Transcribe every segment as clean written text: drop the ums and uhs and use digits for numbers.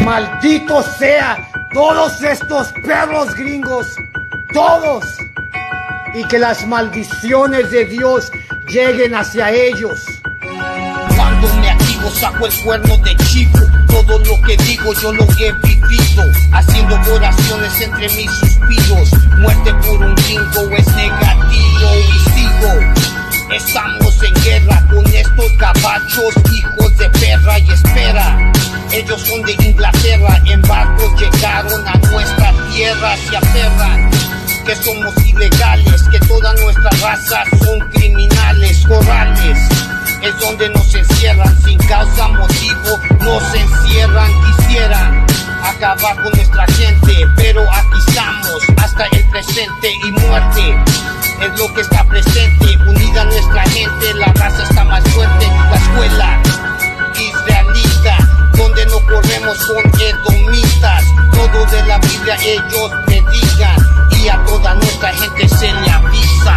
Maldito sea todos estos perros gringos, todos. Y que las maldiciones de Dios lleguen hacia ellos. Cuando me activo saco el cuerno de chivo. Todo lo que digo yo lo he vivido, haciendo oraciones entre mis suspiros. Muerte por un gringo es negativo y sigo. Estamos en guerra con estos gabachos, hijos de perra, y espera. Ellos son de Inglaterra, en barcos llegaron a nuestra tierra, se aferran que somos ilegales, que toda nuestra raza son criminales. Corrales es donde nos encierran, sin causa motivo nos encierran. Quisieran acabar con nuestra gente, pero aquí estamos hasta el presente, y muerte es lo que está presente. Unida nuestra gente, la raza está más fuerte. La escuela israelita, donde no corremos con edomitas. Todo de la Biblia ellos predican, y a toda nuestra gente se le avisa.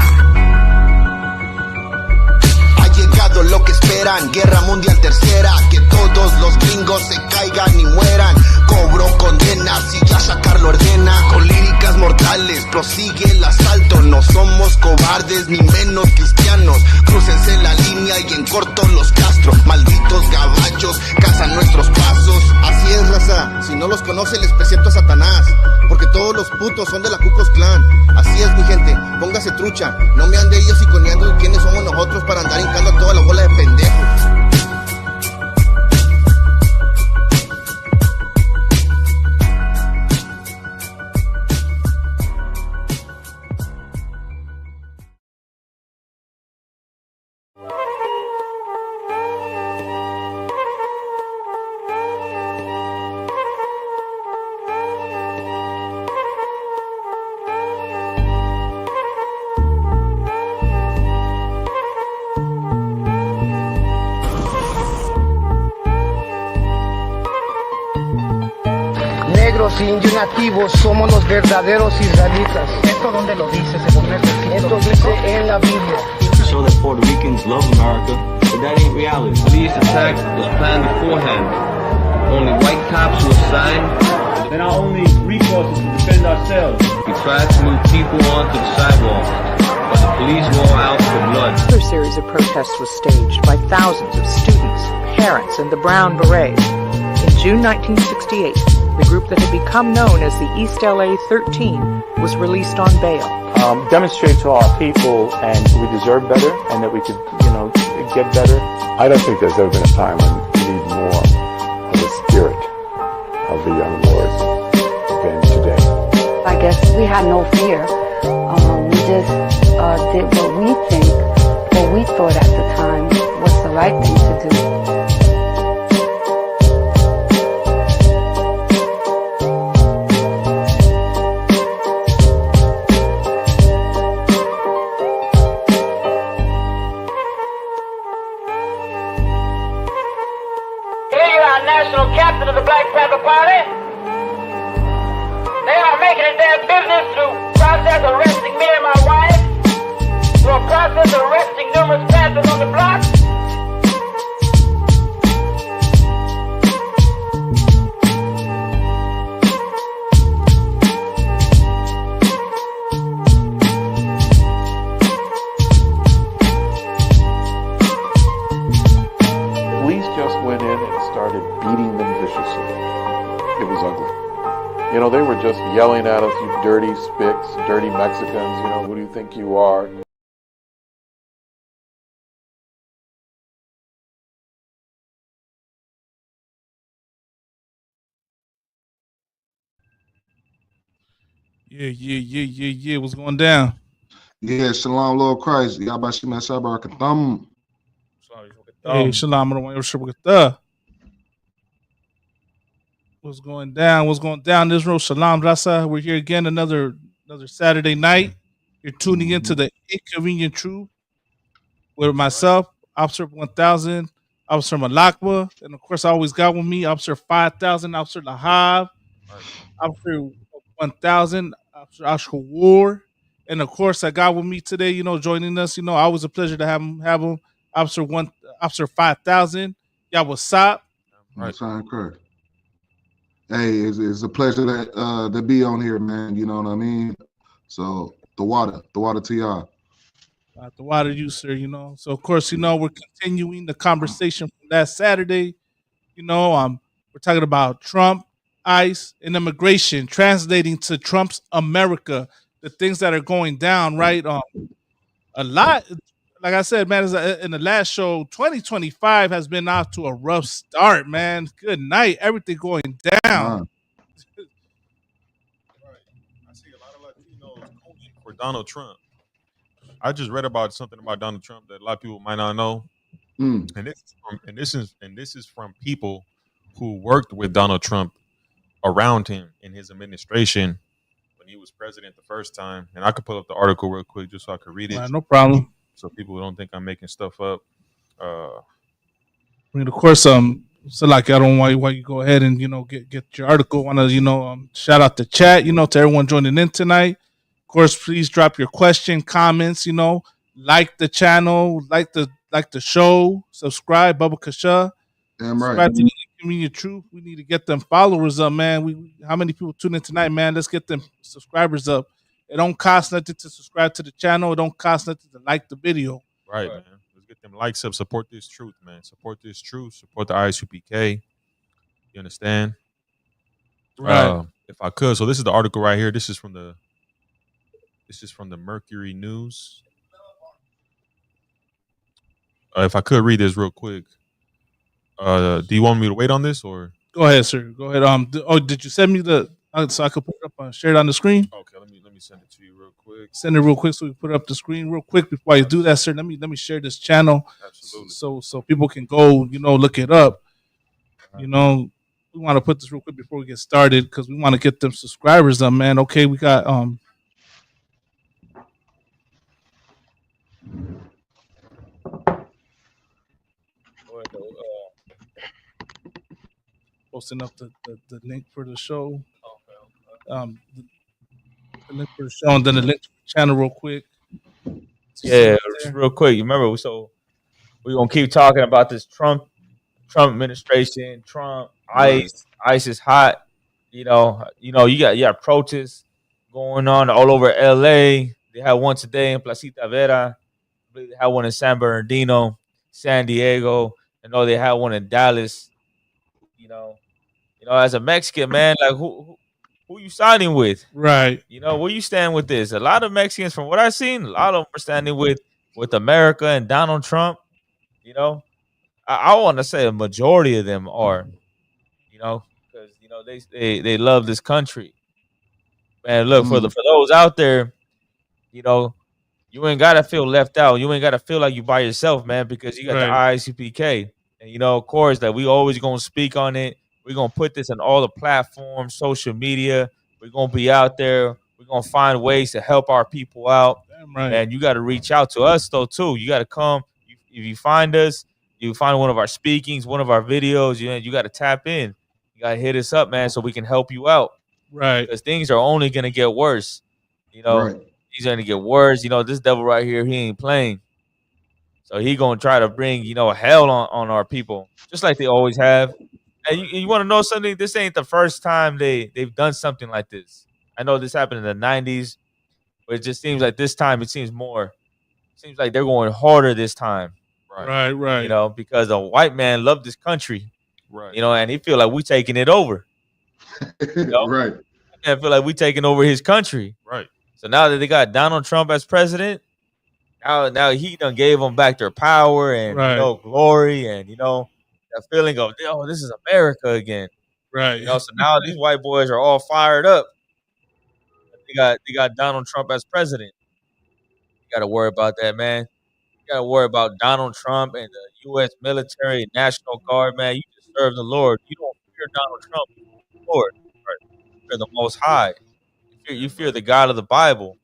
Ha llegado lo que esperan, guerra mundial tercera, que todos los gringos se caigan y mueran. Cobro condenas y ya sacar lo ordena. Con líricas mortales prosigue el asalto. No somos cobardes ni menos cristianos. Crúcense la línea y en corto los castro. Malditos gaballos cazan nuestros pasos. Así es, raza, si no los conoce les presento a Satanás, porque todos los putos son de la Ku Klux Klan. Así es, mi gente, póngase trucha. No me ande ellos iconeando quiénes somos nosotros para andar hincando a toda la bola de pendejos. Indios nativos somos los verdaderos israelitas. ¿Esto dónde lo dice? Según esto dice en la Biblia. Show that Puerto Ricans love America, but that ain't reality. These attacks was planned beforehand. Only white cops will sign. Then our only recourse is to defend ourselves. We tried to move people onto the sidewalk, but the police wore out for blood. Another series of protests was staged by thousands of students, parents, and the Brown Berets. In June 1968, the group that had become known as the East LA 13 was released on bail. Demonstrate to our people and we deserve better and that we could, get better. I don't think there's ever been a time when we need more of the spirit of the young lords than today. I guess we had no fear. We just did what we thought at the time was the right thing to do. National captain of the Black Panther Party. They are making it their business to process arresting me and my wife, to a process arresting numerous Panthers on the block. Police just went in and started beating them viciously. It was ugly. They were just yelling at us, you dirty spicks, dirty Mexicans, who do you think you are? Yeah. What's going down? Yeah, Shalom, Lord Christ. Yabashim Ashabarakatham. Hey, Shalom. What's going down? What's going down, Israel? Shalom, Rasa. We're here again another Saturday night. You're tuning into the Inconvenient Truth with myself, Officer 1000, Officer Malakwa, and of course I always got with me Officer 5000, Officer Lahab, Officer 1000, Officer Ashko War, and of course I got with me today, joining us, always a pleasure to have him, Officer 5000. Y'all, what's up? Right. Correct. Hey, it's a pleasure to be on here, man. You know what I mean? So the water to y'all. The water you, sir. So of course, we're continuing the conversation from that Saturday. We're talking about Trump, ICE, and immigration, translating to Trump's America, the things that are going down, right? A lot, like I said, man, in the last show, 2025 has been off to a rough start, man. Good night, everything going down. I see a lot of Latinos voting for Donald Trump. I just read about something about Donald Trump that a lot of people might not know, and this is from people who worked with Donald Trump around him in his administration when he was president the first time. And I could pull up the article real quick just so I could read it. No problem. So people don't think I'm making stuff up. I mean, of course, so like I don't want you go ahead and get your article. Want to shout out the chat, to everyone joining in tonight. Of course, please drop your question, comments. Like the channel, like the show, subscribe, Bubba Kasha. Damn right. Subscribe to the Inconvenient Truth. We need to get them followers up, man. How many people tune in tonight, man? Let's get them subscribers up. It don't cost nothing to subscribe to the channel. It don't cost nothing to like the video. Right, man. Let's get them likes up. Support this truth, man. Support this truth. Support the ISUPK. You understand? Right. If I could, so this is the article right here. This is from the Mercury News. If I could read this real quick. Do you want me to wait on this or? Go ahead, sir. Go ahead. Did you send me so I could put it up, share it on the screen? Okay, let me send it to you real quick. Send it real quick so we put it up the screen real quick. Before you do that, sir, let me share this channel. Absolutely. So people can go, look it up. We want to put this real quick before we get started because we want to get them subscribers up, man. Okay, we got posting up the link for the show. The link for the show and then the link to the channel real quick. Yeah, real quick. You remember, we're gonna keep talking about this Trump administration, Trump, ICE. ICE is hot. You got protests going on all over LA. They had one today in Placita Vera. I believe they had one in San Bernardino, San Diego. I know they had one in Dallas. As a Mexican, man, like who you siding with? Right. Where you stand with this? A lot of Mexicans, from what I've seen, a lot of them are standing with America and Donald Trump. I want to say a majority of them are, because they love this country. Man, look, for those out there, you ain't gotta feel left out. You ain't gotta feel like you by yourself, man, because you got the ISUPK. And of course, that we always gonna speak on it. We're gonna put this on all the platforms, social media. We're gonna be out there. We're gonna find ways to help our people out. Damn right. And you got to reach out to us though too. You got to come. If you find us, you find one of our speakings, one of our videos. You got to tap in. You got to hit us up, man, so we can help you out. Right. Because things are only gonna get worse. Right. Things are gonna get worse. This devil right here, he ain't playing. So he gonna try to bring hell on our people, just like they always have. And you want to know something? This ain't the first time they've done something like this. I know this happened in the 90s, but it just seems like this time it seems like they're going harder this time. Right. Because a white man loved this country. Right. And he feel like we taking it over. Right. I feel like we taking over his country. Right. So now that they got Donald Trump as president, now he done gave them back their power and glory and that feeling of this is America again. Right. So now these white boys are all fired up. They got Donald Trump as president. You got to worry about that, man. You got to worry about Donald Trump and the U.S. military, National Guard, man. You just serve the Lord. You don't fear Donald Trump, you fear the Lord. Right? You fear the Most High. You fear the God of the Bible.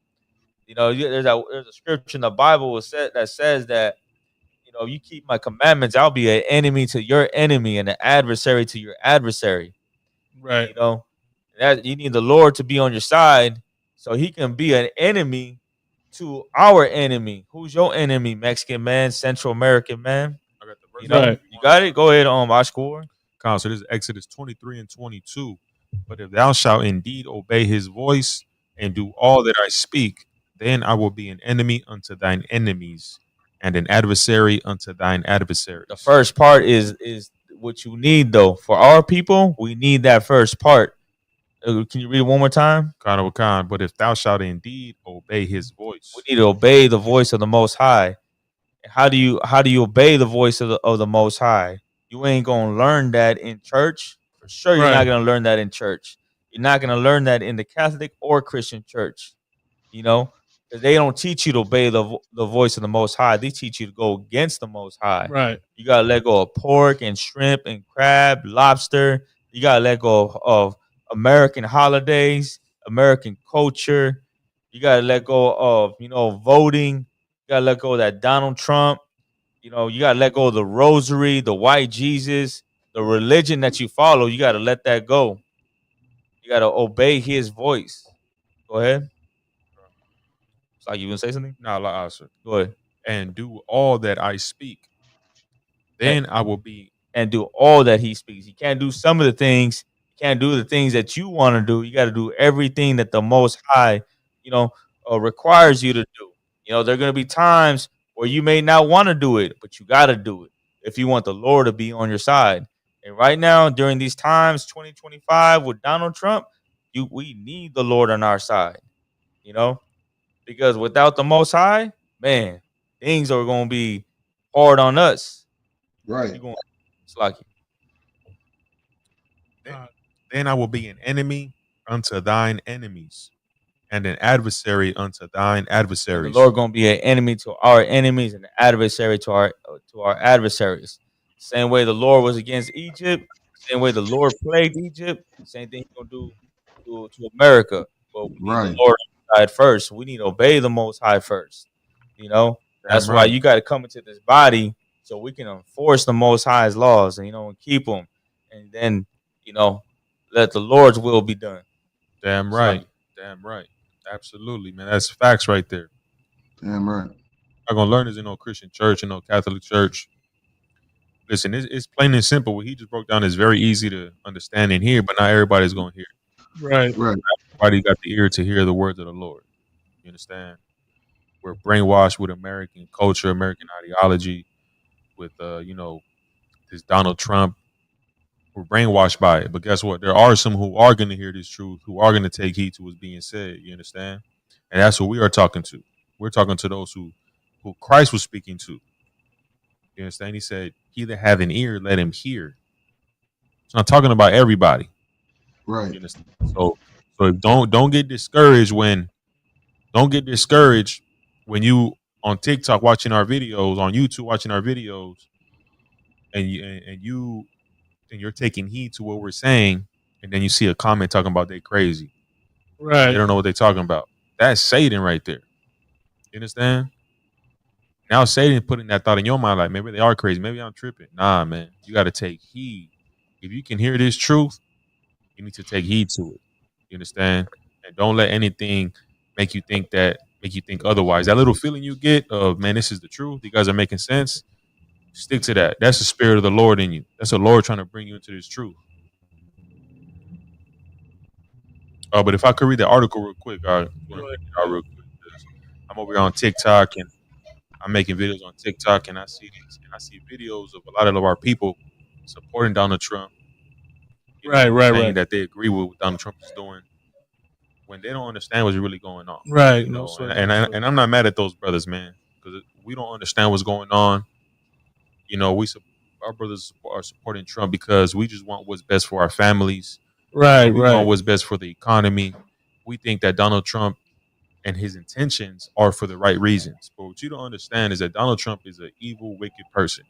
There's a scripture in the Bible that says that if you keep my commandments, I'll be an enemy to your enemy and an adversary to your adversary. Right. That you need the Lord to be on your side so he can be an enemy to our enemy. Who's your enemy, Mexican man, Central American man? I got the verse. You got it? Go ahead, Ashkur. So this is Exodus 23 and 22. But if thou shalt indeed obey his voice and do all that I speak, then I will be an enemy unto thine enemies and an adversary unto thine adversaries. The first part is what you need, though. For our people, we need that first part. Can you read it one more time? But if thou shalt indeed obey his voice. We need to obey the voice of the Most High. How do you obey the voice of the Most High? You ain't gonna learn that in church. For sure, you're not gonna learn that in church. You're not gonna learn that in the Catholic or Christian church. You know, because they don't teach you to obey the voice of the Most High. They teach you to go against the Most High. Right. You gotta let go of pork and shrimp and crab, lobster. You gotta let go of American holidays, American culture. You gotta let go of voting. You gotta let go of that Donald Trump. You gotta let go of the rosary, the white Jesus, the religion that you follow. You gotta let that go. You gotta obey his voice. Go ahead. It's like you gonna say something? No, like answer. Go ahead. And do all that I speak. Then I will be. And do all that he speaks. You can't do some of the things. You can't do the things that you want to do. You got to do everything that the Most High, requires you to do. There are going to be times where you may not want to do it, but you got to do it if you want the Lord to be on your side. And right now, during these times, 2025 with Donald Trump, we need the Lord on our side, because without the Most High, man, things are going to be hard on us. Right. It's like then I will be an enemy unto thine enemies and an adversary unto thine adversaries. The Lord going to be an enemy to our enemies and an adversary to our adversaries. Same way the Lord was against Egypt, same way the Lord plagued Egypt, same thing he's going to do to America. But we need the Lord side first. We need to obey the Most High first. That's why you got to come into this body so we can enforce the Most High's laws and keep them. And then, let the Lord's will be done. Damn right. Damn right. Absolutely, man. That's facts right there. Damn right. I'm going to learn this in no Christian church, in no Catholic church. Listen, it's plain and simple. What he just broke down is very easy to understand and hear, but not everybody's going to hear it. Right. Everybody got the ear to hear the words of the Lord. You understand? We're brainwashed with American culture, American ideology, with, this Donald Trump. We're brainwashed by it. But guess what? There are some who are going to hear this truth, who are going to take heed to what's being said. You understand? And that's what we are talking to. We're talking to those who Christ was speaking to. You understand? He said, he that hath an ear, let him hear. It's not talking about everybody. Right. You understand? So don't get discouraged when you on TikTok watching our videos, on YouTube watching our videos, and you're taking heed to what we're saying, and then you see a comment talking about they crazy. Right. They don't know what they're talking about. That's Satan right there. You understand? Now Satan putting that thought in your mind, like maybe they are crazy, maybe I'm tripping. Nah, man, you got to take heed. If you can hear this truth, you need to take heed to it. You understand? And don't let anything make you think otherwise. That little feeling you get of, man, this is the truth, you guys are making sense, stick to that. That's the spirit of the Lord in you. That's the Lord trying to bring you into this truth. But if I could read the article real quick, I'm over here on TikTok and I'm making videos on TikTok, and I see videos of a lot of our people supporting Donald Trump. Saying that they agree with what Donald Trump is doing when they don't understand what's really going on. Right. And I'm not mad at those brothers, man, because we don't understand what's going on. Our brothers are supporting Trump because we just want what's best for our families. Right. We want what's best for the economy. We think that Donald Trump and his intentions are for the right reasons. But what you don't understand is that Donald Trump is an evil, wicked person.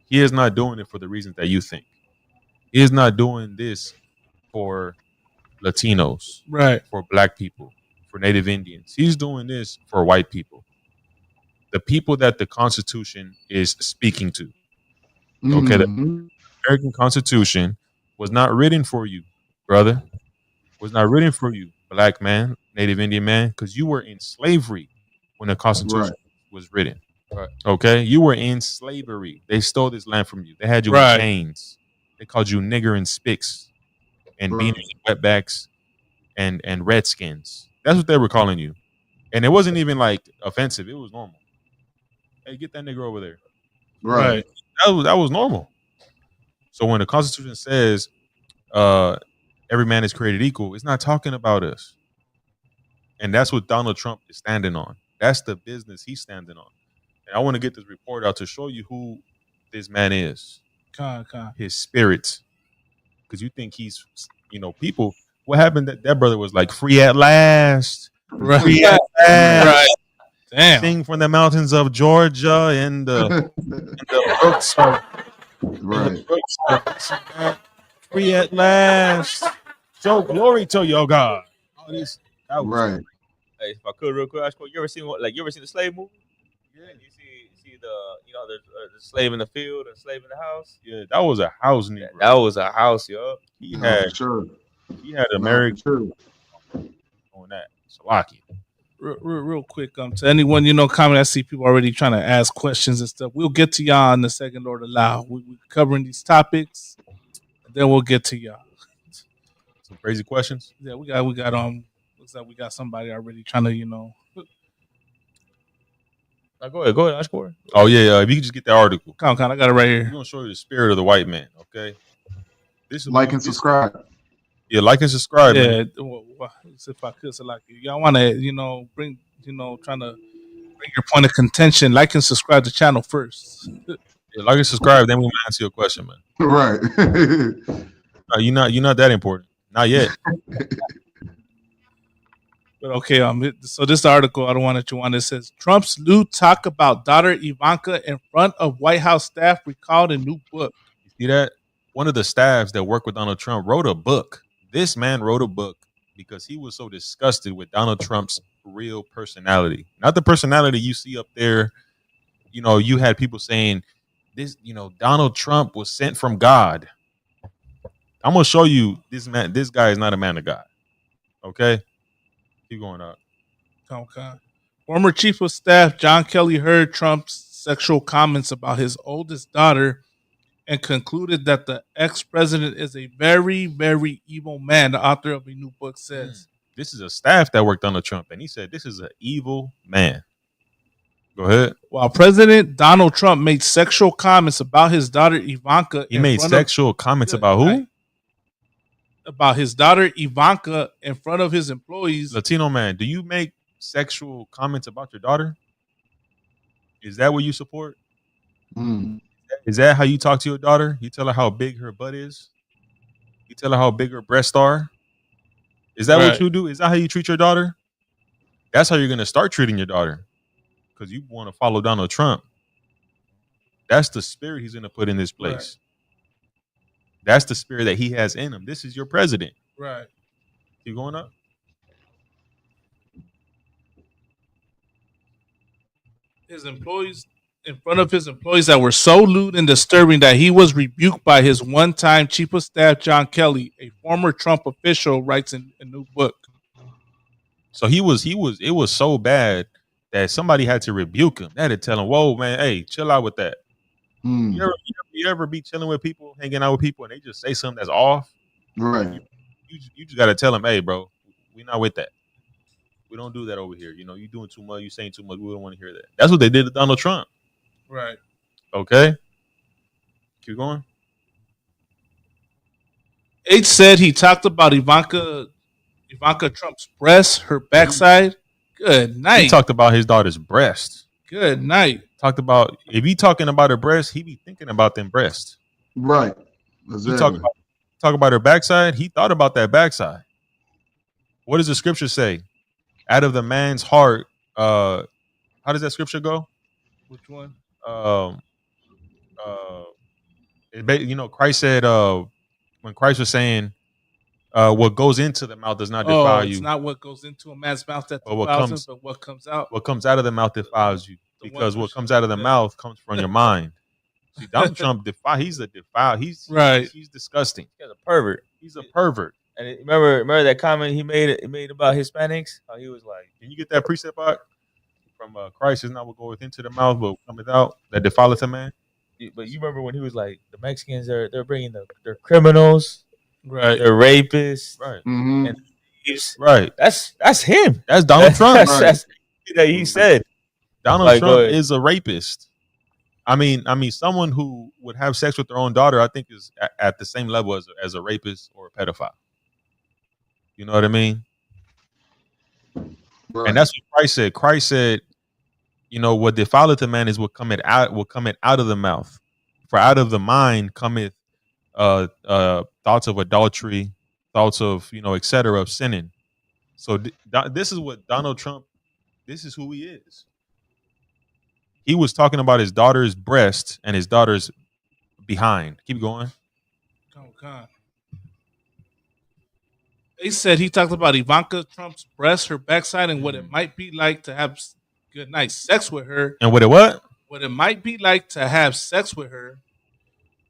He is not doing it for the reasons that you think. He is not doing this for Latinos, right? For black people, for Native Indians. He's doing this for white people. The people that the Constitution is speaking to. Okay, the American Constitution was not written for you, brother. Was not written for you, black man, Native Indian man, because you were in slavery when the Constitution was written. Right. Okay, you were in slavery. They stole this land from you. They had you in chains. They called you nigger and spicks. and beaners, wetbacks, and redskins. That's what they were calling you, and it wasn't even like offensive. It was normal. Hey, get that nigga over there. Right. That was normal. So when the Constitution says every man is created equal, it's not talking about us. And that's what Donald Trump is standing on. That's the business he's standing on. And I want to get this report out to show you who this man is. His spirit. Because you think he's, people. What happened? That brother was like, free at last. Right. Free at last. Right. Damn. Sing from the mountains of Georgia and the brooks of free at last. Show glory to your God. All this, that was right. Hey, if I could, real quick, you ever seen the slave movie? Yeah. And you see the the slave in the field and slave in the house. Yeah, that was a house, nigga. That was a house, yo. He had American on that. Salaki. Real quick, to anyone comment, I see people already trying to ask questions and stuff. We'll get to y'all in the second, Lord allow. We're covering these topics, and then we'll get to y'all. Some crazy questions. Yeah, we got looks like we got somebody already trying to Go ahead, ask for it. Oh yeah, if you could just get that article. I got it right here. We're gonna show you the spirit of the white man. Okay. Like and subscribe. Yeah, like and subscribe. Yeah, if I could, so like y'all want to, bring, trying to bring your point of contention. Like and subscribe to the channel first. Yeah, like and subscribe, then we might answer your question, man. Right. No, you're not that important. Not yet. But okay, so this article, I don't want to. It says Trump's lewd talk about daughter Ivanka in front of White House staff recalled a new book. You see that? One of the staffs that worked with Donald Trump wrote a book. This man wrote a book because he was so disgusted with Donald Trump's real personality. Not the personality you see up there. You had people saying this, Donald Trump was sent from God. I'm going to show you this guy is not a man of God. Okay? Keep going up. Okay. Former Chief of Staff John Kelly heard Trump's sexual comments about his oldest daughter and concluded that the ex-president is a very, very evil man, the author of a new book says. This is a staff that worked under Trump, and he said this is an evil man. Go ahead. While President Donald Trump made sexual comments about his daughter Ivanka. He made sexual comments about who? Right, about his daughter Ivanka in front of his employees. Latino man, do you make sexual comments about your daughter? Is that what you support? Is that how you talk to your daughter? You tell her how big her butt is? You tell her how big her breasts are? Is that what you do? Is that how you treat your daughter? That's how you're going to start treating your daughter, because you want to follow Donald Trump. That's the spirit he's going to put in this place. Right. That's the spirit that he has in him. This is your president. Right. You going up? His employees, in front of his employees, that were so lewd and disturbing that he was rebuked by his one-time Chief of Staff, John Kelly, a former Trump official, writes in a new book. So it was so bad that somebody had to rebuke him. They had to tell him, whoa, man, hey, chill out with that. You ever be chilling with people, hanging out with people, and they just say something that's off? Right. You just got to tell them, hey, bro, we're not with that. We don't do that over here. You doing too much. You saying too much. We don't want to hear that. That's what they did to Donald Trump. Right. Okay. Keep going. H said he talked about Ivanka Trump's breasts, her backside. Good night. He talked about his daughter's breast. Good night. Talked about, if he talking about her breast, he be thinking about them breasts. Right. Exactly. Talk about her backside. He thought about that backside. What does the scripture say? Out of the man's heart. How does that scripture go? Which one? Christ said, when Christ was saying, what goes into the mouth does not defile you. It's not what goes into a man's mouth that defiles him, but what comes out. What comes out of the mouth defiles you. Because what comes out of the mouth comes from your mind. See, Donald Trump he's a defile. He's disgusting. He's a pervert. He's a pervert. And remember that comment he made about Hispanics? How he was like, can you get that precept out from Christ is not what goeth into the mouth, but cometh out that defileth a man? But you remember when he was like, the Mexicans they're bringing their criminals. Right. the rapist, Right. Mm-hmm. and thieves. Right. That's him. That's Donald Trump. That's that he said. Donald Like, go Trump ahead. is a rapist. I mean, someone who would have sex with their own daughter, I think, is at the same level as a rapist or a pedophile. You know what I mean? Right. And that's what Christ said. Christ said, you know, what defileth a man is what cometh out of the mouth. For out of the mind cometh thoughts of adultery, thoughts of, you know, etc. of sinning. So this is what Donald Trump, this is who he is. He was talking about his daughter's breast and his daughter's behind. Keep going. Oh God. They said he talked about Ivanka Trump's breast, her backside, and what it might be like to have good night sex with her. And what it might be like to have sex with her.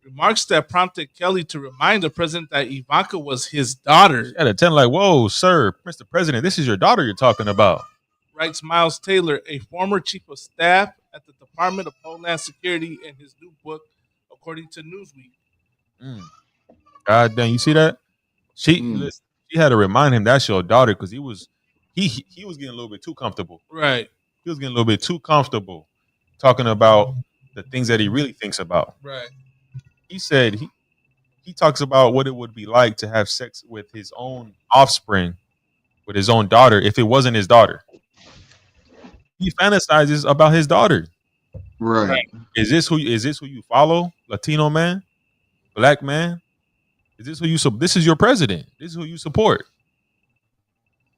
Remarks that prompted Kelly to remind the president that Ivanka was his daughter. At a 10, like, whoa, sir, Mr. President, this is your daughter you're talking about. Writes Miles Taylor, a former chief of staff at the Department of Homeland Security, in his new book, according to Newsweek. God damn, you see that? She had to remind him that's your daughter because he was getting a little bit too comfortable. Right. He was getting a little bit too comfortable talking about the things that he really thinks about. Right. He said he talks about what it would be like to have sex with his own offspring, with his own daughter, if it wasn't his daughter. He fantasizes about his daughter. Right. Is this who you follow? Latino man? Black man? Is this who you this is your president. This is who you support.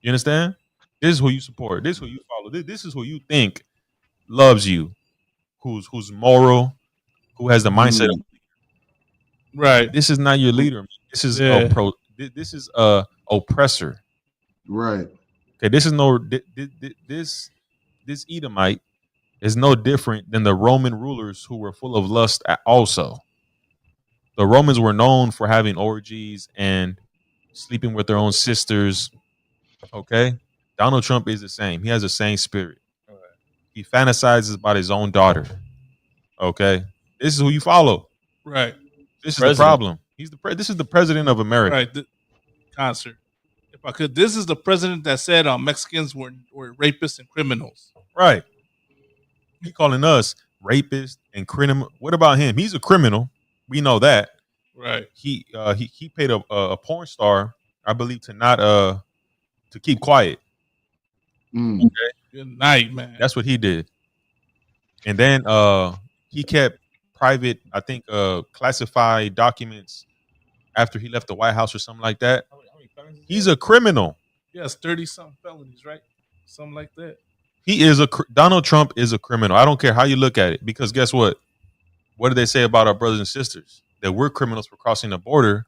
You understand? This is who you support. This is who you follow. This is who you think loves you, who's moral, who has the mindset of right. This is not your leader. This is this is a oppressor. Right. Okay, this is this Edomite is no different than the Roman rulers who were full of lust also. The Romans were known for having orgies and sleeping with their own sisters. Okay? Donald Trump is the same. He has the same spirit. He fantasizes about his own daughter. Okay? This is who you follow. Right. This is the problem. This is the president of America. Right. Concert. If I could, this is the president that said Mexicans were rapists and criminals. Right. He calling us rapists and criminal. What about him? He's a criminal. We know that. Right. He paid a porn star, I believe, to keep quiet. Okay. Good night, man. That's what he did. And then he kept private, I think, classified documents after he left the White House or something like that. He's a criminal. Yes, 30-something felonies, right? Something like that. Donald Trump is a criminal. I don't care how you look at it, because guess what? What do they say about our brothers and sisters? That we're criminals for crossing the border,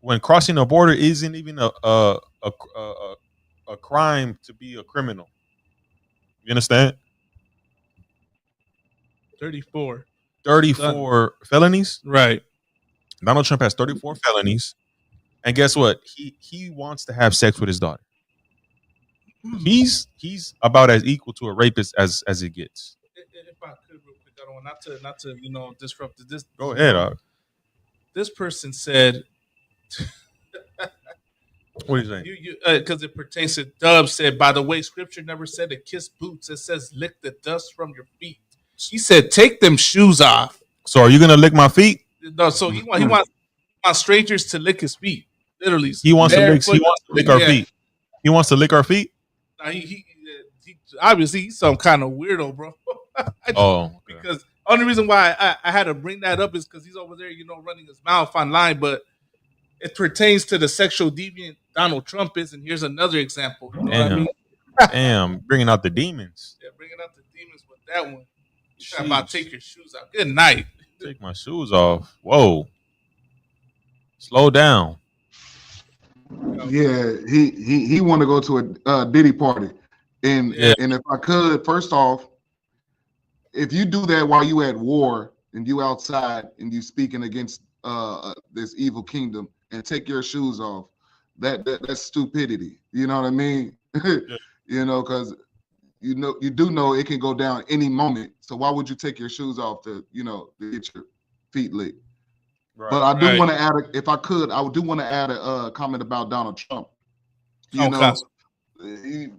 when crossing the border isn't even a crime to be a criminal. You understand? 34 felonies. Right. Donald Trump has 34 felonies, and guess what? He wants to have sex with his daughter. He's about as equal to a rapist as it gets. If I could, real quick, I don't want not to disrupt this. Go ahead, dog. This person said, "What are you saying?" Because it pertains to Dub. Said, by the way, Scripture never said to kiss boots. It says lick the dust from your feet. He said, take them shoes off. So, are you gonna lick my feet? No. So he wants strangers to lick his feet. Literally, he wants to lick our feet. He wants to lick our feet. Now, he obviously he's some kind of weirdo, bro. Because only reason why I had to bring that up is because he's over there, running his mouth online. But it pertains to the sexual deviant Donald Trump is, and here's another example. You know what I mean? Damn, bringing out the demons. Yeah, bringing out the demons with that one. Talking about take your shoes off. Good night. Take my shoes off. Whoa. Slow down. Yeah, he want to go to a Diddy party, and if I could, first off, if you do that while you at war and you outside and you speaking against this evil kingdom and take your shoes off, that's stupidity. You know what I mean? Because you do know it can go down any moment. So why would you take your shoes off to get your feet licked? But I do want to add, if I could, I do want to add a comment about Donald Trump. You know,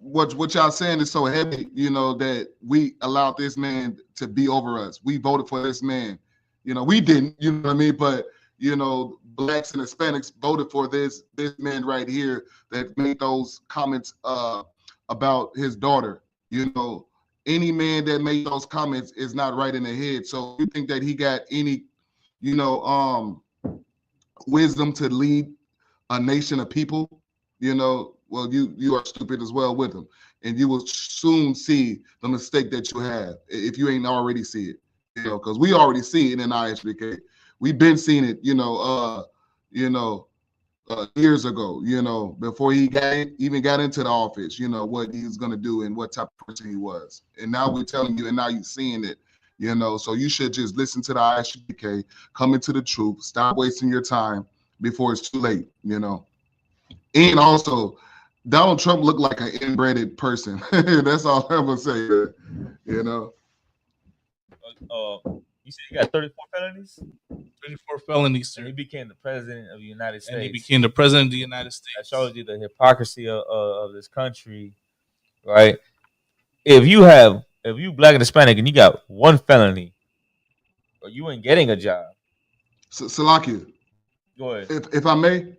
what y'all saying is so heavy, you know, that we allowed this man to be over us. We voted for this man. You know, we didn't, you know what I mean? But, you know, blacks and Hispanics voted for this man right here that made those comments about his daughter. You know, any man that made those comments is not right in the head. So you think that he got any, you know, wisdom to lead a nation of people, you know, well, you are stupid as well with him. And you will soon see the mistake that you have if you ain't already see it, you know, because we already see it in ISBK. We've been seeing it, you know, years ago, you know, before he even got into the office, you know, what he was going to do and what type of person he was. And now we're telling you, and now you're seeing it, you know, so you should just listen to the ISBK, come into the truth, stop wasting your time before it's too late, you know. And also, Donald Trump looked like an inbred person. That's all I'm going to say, you know. You said you got 34 felonies? 34 felonies, sir. And he became the president of the United States. And he became the president of the United States. That shows you the hypocrisy of this country, right? If you black and Hispanic and you got one felony, or you ain't getting a job. Salakia. Go ahead. If I may,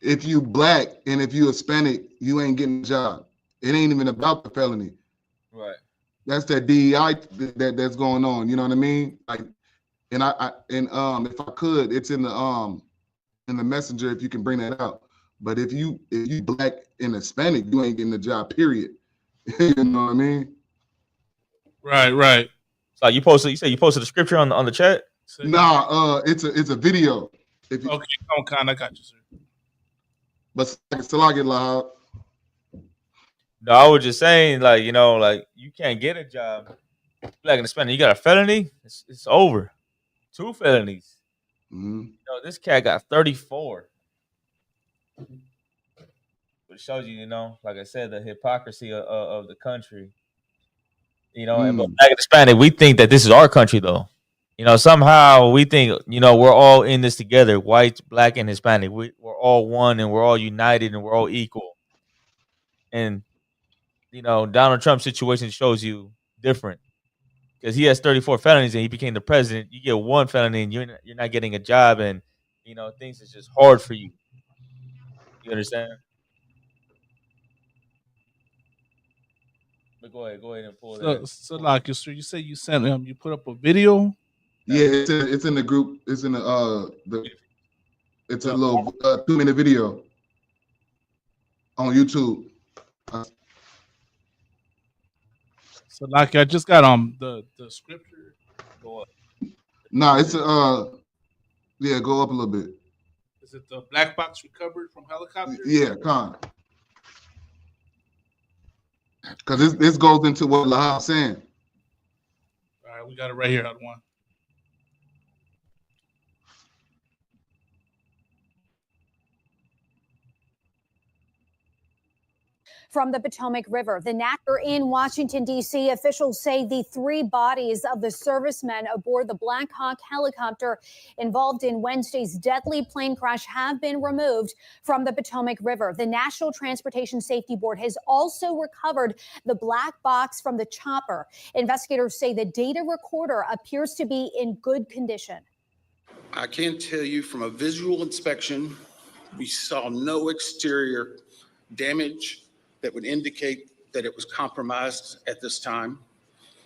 if you black and if you Hispanic, you ain't getting a job. It ain't even about the felony. Right. That's that DEI that's going on. You know what I mean? Like, and if I could, it's in the messenger if you can bring that out. But if you black and Hispanic, you ain't getting a job. Period. You know what I mean? Right. So you said you posted the scripture on the chat? Nah, it's a video. Okay, come on, I got you, sir. But still I get loud. No, I was just saying, like, you know, like you can't get a job, black and Hispanic. You got a felony, it's over. 2 felonies. Mm-hmm. You know, this cat got 34. But it shows you, you know, like I said, the hypocrisy of the country. You know, and black and Hispanic, we think that this is our country, though. You know, somehow we think, you know, we're all in this together, white, black, and Hispanic. We're all one, and we're all united, and we're all equal. And, you know, Donald Trump's situation shows you different. Because he has 34 felonies, and he became the president. You get 1 felony, and you're not getting a job, and, you know, things is just hard for you. You understand? But go ahead and pull that. So like you say you sent you put up a video. Yeah, it's in the group. It's in it's a little 2-minute video on YouTube. So like I just got the scripture. Go up. Nah, it's yeah, go up a little bit. Is it the black box recovered from helicopter? Yeah, con. Because this goes into what Lahab's saying. All right, we got it right here, one. From the Potomac River. The NACR in Washington, D.C. Officials say the 3 bodies of the servicemen aboard the Black Hawk helicopter involved in Wednesday's deadly plane crash have been removed from the Potomac River. The National Transportation Safety Board has also recovered the black box from the chopper. Investigators say the data recorder appears to be in good condition. I can tell you from a visual inspection, we saw no exterior damage that would indicate that it was compromised at this time.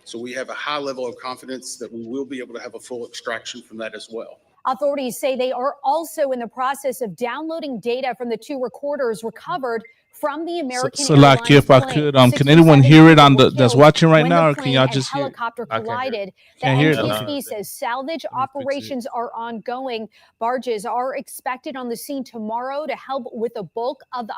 So we have a high level of confidence that we will be able to have a full extraction from that as well. Authorities say they are also in the process of downloading data from the 2 recorders recovered from the American So like if I could, can anyone hear it on that's watching right now, or can y'all just hear? Helicopter collided. The Can't hear it. NTSB says salvage operations are ongoing. Barges are expected on the scene tomorrow to help with the bulk of the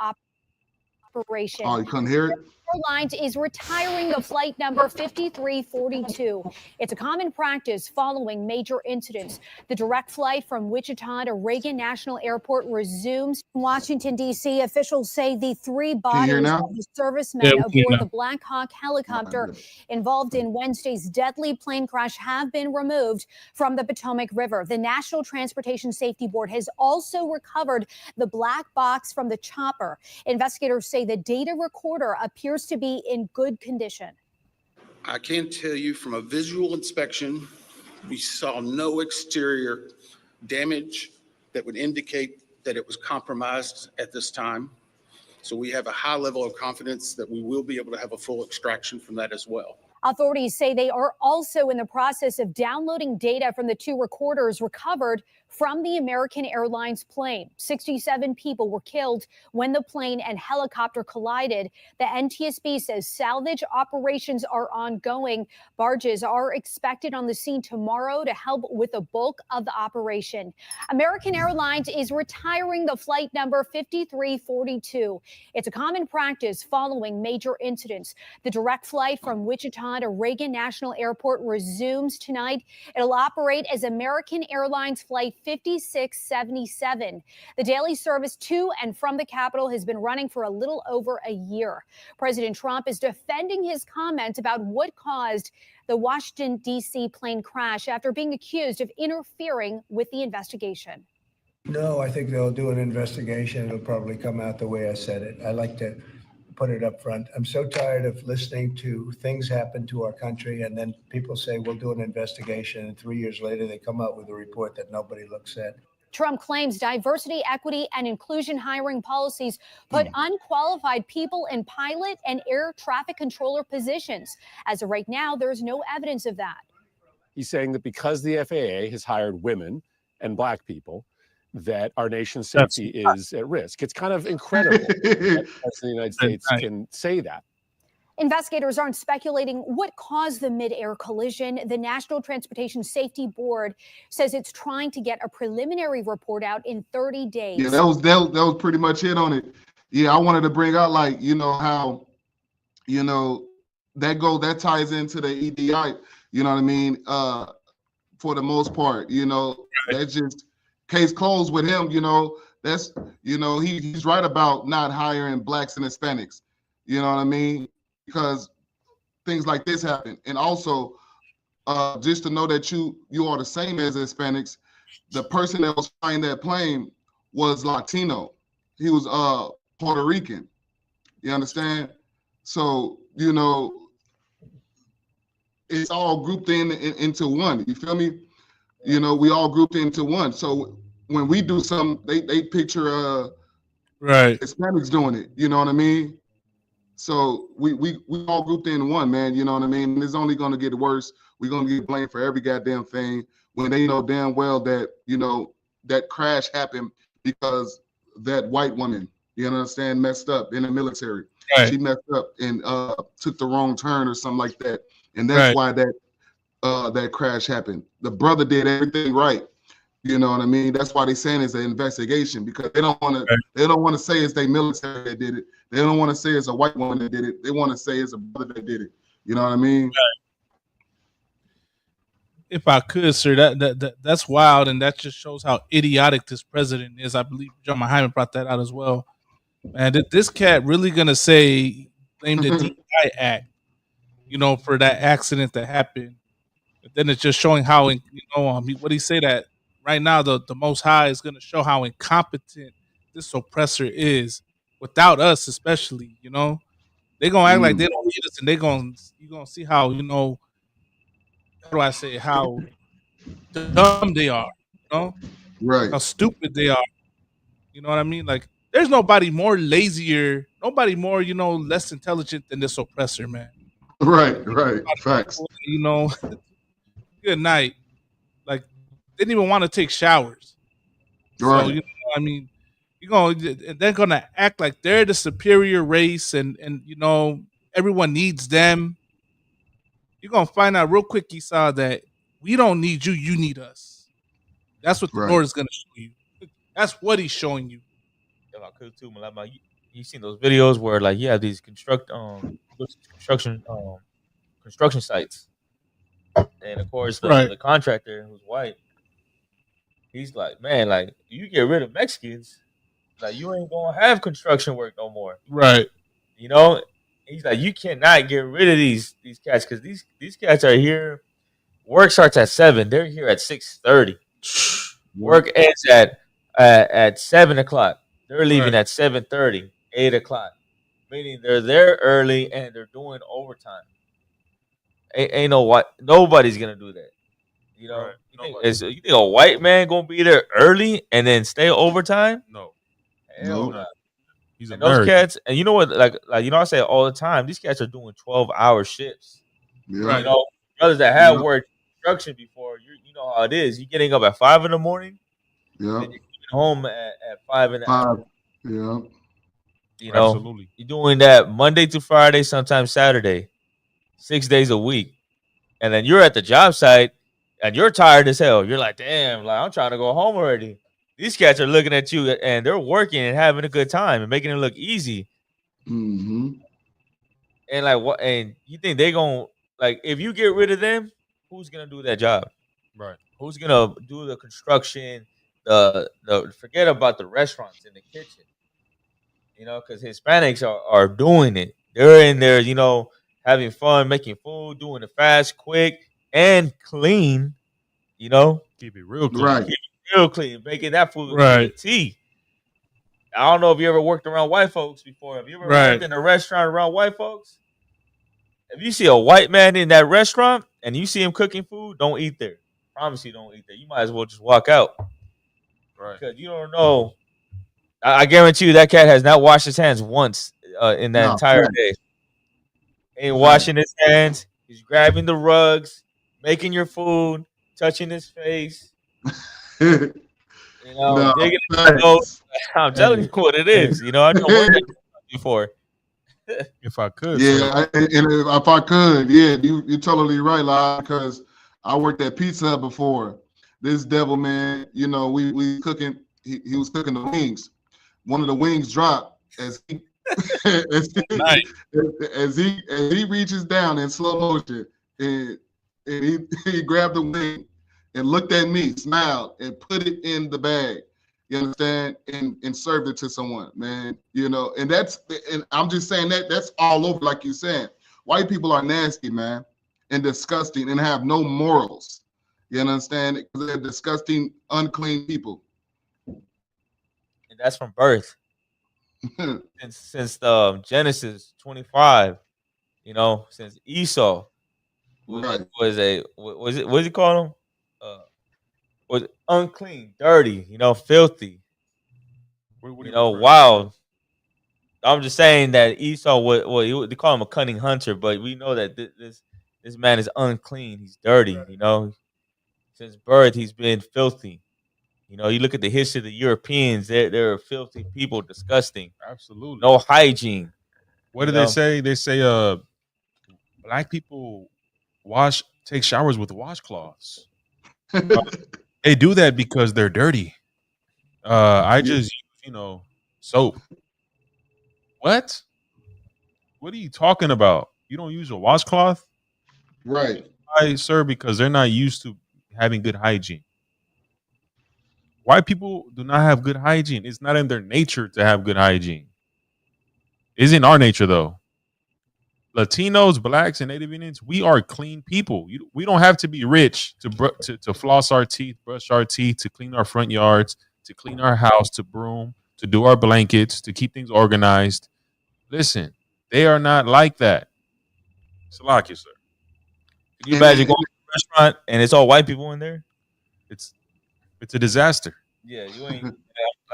operation. Oh, you couldn't hear it? Airlines is retiring the flight number 5342. It's a common practice following major incidents. The direct flight from Wichita to Reagan National Airport resumes. In Washington, D.C., officials say the 3 bodies of the servicemen aboard the Black Hawk helicopter involved in Wednesday's deadly plane crash have been removed from the Potomac River. The National Transportation Safety Board has also recovered the black box from the chopper. Investigators say the data recorder appears to be in good condition. I can tell you from a visual inspection, we saw no exterior damage that would indicate that it was compromised at this time. So we have a high level of confidence that we will be able to have a full extraction from that as well. Authorities say they are also in the process of downloading data from the 2 recorders recovered from the American Airlines plane. 67 people were killed when the plane and helicopter collided. The NTSB says salvage operations are ongoing. Barges are expected on the scene tomorrow to help with the bulk of the operation. American Airlines is retiring the flight number 5342. It's a common practice following major incidents. The direct flight from Wichita to Reagan National Airport resumes tonight. It'll operate as American Airlines Flight 5677. The daily service to and from the Capitol has been running for a little over a year. President Trump is defending his comments about what caused the Washington, D.C. plane crash after being accused of interfering with the investigation. No, I think they'll do an investigation. It'll probably come out the way I said it. I like to put it up front. I'm so tired of listening to things happen to our country and then people say we'll do an investigation and 3 years later they come out with a report that nobody looks at. Trump claims diversity, equity, and inclusion hiring policies put unqualified people in pilot and air traffic controller positions. As of right now, there's no evidence of that. He's saying that because the FAA has hired women and black people, that our nation's safety is at risk. It's kind of incredible that the United States can say that. Investigators aren't speculating what caused the mid-air collision. The National Transportation Safety Board says it's trying to get a preliminary report out in 30 days. Yeah, that was pretty much it on it. Yeah, I wanted to bring out how, that ties into the EDI, you know what I mean? For the most part, that's just case closed with him, that's, he's right about not hiring blacks and Hispanics, you know what I mean? Because things like this happen. And also, just to know that you are the same as Hispanics, the person that was flying that plane was Latino. He was Puerto Rican. You understand? So, it's all grouped into one. You feel me? We all grouped into one. So when we do something, they picture Hispanics doing it. You know what I mean? So we all grouped in one, man. You know what I mean? And it's only going to get worse. We're going to get blamed for every goddamn thing when they know damn well that, that crash happened because that white woman, you understand, messed up in the military. Right. She messed up and took the wrong turn or something like that. And that's why that crash happened. The brother did everything right. You know what I mean? That's why they're saying it's an investigation, because they don't want to say it's their military that did it. They don't want to say it's a white woman that did it. They want to say it's a brother that did it. You know what I mean? If I could, sir, that's wild, and that just shows how idiotic this president is. I believe John Hyman brought that out as well. And this cat really gonna blame the DEI Act, for that accident that happened. But then it's just showing how, what he say that right now the Most High is gonna show how incompetent this oppressor is without us, especially. They're gonna act like they don't need us, and you're gonna see how how do I say it, how dumb they are, right? How stupid they are. You know what I mean? Like, there's nobody more lazier, nobody more, less intelligent than this oppressor, man. Right. Facts. Good night. Like, they didn't even want to take showers. Right. So, I mean, they're gonna act like they're the superior race, and everyone needs them. You're gonna find out real quick, Esau, that we don't need you, you need us. That's what the Lord is gonna show you. That's what he's showing you. If I could too, Malama, you seen those videos where like you have these construction sites, and of course the contractor who's white, he's like, man, like you get rid of Mexicans, like you ain't gonna have construction work no more, right? You know, he's like, you cannot get rid of these cats because these cats are here. Work starts at 7. They're here at 6:30. Work ends at 7 o'clock. They're leaving at 7:30, 8 o'clock. Meaning they're there early and they're doing overtime. Ain't no what, nobody's gonna do that. You know, you think a white man gonna be there early and then stay overtime? No, hell no. He's and those American. cats, and you know what? Like you know, I say it all the time. These cats are doing 12-hour shifts. Yeah. You know, brothers that have worked construction before, you know how it is. You're getting up at 5 in the morning. Yeah. And you're home at 5 in the afternoon. Yeah. You know, Absolutely. You're doing that Monday to Friday, sometimes Saturday, 6 days a week, and then you're at the job site and you're tired as hell. You're like, damn, like I'm trying to go home already. These cats are looking at you and they're working and having a good time and making it look easy. Mm-hmm. And like what? And you think they gonna like if you get rid of them, who's gonna do that job? Right. Who's gonna do the construction? The forget about the restaurants in the kitchen. You know, because Hispanics are doing it. They're in there, you know, having fun, making food, doing it fast, quick, and clean. You know, keep it real clean. Right. Keep it real clean, making that food Right. tea. I don't know if you ever worked around white folks before. Have you ever worked in a restaurant around white folks? If you see a white man in that restaurant and you see him cooking food, don't eat there. Promise you, don't eat there. You might as well just walk out. Right. Because you don't know. I guarantee you that cat has not washed his hands once in that entire day. Ain't washing his hands. He's grabbing the rugs, making your food, touching his face. You know, digging in his nose. I'm telling you what it is. You know, I know what before. If I could, yeah, and if I could, yeah, you're totally right, Lyle, because I worked at Pizza Hut before. This devil man, you know, we cooking. He was cooking the wings. One of the wings dropped as he as he reaches down in slow motion and he grabbed the wing and looked at me, smiled, and put it in the bag. You understand? And served it to someone, man. You know, and I'm just saying that's all over, like you said. White people are nasty, man, and disgusting and have no morals. You understand? Because they're disgusting, unclean people. And that's from birth. since Genesis 25, you know, since Esau was he called him? Was unclean, dirty, you know, filthy, you know, wild. I'm just saying that Esau they call him a cunning hunter, but we know that this man is unclean. He's dirty, you know. Since birth, he's been filthy. You know, you look at the history of the Europeans; they're filthy people, disgusting. Absolutely, no hygiene. What do they say? They say, black people take showers with washcloths. They do that because they're dirty. I just use, you know, soap. What? What are you talking about? You don't use a washcloth? Right. Why, sir? Because they're not used to having good hygiene. White people do not have good hygiene. It's not in their nature to have good hygiene. It's in our nature, though. Latinos, blacks, and Native Indians, we are clean people. We don't have to be rich to floss our teeth, brush our teeth, to clean our front yards, to clean our house, to broom, to do our blankets, to keep things organized. Listen, they are not like that. Salaki, sir. Can you imagine going to a restaurant and it's all white people in there? It's a disaster. Yeah, you ain't.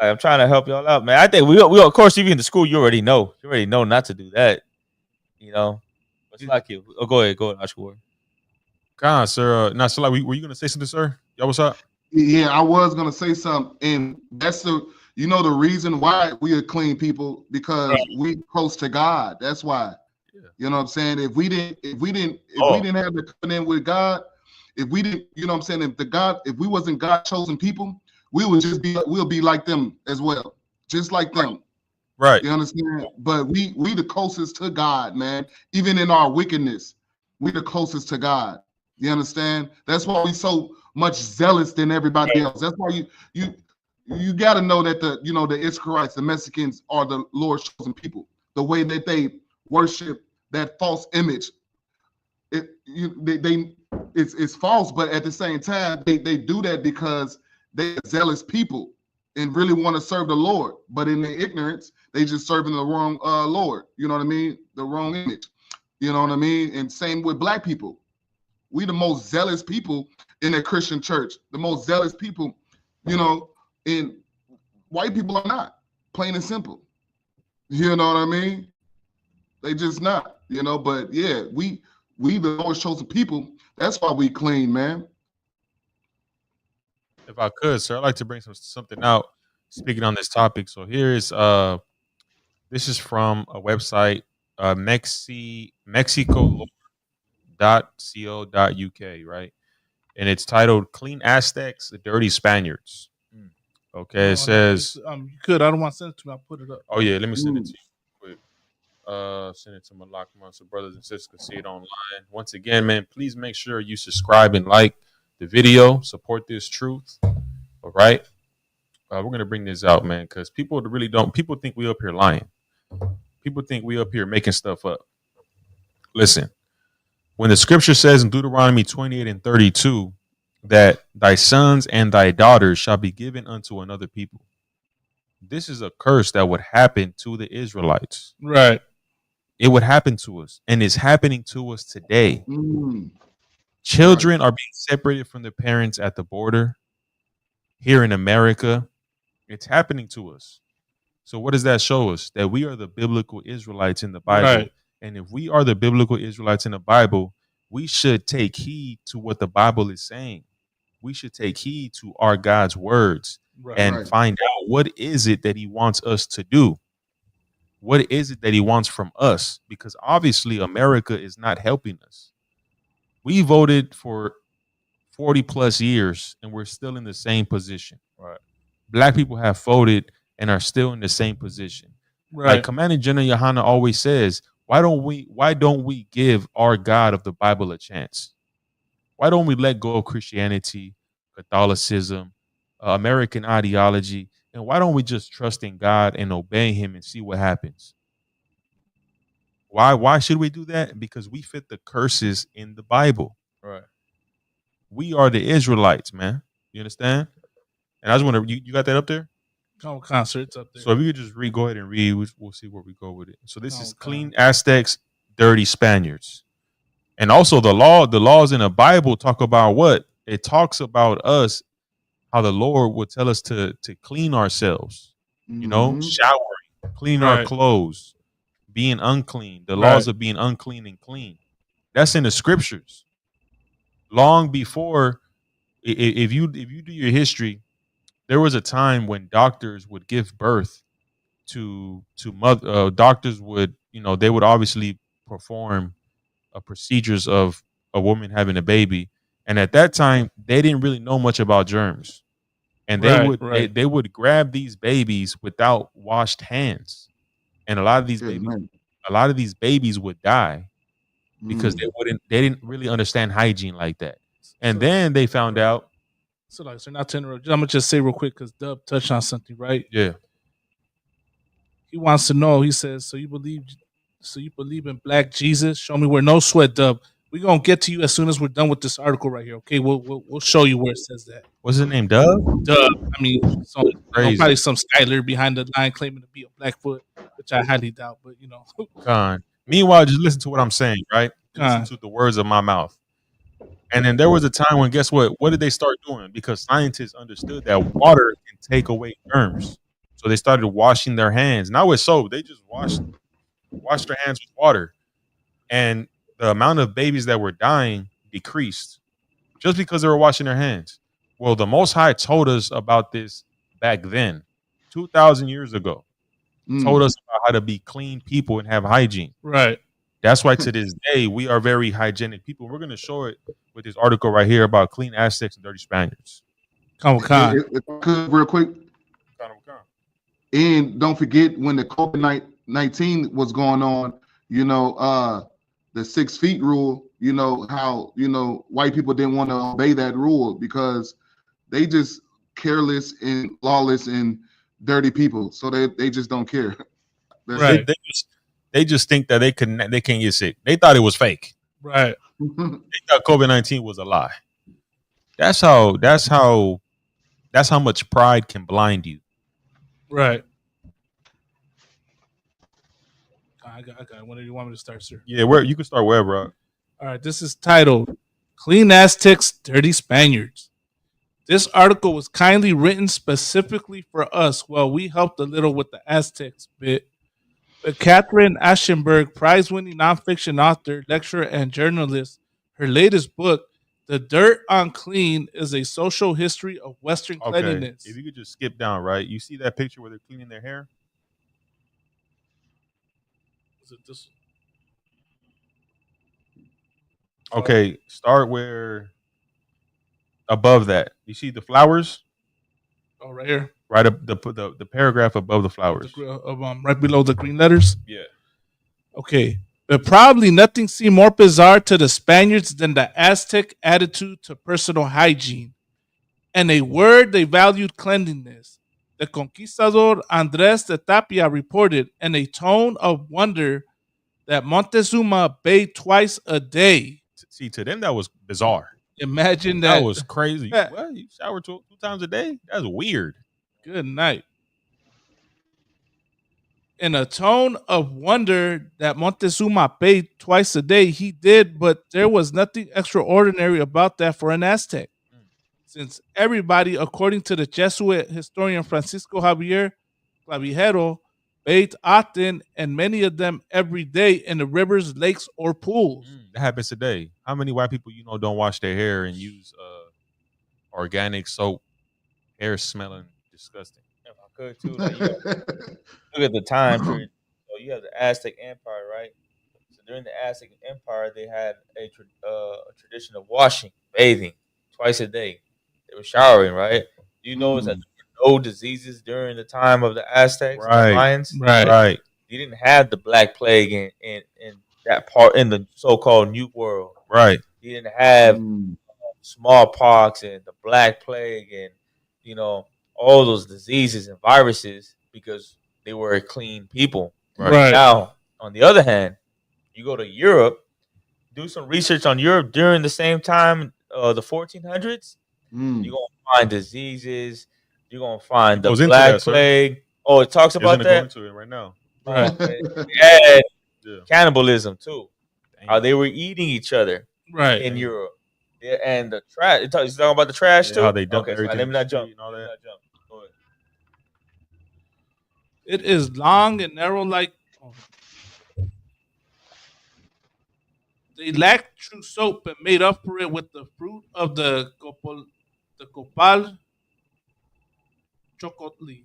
I'm trying to help y'all out, man. I think we of course, if you're in the school, you already know not to do that. You know, it's like you. Oh, go ahead, Ashwar. God, sir. Now, so like, were you gonna say something, sir? Y'all, what's up? Yeah, I was gonna say something, and that's the reason why we are clean people, because we close to God. That's why. Yeah. You know what I'm saying? If we didn't have the covenant with God, if we didn't, you know what I'm saying? If we wasn't God chosen people, we'll be like them as well, just like them. Right. You understand? But we the closest to God, man. Even in our wickedness, we the closest to God. You understand? That's why we so much zealous than everybody else. That's why you got to know that the Israelites, the Mexicans, are the Lord's chosen people. The way that they worship that false image, it's false, but at the same time, they do that because they're zealous people and really want to serve the Lord. But in their ignorance, they just serving the wrong Lord. You know what I mean? The wrong image. You know what I mean? And same with black people. We the most zealous people in a Christian church. The most zealous people, and white people are not. Plain and simple. You know what I mean? They just not. But yeah, we the Lord's chosen people. That's why we clean, man. If I could, sir, I'd like to bring something out speaking on this topic. So here is this is from a website, mexicolord.co.uk, right? And it's titled "Clean Aztecs, the Dirty Spaniards." Okay, it says you could. I don't want to send it to me. I'll put it up. Oh yeah, let me send it to you quick. Send it to Malak, so brothers and sisters can see it online. Once again, man, please make sure you subscribe and like the video. Support this truth. All right. We're gonna bring this out, man, because people really don't. People think we up here lying. People think we up here making stuff up. Listen, when the scripture says in Deuteronomy 28:32 that thy sons and thy daughters shall be given unto another people, this is a curse that would happen to the Israelites. Right. It would happen to us, and it's happening to us today. Children are being separated from their parents at the border. Here in America, it's happening to us. So what does that show us? That we are the biblical Israelites in the Bible. Right. And if we are the biblical Israelites in the Bible, we should take heed to what the Bible is saying. We should take heed to our God's words and find out what is it that he wants us to do. What is it that he wants from us? Because obviously America is not helping us. We voted for 40 plus years and we're still in the same position. Right. Black people have voted and are still in the same position. Right. Like Commander General Yohana always says, why don't we give our God of the Bible a chance? Why don't we let go of Christianity, Catholicism, American ideology, and why don't we just trust in God and obey him and see what happens? Why should we do that? Because we fit the curses in the Bible. Right. We are the Israelites, man. You understand? And I just want to, you got that up there? Concerts up there. So if you could just go ahead and read, we'll see where we go with it. So this is Clean Aztecs, Dirty Spaniards. And also the laws in the Bible talk about what? It talks about us, how the Lord would tell us to clean ourselves, showering, clean our clothes, being unclean, the laws of being unclean and clean. That's in the scriptures. Long before, if you do your history, there was a time when doctors would give birth to mother. Doctors would, they would obviously perform procedures of a woman having a baby, and at that time they didn't really know much about germs, and they would grab these babies without washed hands, and a lot of these babies would die because they didn't really understand hygiene like that, and then they found out. So not to interrupt, I'm gonna just say real quick because Dub touched on something, right? Yeah. He wants to know. He says, "So you believe in Black Jesus? Show me where." No sweat, Dub. We're gonna get to you as soon as we're done with this article right here. Okay, we'll show you where it says that. What's his name, Dub? Dub. I mean, probably some Skyler behind the line claiming to be a Blackfoot, which I highly doubt. But Meanwhile, just listen to what I'm saying, right? Listen to the words of my mouth. And then there was a time when, guess what? What did they start doing? Because scientists understood that water can take away germs. So they started washing their hands. Not with soap. They just washed their hands with water. And the amount of babies that were dying decreased just because they were washing their hands. Well, the Most High told us about this back then, 2,000 years ago. Told us about how to be clean people and have hygiene. Right. That's why to this day, we are very hygienic people. We're going to show it with this article right here about Clean Aztecs and Dirty Spaniards. If I could, real quick. And don't forget when the COVID-19 was going on, the 6 feet rule, how, white people didn't want to obey that rule because they just careless and lawless and dirty people. So they just don't care. Right. They just think that they can't get sick. They thought it was fake. Right. They thought COVID-19 was a lie. That's how much pride can blind you. Right. I got it. When do you want me to start, sir? Yeah, where you can start wherever. All right. This is titled "Clean Aztecs, Dirty Spaniards." This article was kindly written specifically for us while we helped a little with the Aztecs bit. But Catherine Aschenberg, prize-winning nonfiction author, lecturer, and journalist, her latest book, The Dirt on Clean, is a social history of Western cleanliness. If you could just skip down, right? You see that picture where they're cleaning their hair? Is it this? Okay, start where above that. You see the flowers? Oh, right here. Right up the paragraph above the flowers. Right below the green letters? Yeah. Okay. But probably nothing seemed more bizarre to the Spaniards than the Aztec attitude to personal hygiene. And a word they valued cleanliness. The conquistador Andrés de Tapia reported in a tone of wonder that Montezuma bathed twice a day. See, to them that was bizarre. Imagine that. That was crazy. What? You shower 2 times a day? That's weird. Good night. In a tone of wonder that Montezuma bathed twice a day, he did, but there was nothing extraordinary about that for an Aztec. Since everybody, according to the Jesuit historian Francisco Javier Clavijero, bathed often, and many of them every day in the rivers, lakes, or pools. That happens today. How many white people don't wash their hair and use organic soap? Hair smelling disgusting. If I could too, like, look at the time period. So you have the Aztec Empire, right? So during the Aztec Empire, they had a tradition of washing, bathing twice a day. They were showering, right? You notice that there were no diseases during the time of the Aztecs, Right. the Mayans. Right. You didn't have the Black Plague in that part in the so-called New World. Right. You didn't have smallpox and the Black Plague and all those diseases and viruses because they were clean people. Right. Now, on the other hand, you go to Europe, do some research on Europe during the same time, the 1400s. You're gonna find diseases. You're gonna find the Black Plague. Oh, it talks about that. Go into it right now. Right. And cannibalism too. How they were eating each other. Right. In Europe. Yeah, and the trash. It's talking about the trash too. How they dump okay, so everything let me not jump. and all that. Go ahead. It is long and narrow like. They lacked true soap and made up for it with the fruit of the copal chocotli,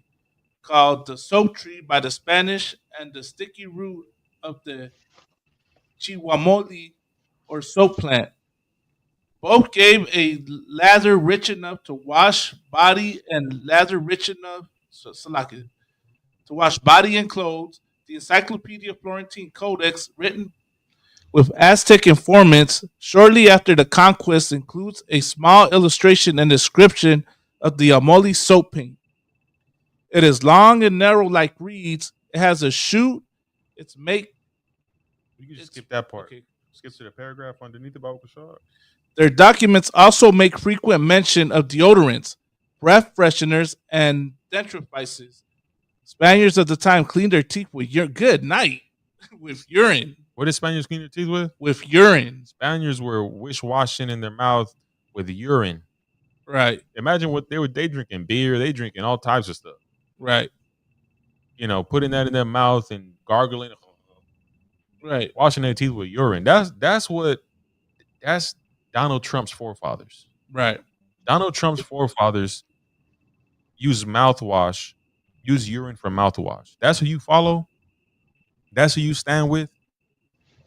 called the soap tree by the Spanish, and the sticky root of the chihuamoli or soap plant. Both gave a lather rich enough to wash body and lather rich enough to wash body and clothes. The Encyclopedia Florentine Codex, written with Aztec informants shortly after the conquest, includes a small illustration and description of the amoli soap paint. It is long and narrow like reeds. It has a shoot. It's make. You can just skip that part. Okay. Skip to the paragraph underneath about Bashar. Their documents also make frequent mention of deodorants, breath fresheners, and dentifrices. Spaniards of the time cleaned their teeth with with urine. What did Spaniards clean their teeth with? With urine. Spaniards were wish-washing in their mouth with urine. Right. Imagine what they drinking beer, they drinking all types of stuff. Right. Putting that in their mouth and gargling. Right. Washing their teeth with urine. That's Donald Trump's forefathers. Right. Donald Trump's forefathers use mouthwash, use urine for mouthwash. That's who you follow. That's who you stand with.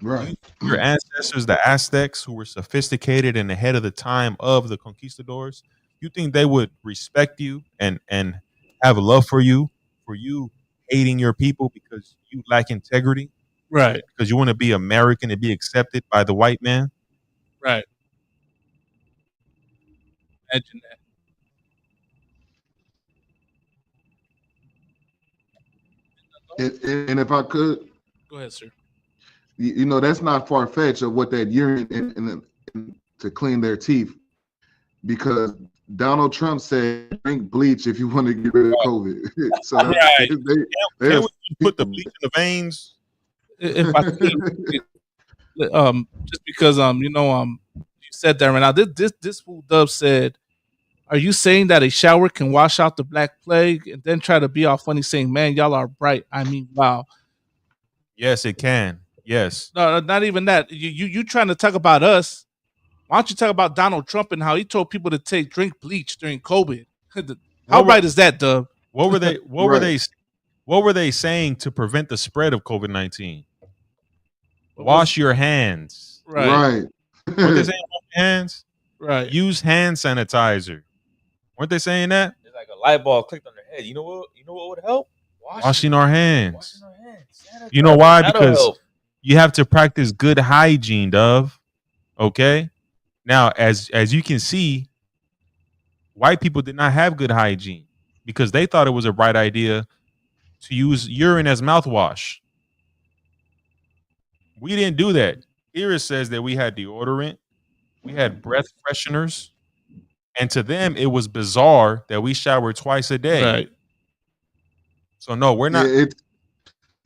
Right. Your ancestors, the Aztecs, who were sophisticated and ahead of the time of the conquistadors, you think they would respect you and have a love for you for you hating your people because you lack integrity, Right. because you want to be American and be accepted by the white man. Right. Imagine that. And if I could, Go ahead, sir. you know, that's not far fetched of what that urine and to clean their teeth, because Donald Trump said drink bleach if you want to get rid of COVID. So Right. they Can't we put the bleach in the veins? If I could, just because you said that right now. This fool Dub said, "Are you saying that a shower can wash out the Black Plague?" And then try to be all funny, saying, "Man, y'all are bright." I mean, wow. Yes, it can. Yes. No, not even that. You trying to talk about us? Why don't you talk about Donald Trump and how he told people to drink bleach during COVID? How right is that, Dub? What were they? What were they? What were they saying to prevent the spread of COVID-19? Wash your hands. Right. What they saying? Wash your hands. Right. Use hand sanitizer. Weren't they saying that? It's like a light bulb clicked on their head. You know what? You know what would help? Washing our hands. Washing our hands. You know why? That'll Because help. you have to practice good hygiene, Dove. Okay. Now, as you can see, white people did not have good hygiene because they thought it was a bright idea to use urine as mouthwash. We didn't do that. Here it says that we had deodorant, we had breath fresheners, and to them it was bizarre that we showered twice a day. Right. So no, we're not. Yeah,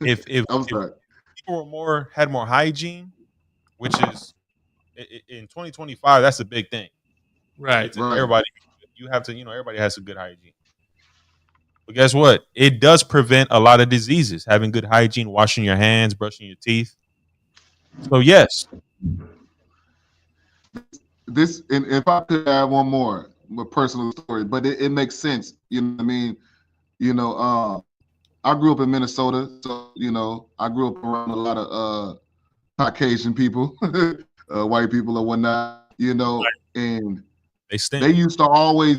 if people had more hygiene, which is in 2025, that's a big thing. Right. Everybody, you have to, everybody has some good hygiene. But guess what? It does prevent a lot of diseases. Having good hygiene, washing your hands, brushing your teeth. So yes. This, and if I could add one more, a personal story, but it makes sense. You know what I mean? I grew up in Minnesota, so I grew up around a lot of Caucasian people, white people or whatnot, and they used to always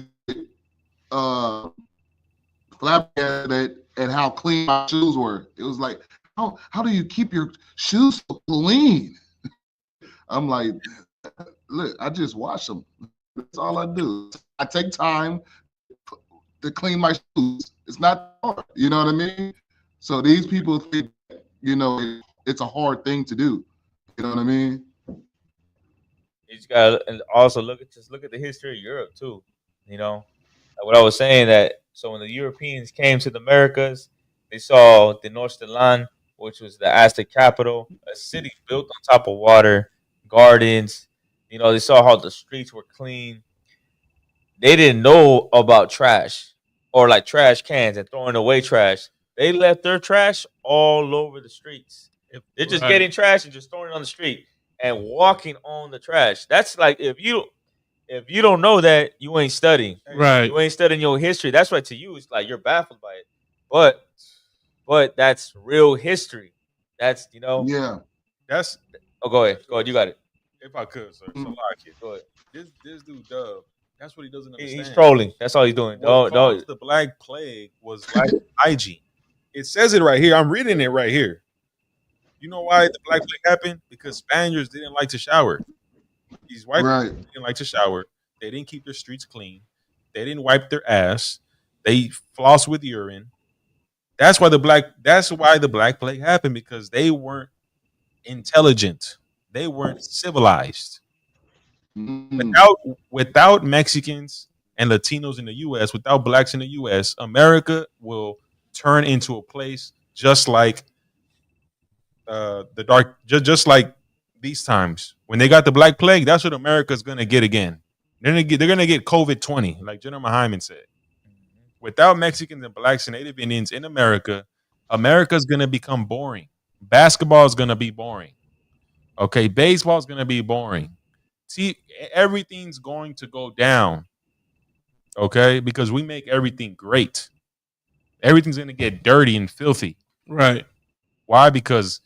flabbergasted at how clean my shoes were. It was like, how do you keep your shoes so clean? I'm like, look, I just wash them. That's all I do. I take time to clean my shoes. It's not hard, you know what I mean? So these people think, it's a hard thing to do. You know what I mean? You just gotta and also look at the history of Europe too. Like what I was saying, that so when the Europeans came to the Americas, they saw Tenochtitlan, which was the Aztec capital, a city built on top of water, gardens. They saw how the streets were clean. They didn't know about trash or like trash cans and throwing away trash. They left their trash all over the streets. They're just getting trash and just throwing it on the street and walking on the trash. That's like if you don't know that, you ain't studying. Right. You ain't studying your history. That's why to you it's like you're baffled by it. But that's real history. That's Yeah. That's go ahead. You got it. If I could, sir. So Go ahead. This dude Dub, that's what he doesn't understand. He's trolling. That's all he's doing. What caused the Black Plague was lack of hygiene. It says it right here. I'm reading it right here. You know why the Black Plague happened? Because Spaniards didn't like to shower. These white people didn't like to shower. They didn't keep their streets clean. They didn't wipe their ass. They flossed with urine. That's why the Black Plague happened, because they weren't intelligent. They weren't civilized. Without Mexicans and Latinos in the U.S., without blacks in the U.S., America will turn into a place just like just like these times when they got the Black Plague. That's what America's gonna get again. They're gonna get COVID-20, like General Hyman said. Without Mexicans and blacks and Native Indians in America, America's gonna become boring. Basketball is gonna be boring. Okay, baseball is gonna be boring. See, everything's going to go down. Okay, because we make everything great. Everything's gonna get dirty and filthy. Right. Why? Because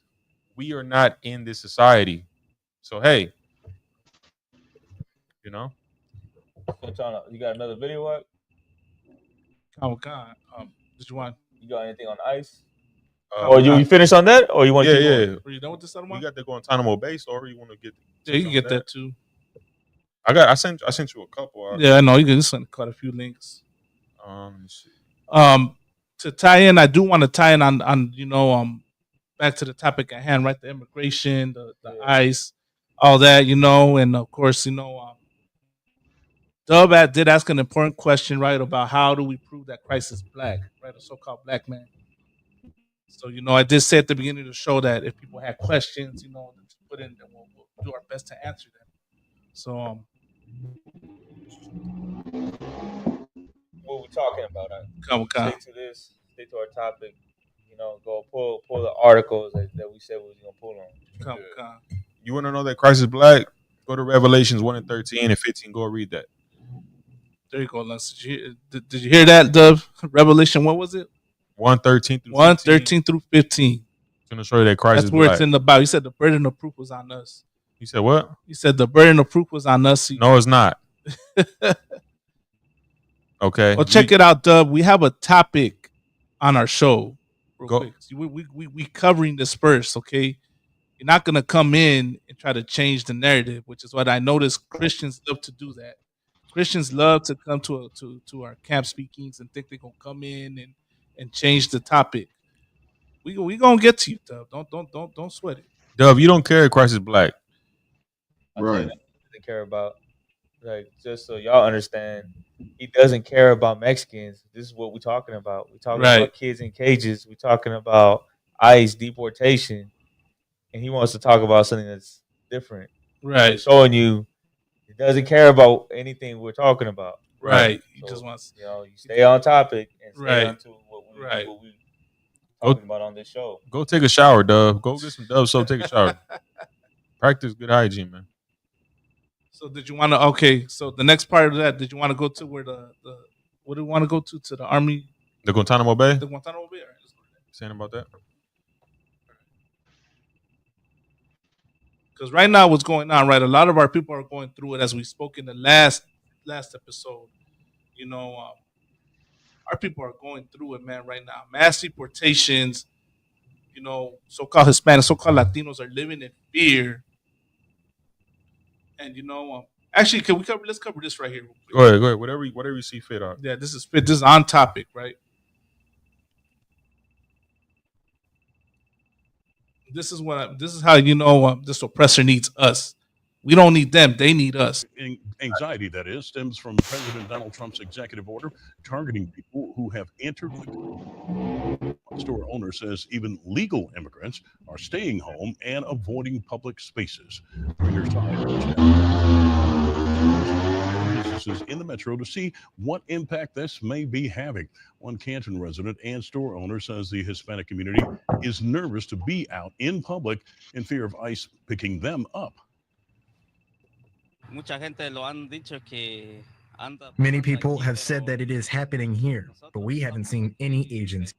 we are not in this society. So hey, You got another video up? Oh God. Did you want You got anything on ICE? Or you finish on that, or you want to keep going? Are you done with the settlement? You got the Guantanamo base, or you want to get? Yeah, you can get that too. I sent you a couple. Yeah, I know. You can just send quite a few links. Let me see. To tie in, I do want to tie in on back to the topic at hand, right? The immigration, the ICE, all that, and of course, Dub did ask an important question, right, about how do we prove that Christ is black, right, a so-called black man. So, I did say at the beginning of the show that if people had questions, just put in, then we'll do our best to answer them. So, what we talking about? Come. Stick to this. Stick to our topic. Go pull the articles that we said we was gonna pull on. Come. You want to know that Christ is black? Go to Revelations 1:13 and 15. Go read that. There you go, Lance. Did you hear that? The Revelation, what was it? 1:13 through 1:13 through 15. It's gonna show you that Christ is black. That's where it's in the Bible. He said the burden of proof was on us. He said what? He said the burden of proof was on us. No, it's not. Okay. Well, check it out, Dub. We have a topic on our show. Quick. We covering this first, okay? You're not gonna come in and try to change the narrative, which is what I noticed Christians love to do. That Christians love to come to our camp speakings and think they're gonna come in and change the topic. We gonna get to you, Dub. Don't sweat it. Dub, you don't care if Christ is black. Right. He doesn't care about, just so y'all understand, he doesn't care about Mexicans. This is what we're talking about. We're talking about kids in cages. We're talking about ICE deportation, and he wants to talk about something that's different. Right. Showing you he doesn't care about anything we're talking about. Right. He So, just wants you stay on topic and stay Right. on to what we Go- talking about on this show. Go take a shower, Dub. Go get some Dub soap. Take a shower. Practice good hygiene, man. So did you want to? Okay. So the next part of that, did you want to go to where the what do you want to go to the army? The Guantanamo Bay. The Guantanamo Bay. All right, let's go to that. Saying about that. Because right now, what's going on? Right, a lot of our people are going through it, as we spoke in the last episode. Our people are going through it, man. Right now, mass deportations. So-called Hispanics, so-called Latinos are living in fear. And actually, let's cover this right here. Go ahead. Whatever you see fit on. Yeah, this is fit. This is on topic, right? This is how this oppressor needs us. We don't need them; they need us. Anxiety, that is, stems from President Donald Trump's executive order targeting people who have entered the country. One store owner says even legal immigrants are staying home and avoiding public spaces. Businesses in the metro to see what impact this may be having. One Canton resident and store owner says the Hispanic community is nervous to be out in public in fear of ICE picking them up. Many people have said that it is happening here, but we haven't seen any agents.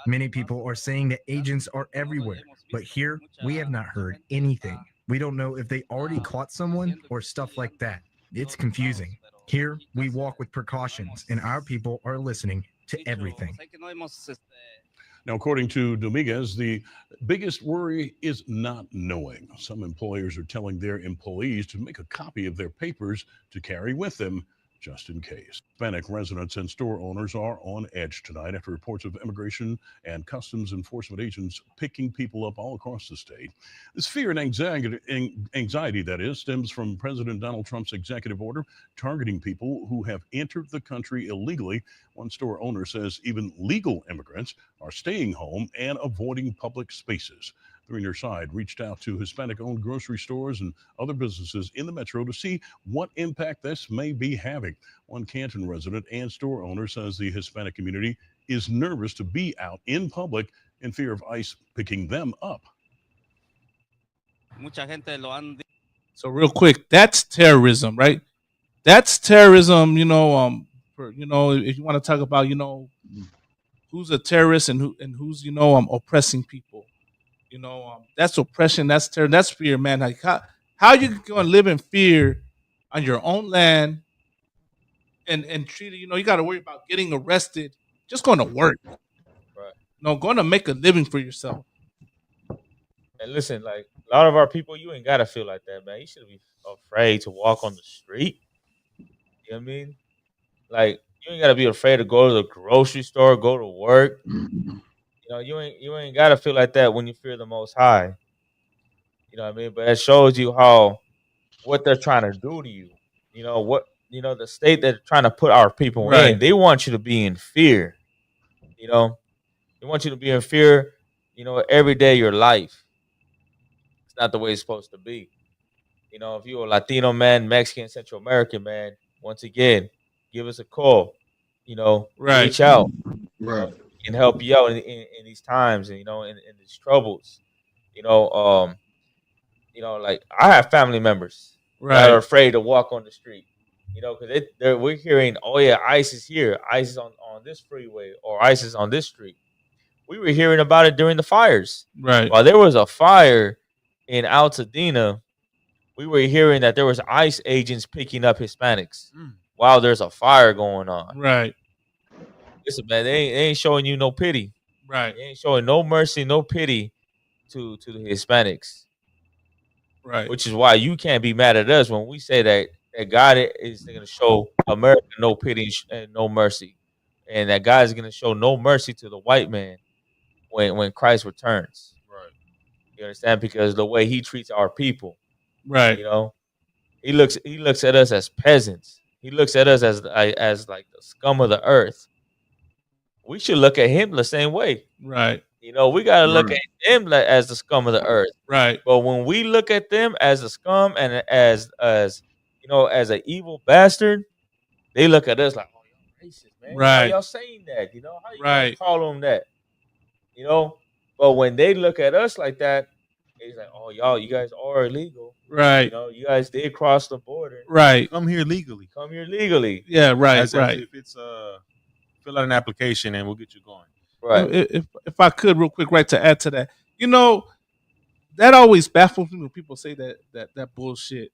Many people are saying that agents are everywhere, but here we have not heard anything. We don't know if they already caught someone or stuff like that. It's confusing. Here we walk with precautions, and our people are listening to everything. Now, according to Dominguez, the biggest worry is not knowing. Some employers are telling their employees to make a copy of their papers to carry with them, just in case. Hispanic residents and store owners are on edge tonight after reports of immigration and customs enforcement agents picking people up all across the state. This fear and anxiety, that is, stems from President Donald Trump's executive order targeting people who have entered the country illegally. One store owner says even legal immigrants are staying home and avoiding public spaces. The Greener Side reached out to Hispanic-owned grocery stores and other businesses in the metro to see what impact this may be having. One Canton resident and store owner says the Hispanic community is nervous to be out in public in fear of ICE picking them up. So real quick, that's terrorism, right? That's terrorism. If you want to talk about, who's a terrorist and who's oppressing people. That's oppression. That's terror. That's fear, man. Like how you going to live in fear on your own land and treat it? You got to worry about getting arrested, just going to work. No, going to make a living for yourself. And listen, like a lot of our people, you ain't gotta feel like that, man. You shouldn't be afraid to walk on the street. You know what I mean? Like you ain't gotta be afraid to go to the grocery store, go to work. You know, you ain't gotta feel like that when you fear the Most High. You know what I mean? But it shows you what they're trying to do to you. You know the state they're trying to put our people in. They want you to be in fear. You know, they want you to be in fear. You know, every day of your life. It's not the way it's supposed to be. You know, if you're a Latino man, Mexican, Central American man, once again, give us a call. You know, reach out. Right. And help you out in these times, and in these troubles. Like I have family members that are afraid to walk on the street. You know, because we're hearing, oh yeah, ICE is here, ICE is on this freeway, or ICE is on this street. We were hearing about it during the fires. Right. While there was a fire in Altadena, we were hearing that there was ICE agents picking up Hispanics while there's a fire going on. Right. Listen, man, they ain't showing you no pity. Right. They ain't showing no mercy, no pity to the Hispanics. Right. Which is why you can't be mad at us when we say that God is going to show America no pity and no mercy. And that God is going to show no mercy to the white man when Christ returns. Right. You understand? Because the way he treats our people. Right. You know, he looks at us as peasants. He looks at us as like the scum of the earth. We should look at him the same way. Right. You know, we got to look at them as the scum of the earth. Right. But when we look at them as a scum and as an evil bastard, they look at us like, oh, y'all racist, man. Right. How y'all saying that? You know, how you gonna call them that? You know, but when they look at us like that, it's like, oh, you guys are illegal. Right. You know, you guys did cross the border. Right. Come here legally. Come here legally. Yeah. Right. As right. If it's fill out an application and we'll get you going. Right. If I could, real quick, to add to that, you know, that always baffles me when people say that bullshit.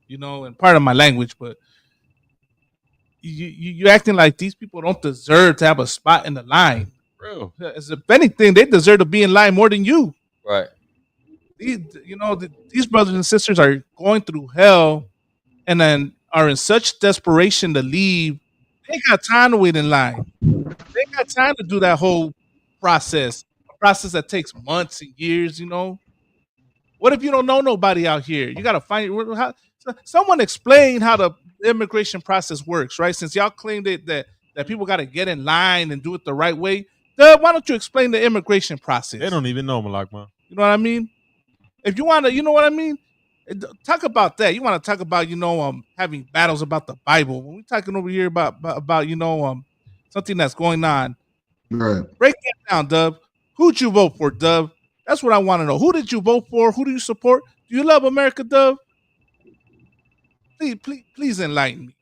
You know, and part of my language, but you acting like these people don't deserve to have a spot in the line. Real. As if anything, they deserve to be in line more than you. Right. These brothers and sisters are going through hell, and then are in such desperation to leave. They ain't got time to wait in line. They ain't got time to do that whole process. A process that takes months and years, you know. What if you don't know nobody out here? You gotta find someone explain how the immigration process works, right? Since y'all claimed that people gotta get in line and do it the right way. Why don't you explain the immigration process? They don't even know, Malakma. You know what I mean? If you wanna, you know what I mean? Talk about that. You want to talk about, having battles about the Bible. When we're talking over here about something that's going on. Right. Break that down, Dub. Who'd you vote for, Dub? That's what I want to know. Who did you vote for? Who do you support? Do you love America, Dub? Please enlighten me.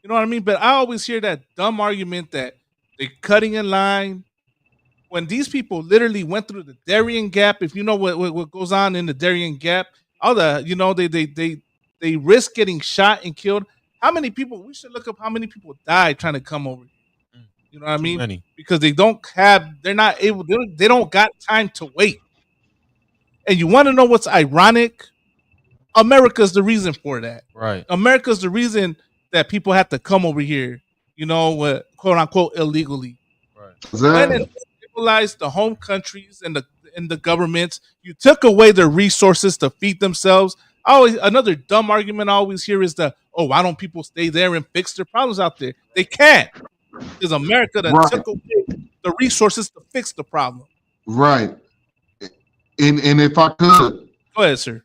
You know what I mean? But I always hear that dumb argument that they're cutting in line. When these people literally went through the Darien Gap, if you know what goes on in the Darien Gap, all the they risk getting shot and killed. How many people? We should look up how many people died trying to come over. You know what I mean? Many. Because they're not able. They don't got time to wait. And you want to know what's ironic? America's the reason for that. Right. America's the reason that people have to come over here. You know, quote unquote illegally. Right. Legalized the home countries and the governments. You took away their resources to feed themselves. Another dumb argument I always hear is why don't people stay there and fix their problems out there? They can't. It's America that took away the resources to fix the problem. Right. And if I could, go ahead, sir.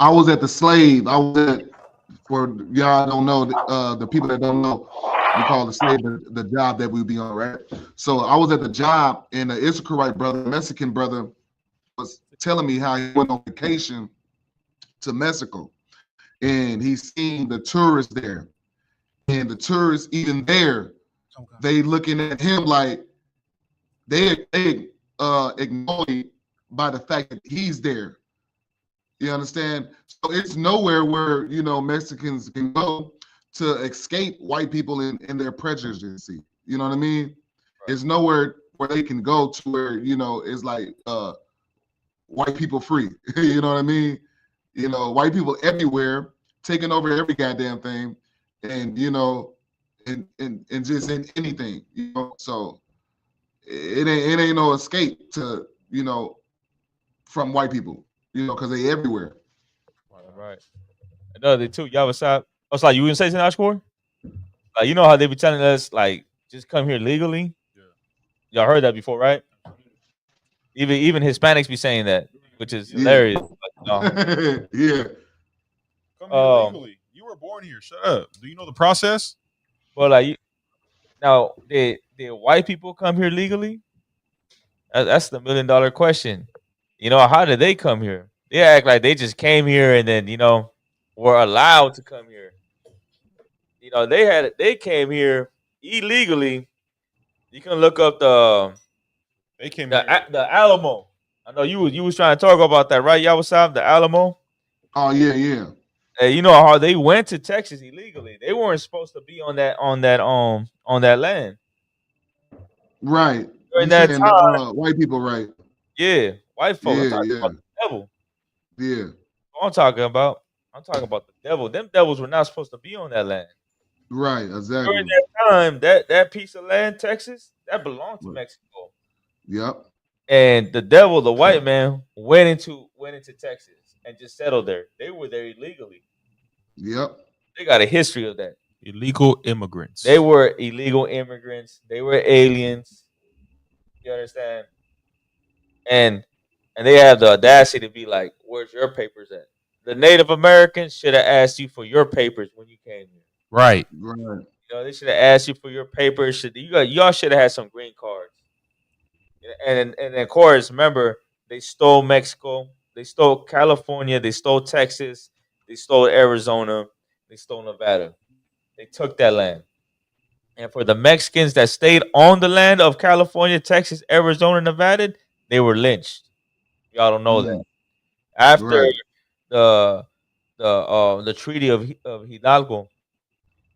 I was at the slave. I was at, for y'all don't know, the people that don't know, we call the slave the job that we be on, right? So I was at the job, and the Issacharite brother, Mexican brother, was telling me how he went on vacation to Mexico, and he's seen the tourists there, and the tourists even there, they looking at him like they ignored by the fact that he's there. You understand? So it's nowhere where Mexicans can go to escape white people in their prejudice. You know what I mean? It's nowhere where they can go to where, you know, it's like white people free. You know what I mean? You know, white people everywhere taking over every goddamn thing, and you know, and just in anything, you know. So it ain't no escape to, you know, from white people, you know, because they everywhere. Right. Another too, y'all was up. I was like, you wouldn't say something, Ashcore? Like, you know how they be telling us, like, just come here legally? Yeah. Y'all heard that before, right? Even Hispanics be saying that, which is hilarious. But, yeah. Come here legally. You were born here. Shut up. Do you know the process? Well, like, now, did white people come here legally? That's the $1 million question. You know, how did they come here? They act like they just came here and then, you know, were allowed to come here. You know, they came here illegally. You can look up the Alamo. I know you was trying to talk about that, right? Y'all was the Alamo. Oh yeah. You know how they went to Texas illegally. They weren't supposed to be on that land. Right. During that time, white people, right? Yeah, white folks. Yeah, I'm talking about the devil. Yeah. I'm talking about the devil. Them devils were not supposed to be on that land. Right, exactly. During that time, that piece of land, Texas, that belonged to Mexico. Yep. And the devil, the white man, went into Texas and just settled there. They were there illegally. Yep. They got a history of that. Illegal immigrants. They were illegal immigrants. They were aliens. You understand? And they have the audacity to be like, "Where's your papers at?" The Native Americans should have asked you for your papers when you came here. Right. Right. You know, they should have asked you for your papers. Y'all should have had some green cards. And of course, remember, they stole Mexico, they stole California, they stole Texas, they stole Arizona, they stole Nevada. They took that land. And for the Mexicans that stayed on the land of California, Texas, Arizona, Nevada, they were lynched. Y'all don't know that. After the Treaty of Hidalgo,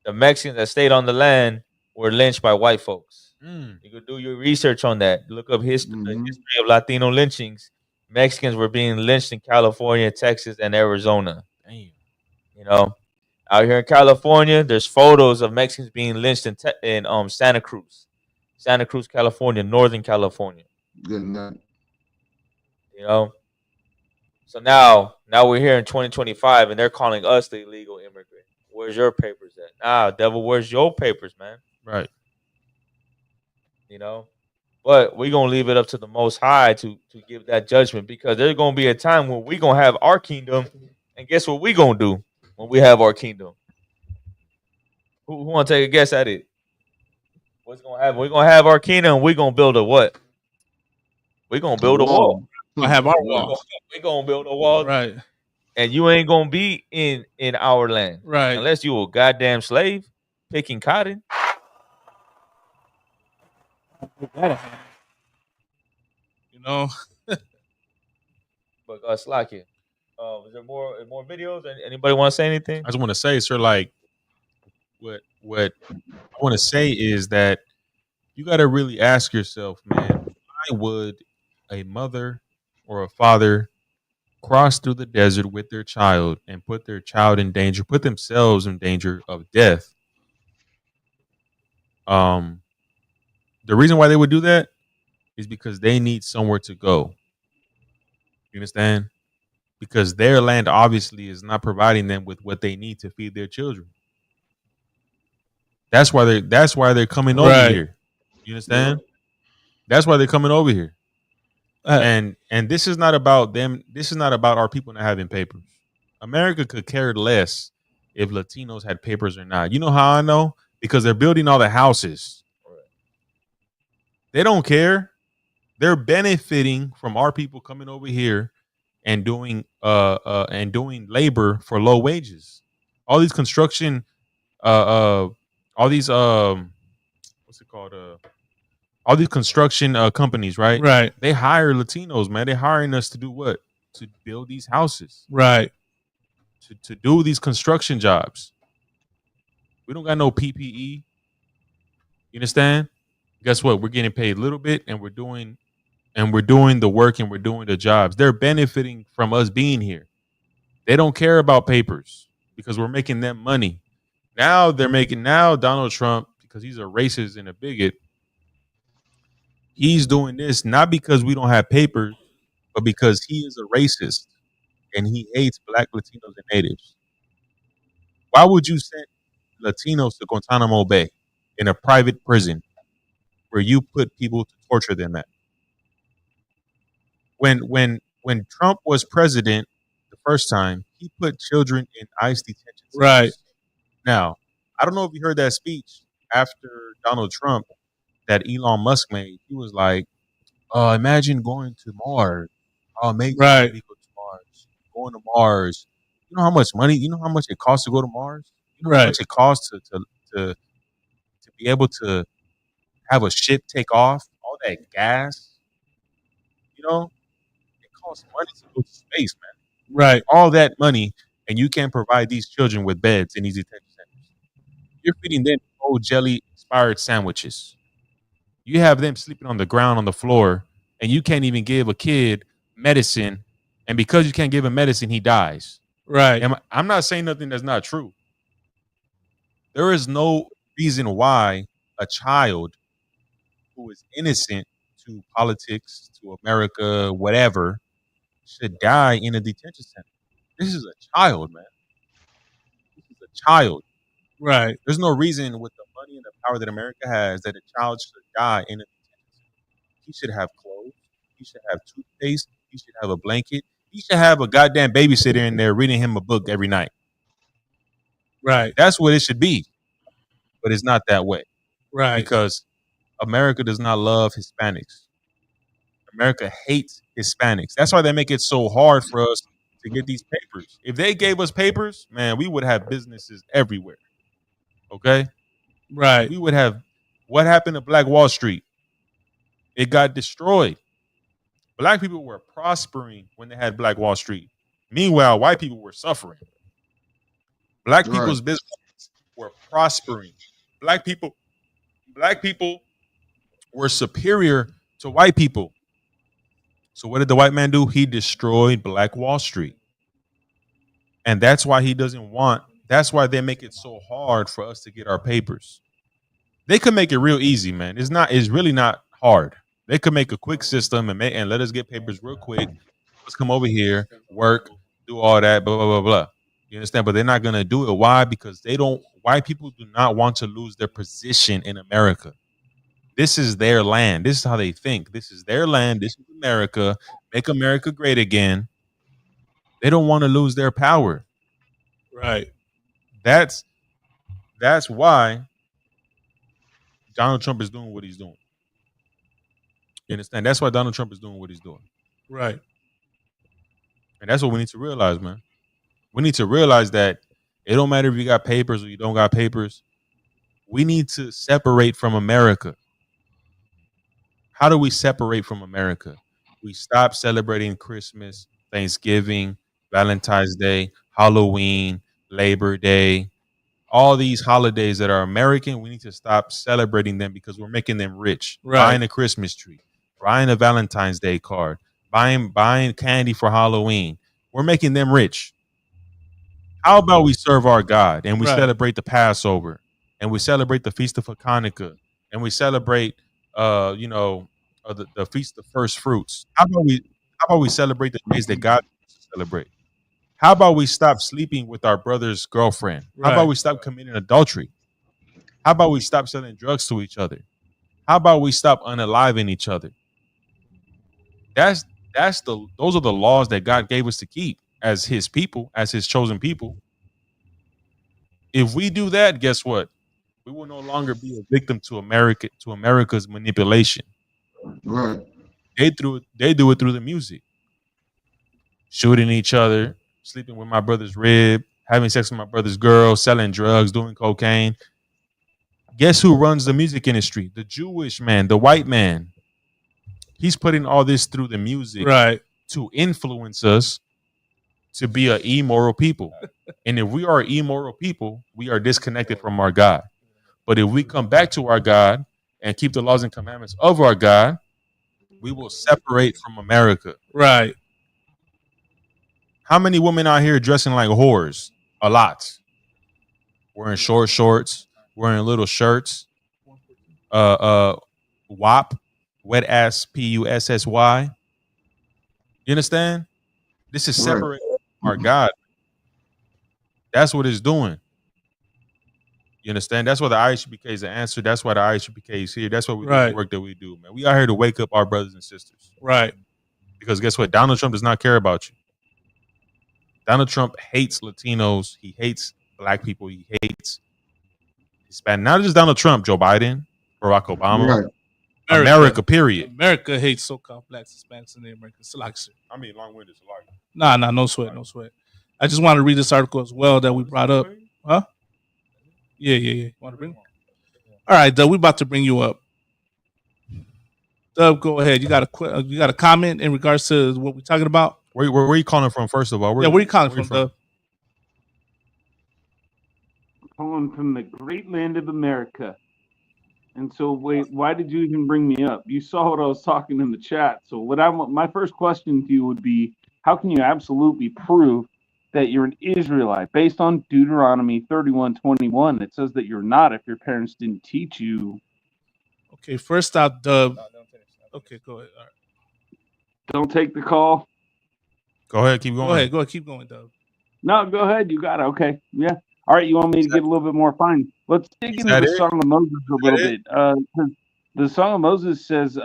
the Mexicans that stayed on the land were lynched by white folks. You could do your research on that. Look up the history of Latino lynchings. Mexicans were being lynched in California, Texas, and Arizona. Damn. You know, out here in California, there's photos of Mexicans being lynched in Santa Cruz, California, Northern California. Good night. You know, so now we're here in 2025, and they're calling us the illegal immigrant. Where's your papers at? Nah, devil, where's your papers, man? Right. You know, but we're gonna leave it up to the Most High to give that judgment, because there's gonna be a time when we're gonna have our kingdom, and guess what we're gonna do when we have our kingdom? Who want to take a guess at it? What's gonna happen? We're gonna have our kingdom, and we're gonna build a what? We're gonna build a wall. I have our wall. We're gonna build a wall, right? And you ain't gonna be in our land, right? Unless you a goddamn slave picking cotton. You know. But Slacky, is there more videos? Anybody want to say anything? I just want to say, sir, like what I want to say is that you got to really ask yourself, man, why would a mother or a father cross through the desert with their child and put their child in danger, put themselves in danger of death? The reason why they would do that is because they need somewhere to go. You understand? Because their land obviously is not providing them with what they need to feed their children. That's why they're coming over here. You understand? That's why they're coming over here. And this is not about them. This is not about our people not having papers. America could care less if Latinos had papers or not. You know how I know? Because they're building all the houses. They don't care. They're benefiting from our people coming over here and doing labor for low wages. All these construction, all these companies, right? Right. They hire Latinos, man. They're hiring us to do what? To build these houses. Right. To do these construction jobs. We don't got no PPE. You understand? Guess what? We're getting paid a little bit, and we're doing the work, and we're doing the jobs. They're benefiting from us being here. They don't care about papers because we're making them money. Now Donald Trump, because he's a racist and a bigot, he's doing this not because we don't have papers, but because he is a racist and he hates Black, Latinos, and Natives. Why would you send Latinos to Guantanamo Bay in a private prison where you put people to torture them at? When Trump was president the first time, he put children in ICE detention centers. Right. Now, I don't know if you heard that speech after Donald Trump that Elon Musk made. He was like, imagine going to Mars. Oh, maybe we go to Mars. Going to Mars. You know how much money, you know how much it costs to go to Mars? You know how much it costs to be able to have a ship take off? All that gas. You know? It costs money to go to space, man. Right. All that money, and you can't provide these children with beds in these detention centers. You're feeding them old jelly-inspired sandwiches. You have them sleeping on the ground on the floor, and you can't even give a kid medicine. And because you can't give him medicine, he dies. Right. I'm not saying nothing that's not true. There is no reason why a child who is innocent to politics, to America, whatever, should die in a detention center. This is a child, man. This is a child. Right. There's no reason with the money and the power that America has that a child should die in a detention center. He should have clothes. He should have toothpaste. He should have a blanket. He should have a goddamn babysitter in there reading him a book every night. Right. That's what it should be. But it's not that way. Right. Because America does not love Hispanics. America hates Hispanics. That's why they make it so hard for us to get these papers. If they gave us papers, man, we would have businesses everywhere. Okay? Right. We would have. What happened to Black Wall Street? It got destroyed. Black people were prospering when they had Black Wall Street. Meanwhile, white people were suffering. Black people's businesses were prospering. Black people were superior to white people. So what did the white man do? He destroyed Black Wall Street. And that's why that's why they make it so hard for us to get our papers. They could make it real easy, man. It's really not hard. They could make a quick system and let us get papers real quick. Let's come over here, work, do all that, blah, blah, blah, blah. You understand? But they're not going to do it. Why? Because white people do not want to lose their position in America. This is their land. This is how they think. This is their land. This is America. Make America great again. They don't want to lose their power. Right. That's why Donald Trump is doing what he's doing. You understand? That's why Donald Trump is doing what he's doing. Right. And that's what we need to realize, man. We need to realize that it don't matter if you got papers or you don't got papers. We need to separate from America. How do we separate from America? We stop celebrating Christmas, Thanksgiving, Valentine's Day, Halloween, Labor Day, all these holidays that are American. We need to stop celebrating them because we're making them rich. Right. Buying a Christmas tree, buying a Valentine's Day card, buying candy for Halloween. We're making them rich. How about we serve our God and we celebrate the Passover and we celebrate the Feast of Hanukkah and we celebrate, the Feast of First Fruits? How about we celebrate the days that God wants to celebrate? How about we stop sleeping with our brother's girlfriend? How about we stop committing adultery? How about we stop selling drugs to each other? How about we stop unaliving each other? Those are the laws that God gave us to keep as his people, as his chosen people. If we do that, guess what? We will no longer be a victim to America's manipulation. Right. They do it through the music. Shooting each other, sleeping with my brother's rib, having sex with my brother's girl, selling drugs, doing cocaine. Guess who runs the music industry? The Jewish man, the white man. He's putting all this through the music to influence us to be an immoral people. And if we are immoral people, we are disconnected from our God. But if we come back to our God and keep the laws and commandments of our God, we will separate from America. Right. How many women out here dressing like whores? A lot. Wearing short shorts, wearing little shirts. WAP, wet ass PUSSY. You understand? This is separate from our God. That's what it's doing. You understand? That's why the IHBK is the answer. That's why the IHBK is here. That's what we do, the work that we do, man. We are here to wake up our brothers and sisters. Right. Because guess what? Donald Trump does not care about you. Donald Trump hates Latinos. He hates black people. He hates Hispanic. Not just Donald Trump, Joe Biden, Barack Obama. Right. America, period. America hates so-called blacks, Hispanics, and the Americans. I mean, long-winded. Nah, no sweat, no sweat. I just want to read this article as well that we brought up. Huh? Yeah. Want to bring? All right, Dub, we about to bring you up. Dub, go ahead. You got a comment in regards to what we're talking about? Where are you calling from, first of all? Where are you calling from, Dub? Calling from the great land of America. And so, wait, why did you even bring me up? You saw what I was talking in the chat. So, my first question to you would be, how can you absolutely prove that you're an Israelite based on Deuteronomy 31:21? It says that you're not if your parents didn't teach you. Okay, first out, Dub. Okay, go ahead. All right. Don't take the call. Go ahead, keep going. Go ahead, keep going, Dub. No, go ahead. You got it. Okay, yeah. All right, you want me to get a little bit more fine? Let's dig into the Song of Moses a little bit. The Song of Moses says,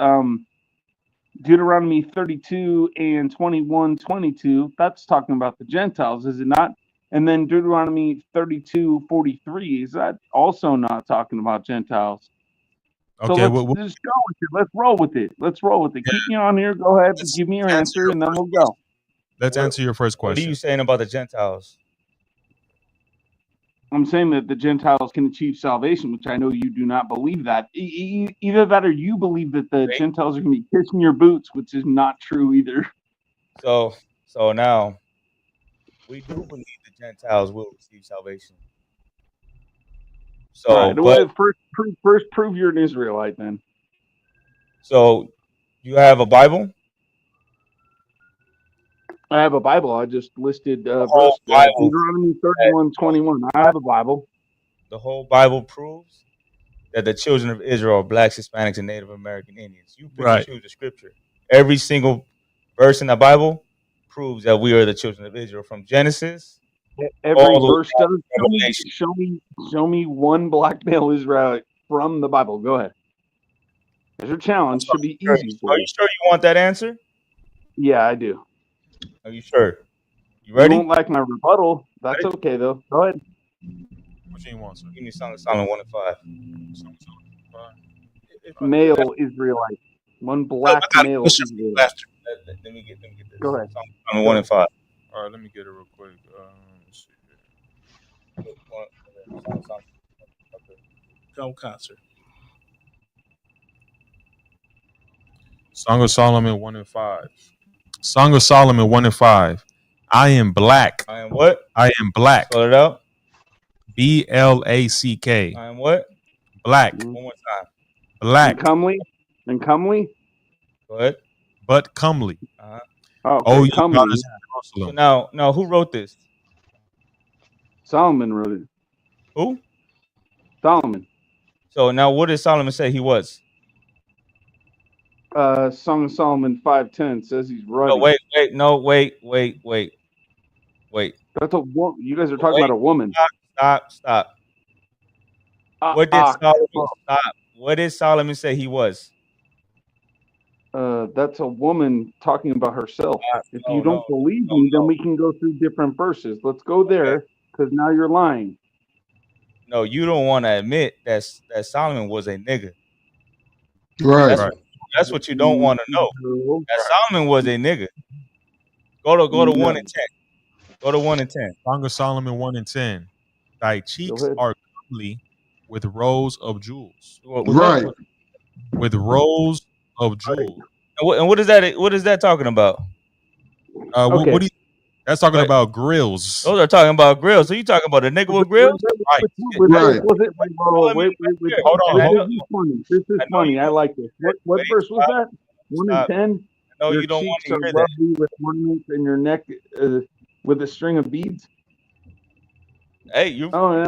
Deuteronomy 32 and 21:22. That's talking about the Gentiles, is it not? And then Deuteronomy 32:43. Is that also not talking about Gentiles? Okay, so let's just go with it. Let's roll with it. Keep me on here. Go ahead and give me your answer, and then we'll go. Let's answer your first question. What are you saying about the Gentiles? I'm saying that the Gentiles can achieve salvation, which I know you do not believe that. Either that or you believe that the Gentiles are going to be kissing your boots, which is not true either. So now we do believe the Gentiles will receive salvation. So, right, first prove you're an Israelite then. So you have a Bible? I have a Bible. I just listed Deuteronomy 31:21. I have a Bible. The whole Bible proves that the children of Israel are blacks, Hispanics, and Native American Indians. You pick and choose the scripture. Every single verse in the Bible proves that we are the children of Israel, from Genesis. Every verse does. Show me one black male Israelite from the Bible. Go ahead. There's your challenge. Should be easy. Are you sure you want that answer? Yeah, I do. Are you sure? You ready? You won't like my rebuttal. That's okay, though. Go ahead. What you want, sir? Give me Song of Solomon 1 and 5. Male Israelite. One black male Israelite. Let me get this. Go ahead. Song of Solomon 1 and 5. All right, let me get it real quick. Let's see here. Go concert. Song of Solomon 1 and 5. Song of Solomon 1 and 5. I am black. I am what? I am black. Spell it out. BLACK. I am what? Black. One more time. Black. And comely. What? But comely. Oh, comely. So now, who wrote this? Solomon wrote it. Who? Solomon. So now, what did Solomon say he was? Song of Solomon 5:10 says he's ruddy. Wait. That's a woman. You guys are talking about a woman. Stop. What did Solomon say he was? That's a woman talking about herself. If you don't believe me, then we can go through different verses. Let's go there, because now you're lying. No, you don't want to admit that Solomon was a nigga. Right. That's what you don't want to know. That Solomon was a nigga. Go to 1 and 10. Go to 1 and 10. Song of Solomon 1 and 10. Thy cheeks are comely with rows of jewels. Right. With rows of jewels. And what is that? What is that talking about? What do That's talking about grills. Those are talking about grills. So you talking about a nigga with grills? Right. Wait. Hold on. This is funny. I like this. What verse was that? 1 and 10. No, your you don't want cheeks to are hear that. lovely with ornaments in your neck with a string of beads. Hey, you. Oh yeah.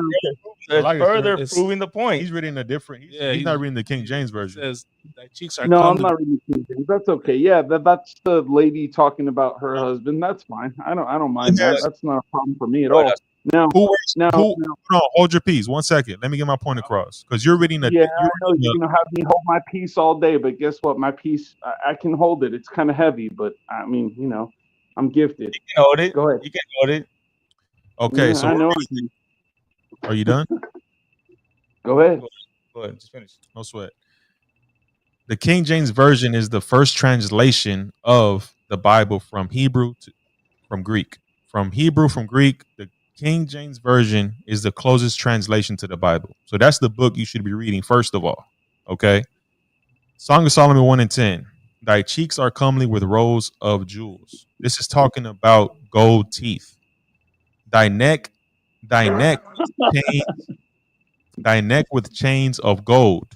It's like it, further it's- proving the point. He's reading a different. He's Yeah, not reading the King James version. Says that cheeks are No, I'm comely. not reading King James. That's okay. Yeah, that's the lady talking about her husband. That's fine. I don't mind that. That's not a problem for me at all. Now, Hold your peace. 1 second. Let me get my point across. Because you're reading a. yeah, I know you're gonna have me hold my peace all day, but guess what? My peace, I can hold it. It's kind of heavy, but I mean, I'm gifted. You can hold it. Go ahead. You can hold it. Okay, Yeah, so I know. are you done? Go ahead. Go ahead. Just finish. No sweat. The King James version is the first translation of the Bible from Hebrew from Greek. From Greek, the King James version is the closest translation to the Bible. So that's the book you should be reading first of all. Okay. Song of Solomon 1 and 10. Thy cheeks are comely with rows of jewels. This is talking about gold teeth. Thy neck with chains of gold.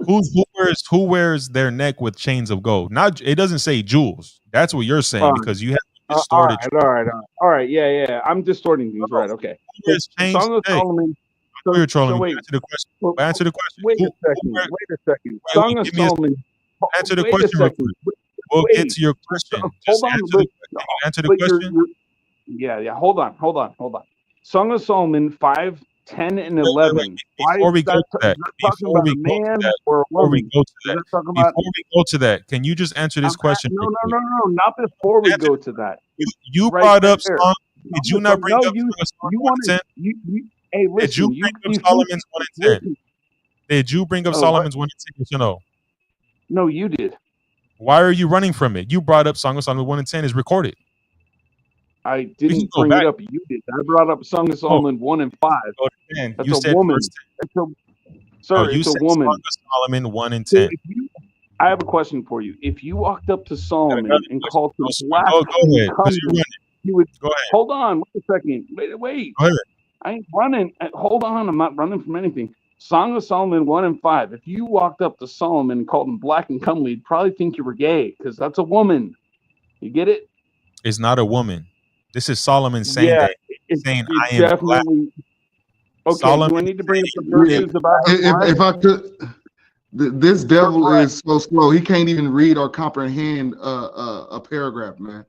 Who wears their neck with chains of gold? Not, it doesn't say jewels. That's what you're saying because you have distorted. All right. Yeah. I'm distorting things. Right. Okay. Song of Solomon. You're trolling. wait. Answer the question. Wait a second. Song of Solomon. Answer the Wait a question real second. quick. We'll get to your question. Hold on. Answer the question. Yeah. Hold on. Song of Solomon 5, 10, and 11. Before we go to that, Before we go to that, can you just answer this question? No, not before we go to that. You Right brought up there. Psalm. Did you not bring up you Solomon 1 wanted, and 10? Hey, listen, Did you bring up Solomon's 1 and 10? Did you bring up Solomon's 1 and 10? Yes or no? No, you did. Why are you running from it? You brought up Song of Solomon 1 and 10 is recorded. I didn't bring it up. You did. I brought up Song of Solomon 1 and 5. That's You a said woman. verse 10. Sorry, you it's a said woman. Song of Solomon 1 and So 10. I have a question for you. If you walked up to Solomon and called him black, Go ahead. 'Cause you're running. you would Go ahead. hold on. Wait a second. Wait. Go ahead. I ain't running. Hold on. I'm not running from anything. Song of Solomon 1 and 5. If you walked up to Solomon and called him black and comely, he'd probably think you were gay because that's a woman. You get it? It's not a woman. This is Solomon saying that. Saying I am black. Okay, Solomon do I need to bring up the verses about If I could, this devil is so slow. He can't even read or comprehend a paragraph, man.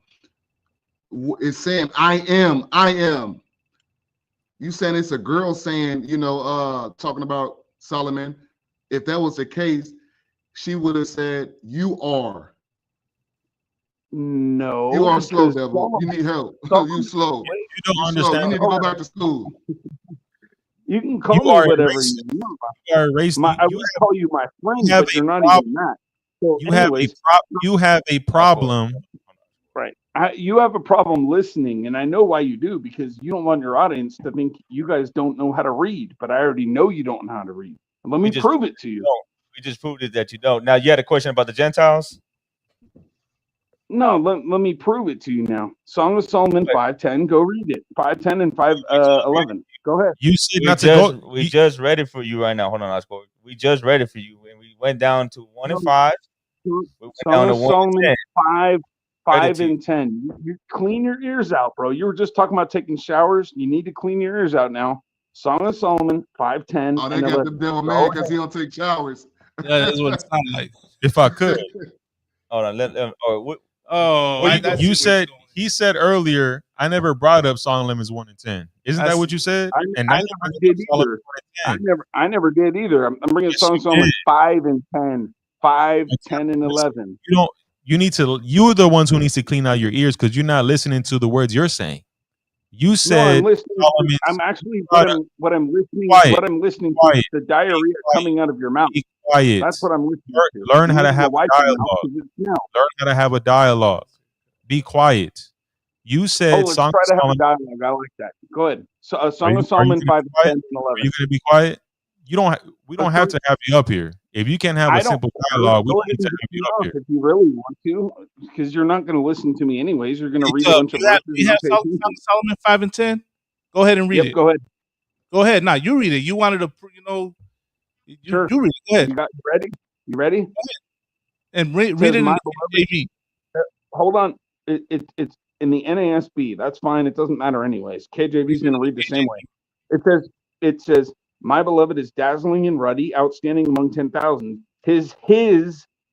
It's saying I am. You saying it's a girl saying, talking about Solomon. If that was the case, she would have said, you are. No. You are slow, because devil. Solomon- You need help. Solomon- You slow. You don't You understand. slow. You need to go back to school. You can call You me are a whatever racist. you want. You are a racist. I would call you my friend, have but a you're not problem. even that. So You have anyways, you have a problem. right. You have a problem listening, and I know why you do, because you don't want your audience to think you guys don't know how to read, but I already know you don't know how to read. And let me prove it to you. We just proved it that you don't. Now, you had a question about the Gentiles? No, let me prove it to you now. Song of Solomon 5:10. Go read it. 5:10 and 5:11. Go ahead. You said not to go. We just read it for you right now. Hold on, Oscar. We just read it for you, and we went down to 1 and 5. We went down Song to of 1 and Solomon 10. 5 and 10. You clean your ears out, bro. You were just talking about taking showers. You need to clean your ears out now. Song of Solomon 5:10. Oh, they and got 11. the devil mad because he don't take showers. Yeah, that's what it sounds like. If I could. Hold on. Let them. You said he said earlier. I never brought up Solomon's 1 and 10. Isn't that what you said? I never did either. I never did either. I'm bringing Song of Solomon 5 and 10. 5, 10, and 11. You don't. You need to. You're the ones who needs to clean out your ears because you're not listening to the words you're saying. You said I'm listening. I'm actually what I'm listening. Quiet. What I'm listening to Quiet. is the diarrhea coming out of your mouth. Be quiet. That's what I'm listening to. Learn how You to need have a wipe your mouth dialogue. 'cause it's now. Learn how to have a dialogue. Be quiet. You said Let's Song try of to have a Solomon. dialogue. I like that. Go ahead. So, Song Are you of Solomon gonna 5, be quiet? 10, and 11. Are you going to be quiet? You don't. We don't have to have you up here. If you can't have a simple dialogue, we need to have you up here. If you really want to, because you're not going to listen to me anyways. You're going to read a bunch of verses. You have Solomon 5 and 10. Go ahead and read it. Go ahead. Go ahead. Now you read it. You wanted to, Sure. You read it. Go ahead. You ready? You ready? And read it in the KJV. Hold on. It's in the NASB. That's fine. It doesn't matter anyways. KJV is going to read the same way. It says, my beloved is dazzling and ruddy, outstanding among 10,000. His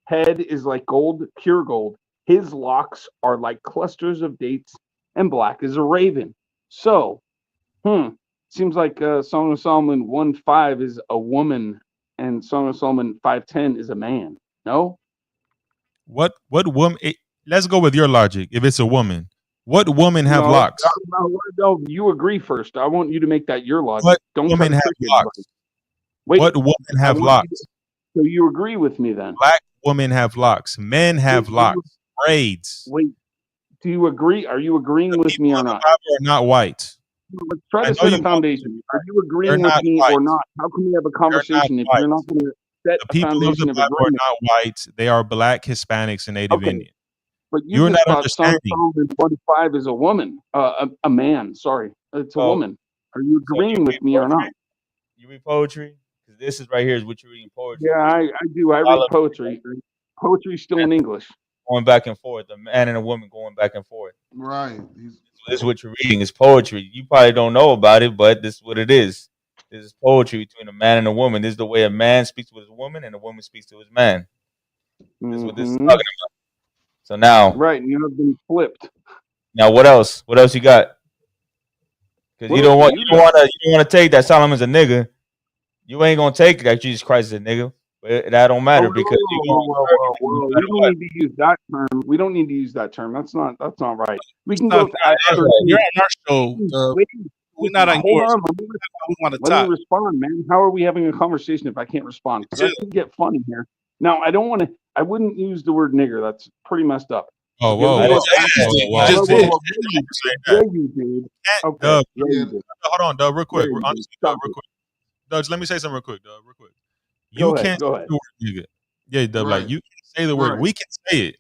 head is like gold, pure gold. His locks are like clusters of dates, and black as a raven. So, seems like Song of Solomon 1:5 is a woman, and Song of Solomon 5:10 is a man. No? What woman? Let's go with your logic. If it's a woman, what woman have locks? No, you agree first. I want you to make that your logic. What Don't women have locks? Wait, what women have locks? So you agree with me then? Black women have locks. Men have locks. Braids. Wait, do you agree? Are you agreeing with me or not? Are not white. Let's try to set a foundation. Are you agreeing with me or not? How can we have a conversation if you're not going to set the people of the Bible are not white? They are black, Hispanics, and Native Indian. But you're not understanding. Solomon 1:5 is a woman, a man. Sorry, it's a woman. Are you agreeing with me or not? You read poetry? Because this is right here is what you're reading poetry. Yeah, I do. I read poetry. Poetry's still in English. Going back and forth, a man and a woman going back and forth. Right. This is what you're reading is poetry. You probably don't know about it, but this is what it is. This is poetry between a man and a woman. This is the way a man speaks with his woman and a woman speaks to his man. This is what this is talking about. So now, right, you have been flipped. Now, what else? What else you got? Because you don't want to take that Solomon's a nigga. You ain't gonna take that Jesus Christ is a nigga. But that don't matter because we don't need to use that term. We don't need to use that term. That's not right. We can go. You're on our show. We're not on yours. We want to talk. Let me respond, man. How are we having a conversation if I can't respond? Because I can get funny here. Now, I don't want to. I wouldn't use the word nigger. That's pretty messed up. Oh, whoa. Yeah, you did. Okay. Hold on, Doug, real quick. Doug, let me say something real quick, Doug, real quick. You can't say the word nigga. Yeah, Doug, like you can say the word. We can say it.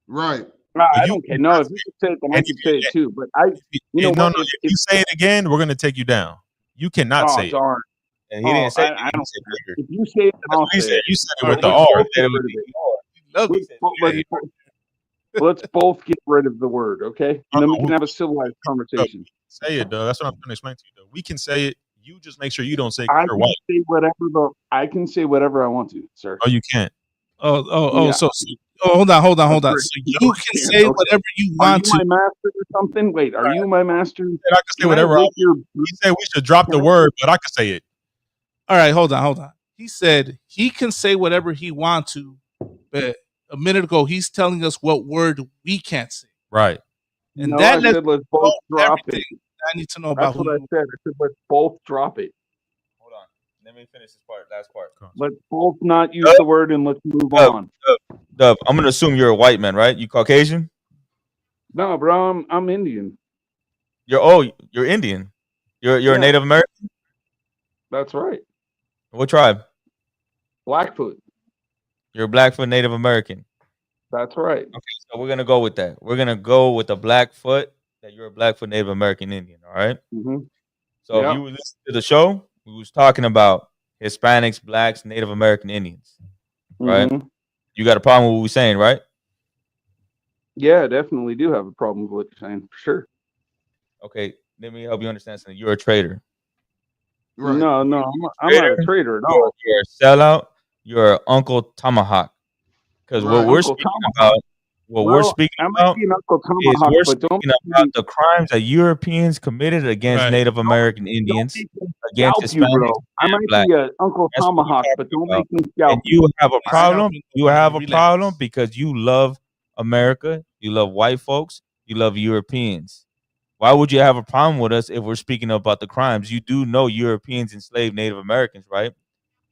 Right. No, I don't care. No, if you can say it, then I can say it too. But if you say it again, we're gonna take you down. You cannot say it. And he didn't say it. I don't say it. If you say it, then I'll say it. You said it with the R. Let's both get rid of the word, okay? And then we can have a civilized conversation. Say it, Doug. That's what I'm trying to explain to you, Doug. We can say it. You just make sure you don't say you're white. I can say whatever I want to, sir. Oh, you can't. Yeah. So hold on. So you can say whatever you want to. Are you my master or something? Wait, are you my master? I can say whatever I want. He said we should drop the word, but I can say it. All right, hold on. He said he can say whatever he wants to, but a minute ago he's telling us what word we can't say. Right. And I said let's both drop it. I need to know about That's what I said. I said let's both drop it. Hold on. Let me finish this last part. Let's both not use the word and let's move on. Dub, I'm gonna assume you're a white man, right? You Caucasian? No, bro, I'm Indian. You're Indian. You're a Native American? That's right. What tribe? Blackfoot. You're a Blackfoot Native American. That's right. Okay, so we're gonna go with that. We're gonna go with the Blackfoot. That you're a Blackfoot Native American Indian, all right? Mm-hmm. So if you were listening to the show, we was talking about Hispanics, Blacks, Native American Indians, right? Mm-hmm. You got a problem with what we're saying, right? Yeah, I definitely do have a problem with what you're saying, for sure. Okay, let me help you understand something. You're a traitor. Right. No, I'm not a traitor at all. You're a sellout. You're Uncle Tomahawk. Because what we're speaking about. We're speaking about the crimes that Europeans committed against Native American Indians, against Hispanics. I might be an Uncle Tomahawk, but don't make me scalp. And you have a problem. You have a problem because you love America, you love white folks, you love Europeans. Why would you have a problem with us if we're speaking about the crimes? You do know Europeans enslaved Native Americans, right?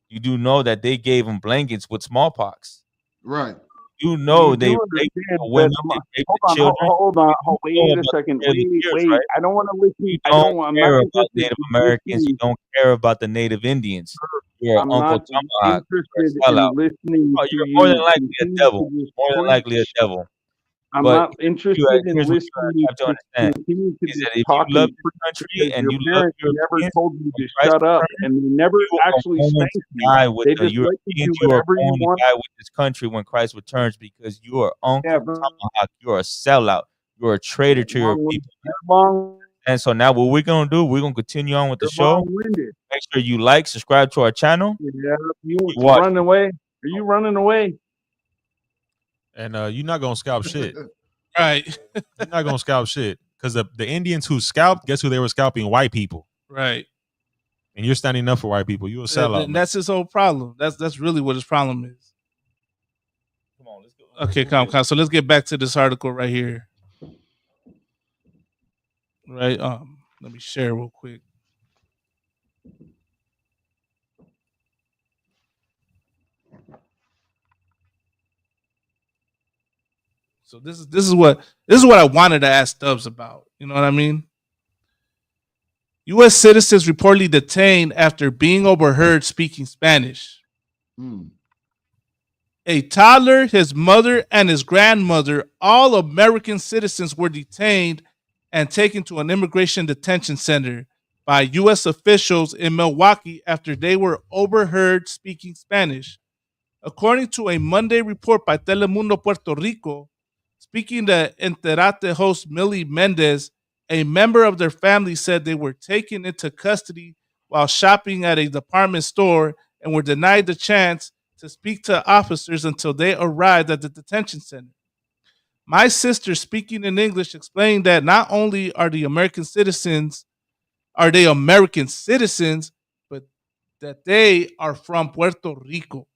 You do know that they gave them blankets with smallpox. Right. You know they raped the women, they raped the children. Hold on. Wait a second. Wait. Right? I don't want to listen. You don't care about Native Americans. You don't care about the Native Indians. You're I'm Uncle not Tomahawk. You're interested a in sellout. listening Oh, to you're more than you likely a continue devil. to just More than likely a preach. devil. I'm But not interested in here's what listening you have to to understand continue to is just that if talk you love and this preach country because and your you love parents never Europeans, told you when to Christ shut up, returns, and they never you are actually going spanked to you. die with They the just let you Europeans. do You are whatever you going to want. die with this country when Christ returns because you are Uncle Yeah, bro. Tomahawk. You're a sellout. You're a traitor to your people. And so now what we're going to do, we're going to continue on with the show. Long-winded. Make sure you like, subscribe to our channel. Yeah, you Keep watching. running away? Are you running away? And you're not gonna scalp shit. Right. You're not gonna scalp shit because the Indians who scalped, guess who they were scalping? White people. Right. And you're standing up for white people. You a sellout. And that's his whole problem. That's really what his problem is. Come on, let's go. Okay, calm. So let's get back to this article right here. Right. Let me share real quick. So this is what I wanted to ask Stubbs about. You know what I mean? U.S. citizens reportedly detained after being overheard speaking Spanish. A toddler, his mother, and his grandmother, all American citizens, were detained and taken to an immigration detention center by U.S. officials in Milwaukee after they were overheard speaking Spanish. According to a Monday report by Telemundo Puerto Rico, speaking to Enterate host Millie Mendez, a member of their family said they were taken into custody while shopping at a department store and were denied the chance to speak to officers until they arrived at the detention center. My sister, speaking in English, explained that not only are they American citizens, but that they are from Puerto Rico.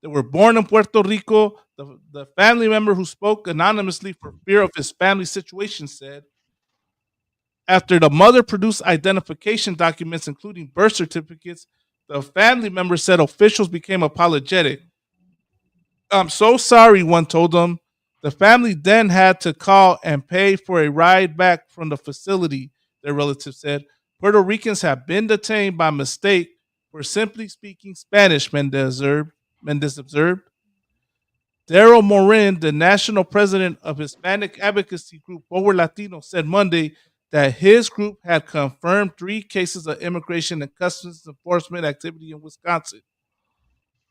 They were born in Puerto Rico. The family member who spoke anonymously for fear of his family situation said, after the mother produced identification documents, including birth certificates, the family member said officials became apologetic. I'm so sorry, one told them. The family then had to call and pay for a ride back from the facility, their relative said. Puerto Ricans have been detained by mistake for simply speaking Spanish, Mendez observed. Daryl Morin, the national president of Hispanic advocacy group Forward Latino, said Monday that his group had confirmed 3 cases of immigration and customs enforcement activity in Wisconsin.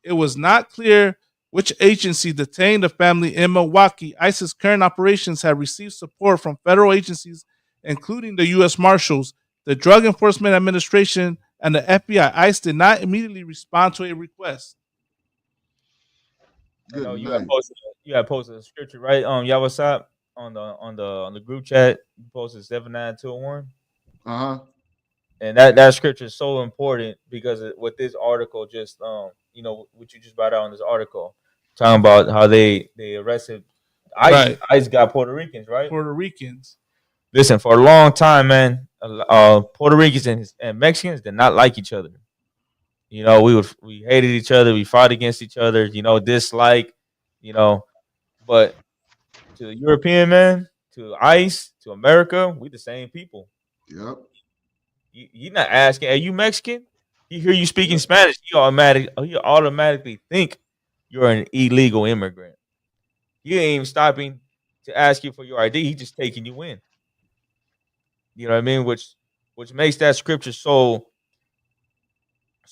It was not clear which agency detained the family in Milwaukee. ICE's current operations have received support from federal agencies, including the U.S. Marshals, the Drug Enforcement Administration, and the FBI. ICE did not immediately respond to a request. I know you had posted a scripture, right? Y'all what's up on the group chat? You posted 79201. And that scripture is so important because with this article, just what you just brought out in this article, talking about how they arrested ICE got Puerto Ricans, right? Puerto Ricans. Listen, for a long time, man, Puerto Ricans and Mexicans did not like each other. You know, we hated each other. We fought against each other. You know, dislike. You know, but to the European man, to ICE, to America, we the same people. Yep. You're not asking, are you Mexican? He hear you speaking Spanish, he automatically think you're an illegal immigrant. He ain't even stopping to ask you for your ID. He just taking you in. You know what I mean? Which makes that scripture so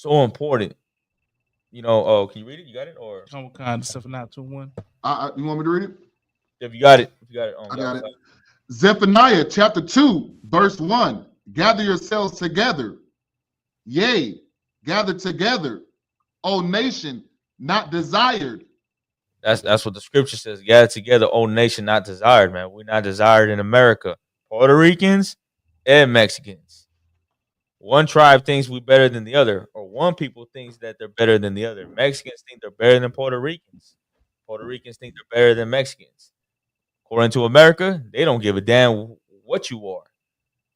important. You know, can you read it? You got it? Or some kind of 791. You want me to read it? If you got it. I got it. Zephaniah chapter 2, verse 1. Gather yourselves together. Yea, gather together, O nation not desired. That's what the scripture says. Gather together, O nation not desired, man. We're not desired in America. Puerto Ricans and Mexicans. One tribe thinks we're better than the other, or one people thinks that they're better than the other. Mexicans think they're better than Puerto Ricans. Puerto Ricans think they're better than Mexicans. According to America, they don't give a damn what you are.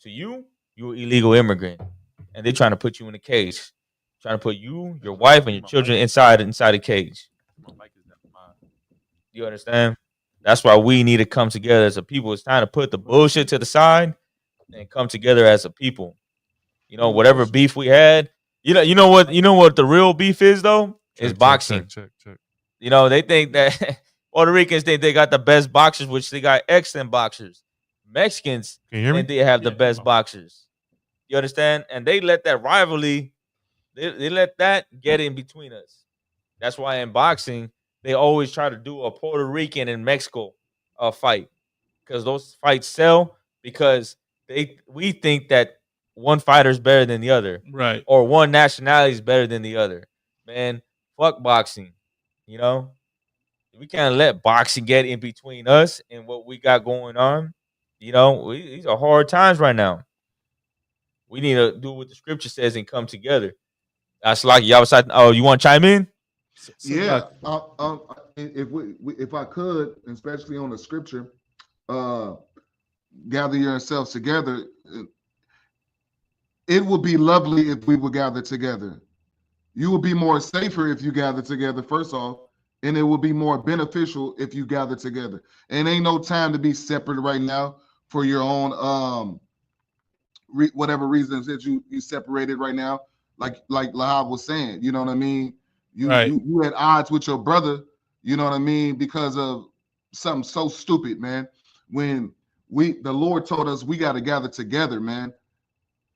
To you, you're an illegal immigrant, and they're trying to put you in a cage, trying to put you, your wife, and your children inside a cage. You understand? That's why we need to come together as a people. It's time to put the bullshit to the side and come together as a people. You know, whatever beef we had, You know what the real beef is though? Is boxing. Check. You know, they think that Puerto Ricans think they got the best boxers, which they got excellent boxers. Mexicans think they have the best boxers. You understand? And they let that rivalry, they let that get in between us. That's why in boxing, they always try to do a Puerto Rican and Mexico fight. Because those fights sell because we think that one fighter is better than the other. Right. Or one nationality is better than the other. Man, fuck boxing. You know? We can't let boxing get in between us and what we got going on. You know, these are hard times right now. We need to do what the scripture says and come together. That's like y'all was like, oh, you want to chime in? Yeah. If I could, especially on the scripture, gather yourselves together. It would be lovely if we would gather together. You would be more safer if you gather together, first off, and it would be more beneficial if you gather together. And ain't no time to be separate right now for your own whatever reasons that you separated right now. Like Lahab was saying, you know what I mean? You had odds with your brother, you know what I mean, because of something so stupid, man. When the Lord told us we got to gather together, man.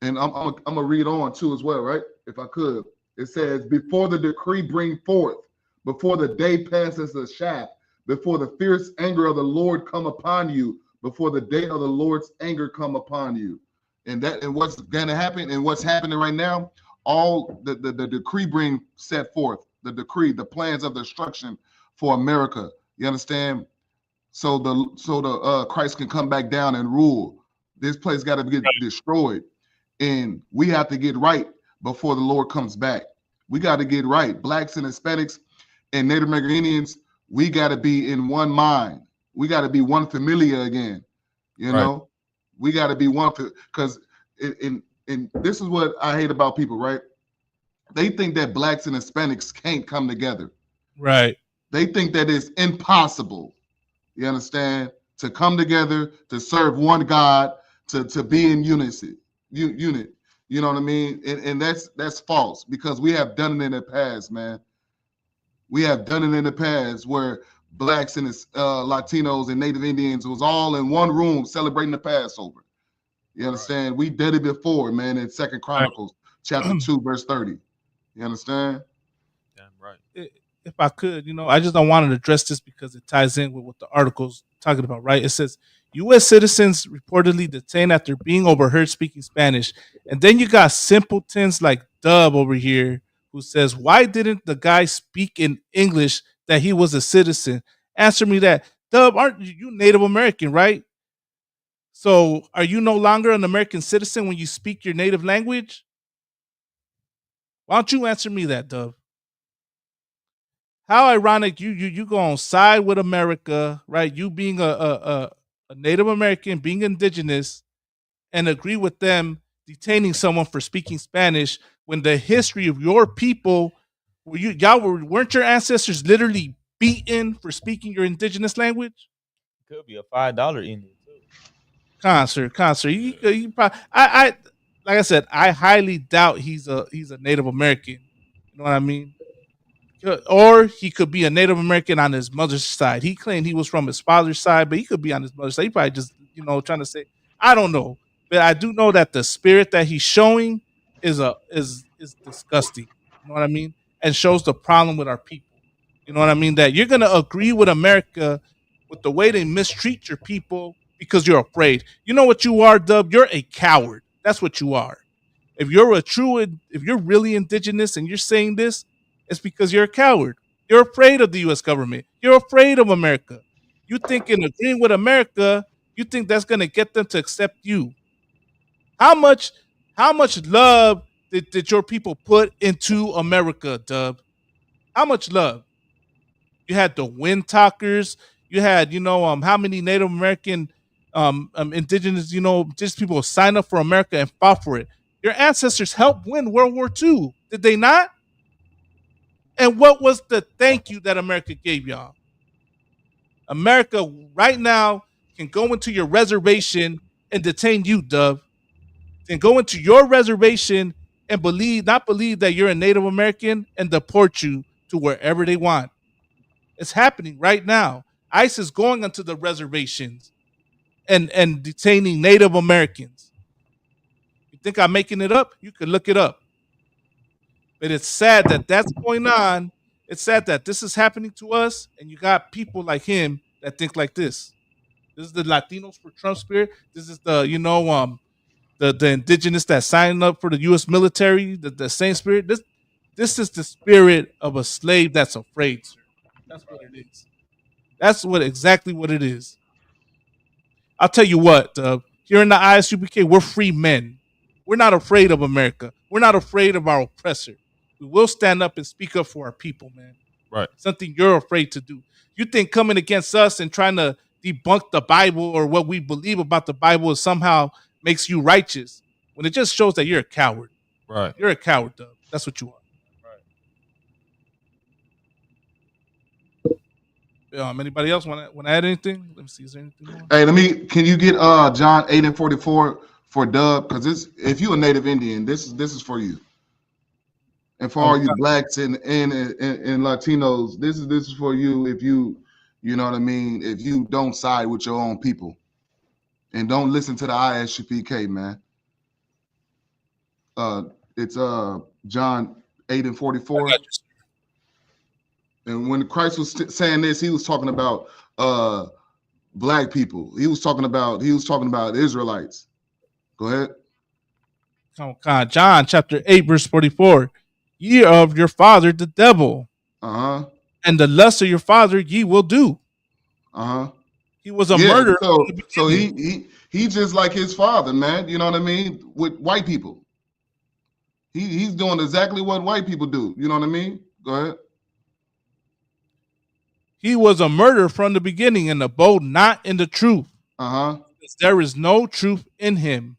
And I'm gonna read on too as well, right? If I could. It says, before the decree bring forth, before the day passes the shaft, before the fierce anger of the Lord come upon you, before the day of the Lord's anger come upon you. And what's gonna happen and what's happening right now, all the decree bring set forth, the decree, the plans of destruction for America. You understand? So the Christ can come back down and rule. This place got to get destroyed. And we have to get right before the Lord comes back. We got to get right. Blacks and Hispanics and Native American Indians, we got to be in one mind. We got to be one familia again. You know, we got to be one, because in this is what I hate about people, right? They think that blacks and Hispanics can't come together. Right. They think that it's impossible. You understand? To come together, to serve one God, to be in unity. Unit, you know what I mean? And that's false, because we have done it in the past, man. We have done it in the past where blacks and Latinos and Native Indians was all in one room celebrating the Passover. You understand? We did it before, man, in 2 Chronicles chapter 2, verse 30. You understand? Damn right. If I could, I just don't want to address this because it ties in with what the article's talking about, right? It says U.S. citizens reportedly detained after being overheard speaking Spanish. And then you got simpletons like Dub over here who says, why didn't the guy speak in English that he was a citizen? Answer me that. Dub, aren't you Native American, right? So are you no longer an American citizen when you speak your native language? Why don't you answer me that, Dub? How ironic you go on side with America, right? You being a Native American, being indigenous, and agree with them detaining someone for speaking Spanish when the history of your people, weren't your ancestors literally beaten for speaking your indigenous language? Could be a $5 Indian too. Concert. You probably, I like I said, I highly doubt he's a Native American. You know what I mean? Or he could be a Native American on his mother's side. He claimed he was from his father's side, but he could be on his mother's side. He probably just, trying to say, I don't know. But I do know that the spirit that he's showing is disgusting. You know what I mean? And shows the problem with our people. You know what I mean? That you're going to agree with America with the way they mistreat your people because you're afraid. You know what you are, Dub? You're a coward. That's what you are. If you're really indigenous and you're saying this, it's because you're a coward. You're afraid of the U.S. government. You're afraid of America. You think in agreeing with America, you think that's going to get them to accept you. How much love did your people put into America, Dub? How much love? You had the wind talkers. You had, how many Native American indigenous, just people signed up for America and fought for it. Your ancestors helped win World War II. Did they not? And what was the thank you that America gave y'all? America right now can go into your reservation and detain you, Dub. Can go into your reservation and not believe that you're a Native American and deport you to wherever they want. It's happening right now. ICE is going onto the reservations and detaining Native Americans. You think I'm making it up? You can look it up. But it's sad that that's going on. It's sad that this is happening to us, and you got people like him that think like this. This is the Latinos for Trump spirit. This is the, the indigenous that signed up for the U.S. military, the same spirit. This is the spirit of a slave that's afraid, sir. That's what it is. That's exactly what it is. I'll tell you what, here in the ISUPK, we're free men. We're not afraid of America. We're not afraid of our oppressor. We will stand up and speak up for our people, man. Right. Something you're afraid to do. You think coming against us and trying to debunk the Bible or what we believe about the Bible somehow makes you righteous, when it just shows that you're a coward. Right. You're a coward, though. That's what you are. Anybody else want to add anything? Let me see. Is there anything more? Hey, can you get John 8:44 for Dub? Because if you're a Native Indian, this is for you. And for all you blacks and Latinos, this is for you. If you know what I mean, if you don't side with your own people, and don't listen to the ISUPK, man. It's John 8:44. And when Christ was saying this, he was talking about black people. He was talking about Israelites. Go ahead. Oh, John chapter 8, verse 44. Ye are of your father the devil. And the lust of your father ye will do. He was a murderer. So he just like his father, man. You know what I mean? With white people. He's doing exactly what white people do. You know what I mean? Go ahead. He was a murderer from the beginning and abode not in the truth. Because there is no truth in him.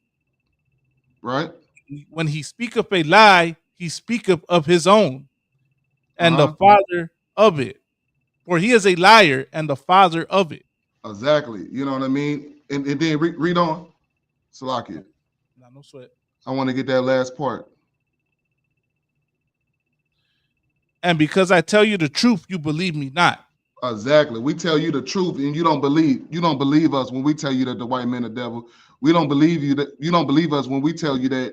Right. When he speaketh a lie, he speaketh of his own, and the father of it. For he is a liar and the father of it. Exactly. You know what I mean? And then read on. Salakia. No sweat. I want to get that last part. And because I tell you the truth, you believe me not. Exactly. We tell you the truth, and you don't believe us when we tell you that the white man are devil. We don't believe you that you don't believe us when we tell you that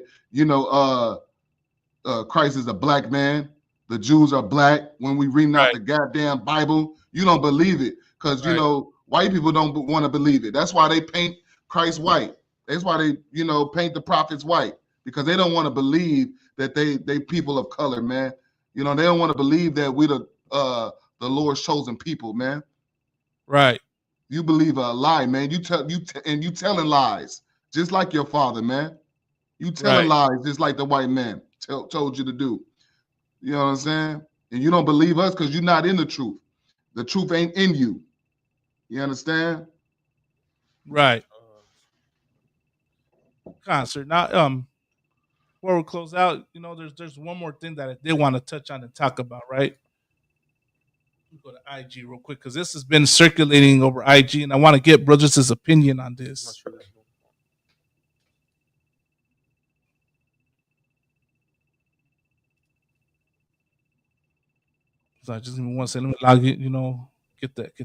Christ is a black man. The Jews are black. When we read out the goddamn Bible, you don't believe it because white people don't want to believe it. That's why they paint Christ white. That's why they paint the prophets white, because they don't want to believe that they people of color, man. They don't want to believe that we the Lord's chosen people, man. Right. You believe a lie, man. You telling lies, just like your father, man. You telling lies, just like the white man told you to do. You know what I'm saying? And you don't believe us because you're not in the truth. The truth ain't in you. You understand? Right. Concert. Now, before we close out, there's one more thing that I did want to touch on and talk about, right? Go to IG real quick because this has been circulating over IG, and I want to get Brothers' opinion on this. So I just even want to say, let me log it, get that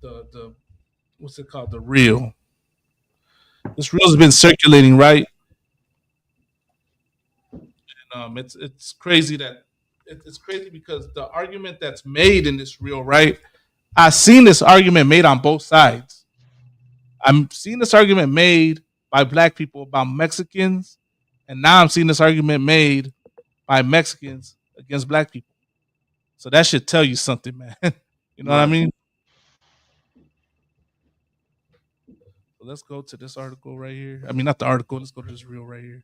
the what's it called? The reel. This reel has been circulating, right? It's crazy that it's crazy because the argument that's made in this reel, right? I've seen this argument made on both sides. I'm seeing this argument made by black people about Mexicans, and now I'm seeing this argument made by Mexicans against black people. So that should tell you something, man. You know what I mean? So let's go to this article right here. I mean, not the article. Let's go to this reel right here.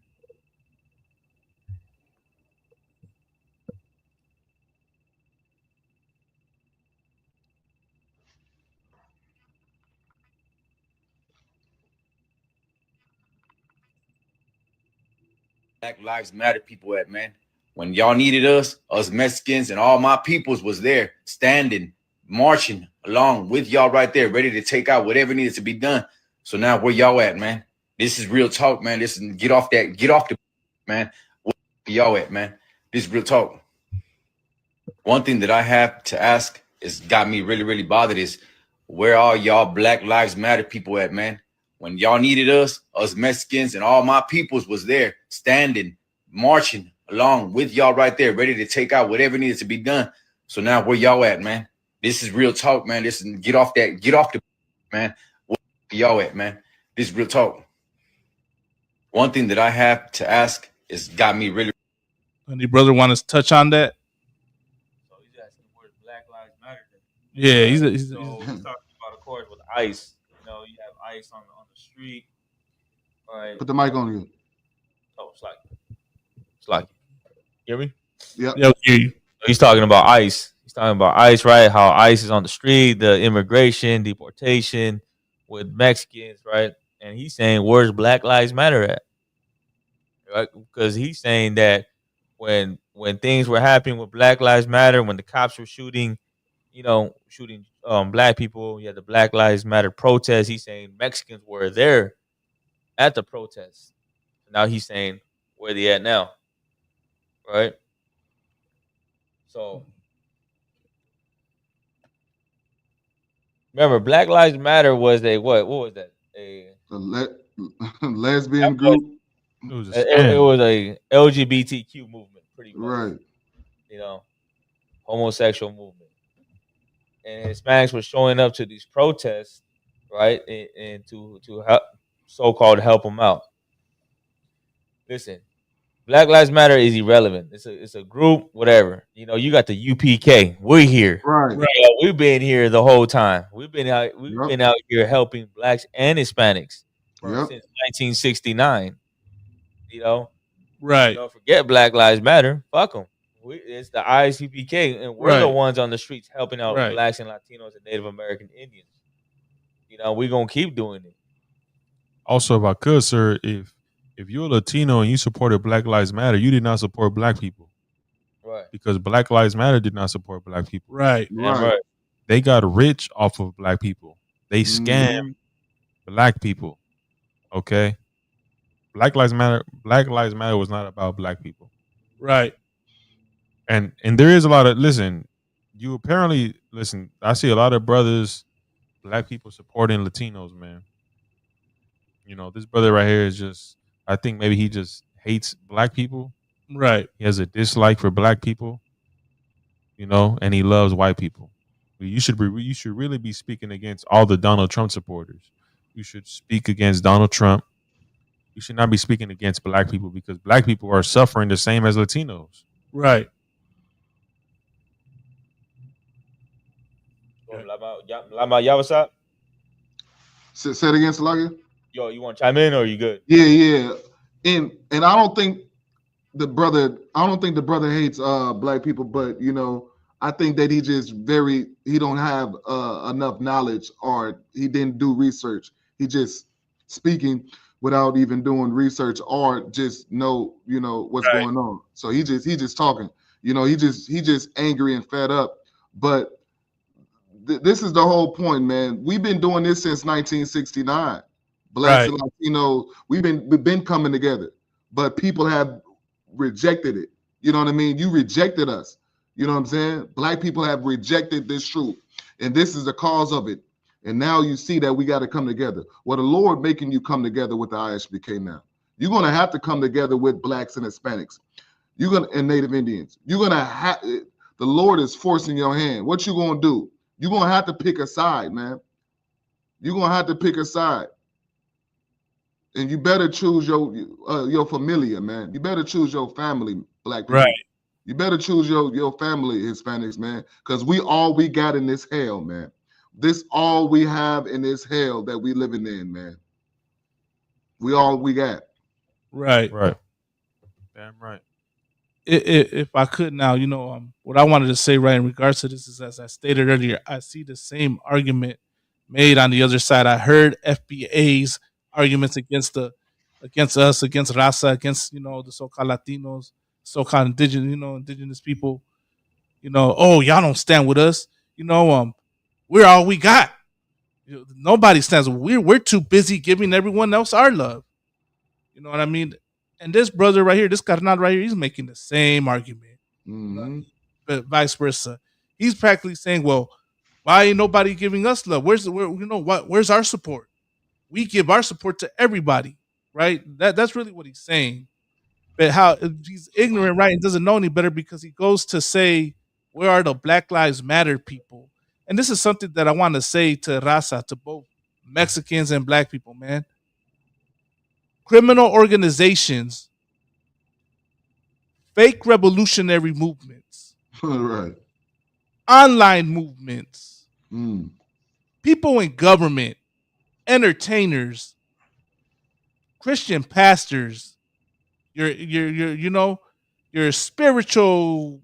Black Lives Matter people at, man. When y'all needed us Mexicans and all my peoples was there, standing, marching along with y'all right there, ready to take out whatever needed to be done. So now where y'all at, man? This is real talk, man. Listen, get off the man. Where y'all at, man? This is real talk. One thing that I have to ask is got me really, really bothered is where are y'all Black Lives Matter people at, man? When y'all needed us Mexicans and all my peoples was there standing, marching along with y'all right there, ready to take out whatever needed to be done. So now where y'all at, man? This is real talk, man. Listen, get off the man. Where y'all at, man? This is real talk. One thing that I have to ask is got me really. Any brother want to touch on that? So he's asking where Black Lives Matter. Yeah, he's talking about, of course, with ICE. You know, you have ICE on the street. Right. Put the mic on you. Oh, it's like. Hear me? Yeah. Yeah, hear you. He's talking about ICE. He's talking about ICE, right? How ICE is on the street, the immigration, deportation with Mexicans, right? And he's saying, where's Black Lives Matter at? Right? Because he's saying that when things were happening with Black Lives Matter, when the cops were shooting black people, you had the Black Lives Matter protest. He's saying Mexicans were there at the protest. Now he's saying, where they at now? Right? So remember, Black Lives Matter was a what was that? A lesbian group. It was a LGBTQ movement, pretty much. Right. You know, homosexual movement. And Hispanics were showing up to these protests, right? And to help, so-called help them out. Listen, Black Lives Matter is irrelevant. It's a group, whatever. You know, you got the UPK. We're here. Right. We've been here the whole time. We've been out here helping blacks and Hispanics since 1969. You know, right? Don't forget Black Lives Matter. Fuck them. It's the ICPK, and we're the ones on the streets helping out blacks and Latinos and Native American Indians. You know, we're gonna keep doing it. Also, if I could, sir, if you're a Latino and you supported Black Lives Matter, you did not support black people. Right. Because Black Lives Matter did not support black people. Right. They got rich off of black people. They scammed black people. Okay. Black Lives Matter was not about black people. Right. And there is a lot of I see a lot of brothers, black people supporting Latinos, man. You know, this brother right here is just, I think maybe he just hates black people. Right. He has a dislike for black people, you know, and he loves white people. You should really be speaking against all the Donald Trump supporters. You should speak against Donald Trump. You should not be speaking against black people because black people are suffering the same as Latinos. Right. Lama, what's up? Say it again, Salakia. Yo, you want to chime in or are you good? Yeah. And I don't think the brother hates black people, but you know, I think that he don't have enough knowledge, or he didn't do research. He just speaking without even doing research, or just know, you know, what's going on. So he just talking, you know, he just angry and fed up. But this is the whole point, man. We've been doing this since 1969. Blacks and Latinos, we've been coming together, but people have rejected it. You know what I mean? You rejected us. You know what I'm saying? Black people have rejected this truth, and this is the cause of it. And now you see that we got to come together. Well, the Lord making you come together with the ISBK now. You're going to have to come together with blacks and Hispanics. And Native Indians. You're going to have, the Lord is forcing your hand. What you going to do? You're going to have to pick a side, man. You're going to have to pick a side. And you better choose your familia, man. You better choose your family, black people. Right. You better choose your family, Hispanics, man. Because all we got in this hell, man. This all we have in this hell that we living in, man. All we got. Right. Damn right. If I could now, you know, what I wanted to say right in regards to this is, as I stated earlier, I see the same argument made on the other side. I heard FBA's arguments against us, against Raza, against, you know, the so-called Latinos, so-called indigenous people. You know, oh, y'all don't stand with us. You know, we're all we got. Nobody stands. We're too busy giving everyone else our love. You know what I mean? And this brother right here, this carnal right here, he's making the same argument. But vice versa. He's practically saying, well, why ain't nobody giving us love? Where's our support? We give our support to everybody, right? That's really what he's saying. But how he's ignorant, right, and doesn't know any better because he goes to say, where are the Black Lives Matter people? And this is something that I want to say to Raza, to both Mexicans and Black people, man. Criminal organizations, fake revolutionary movements, right, online movements, people in government, entertainers, Christian pastors, your spiritual,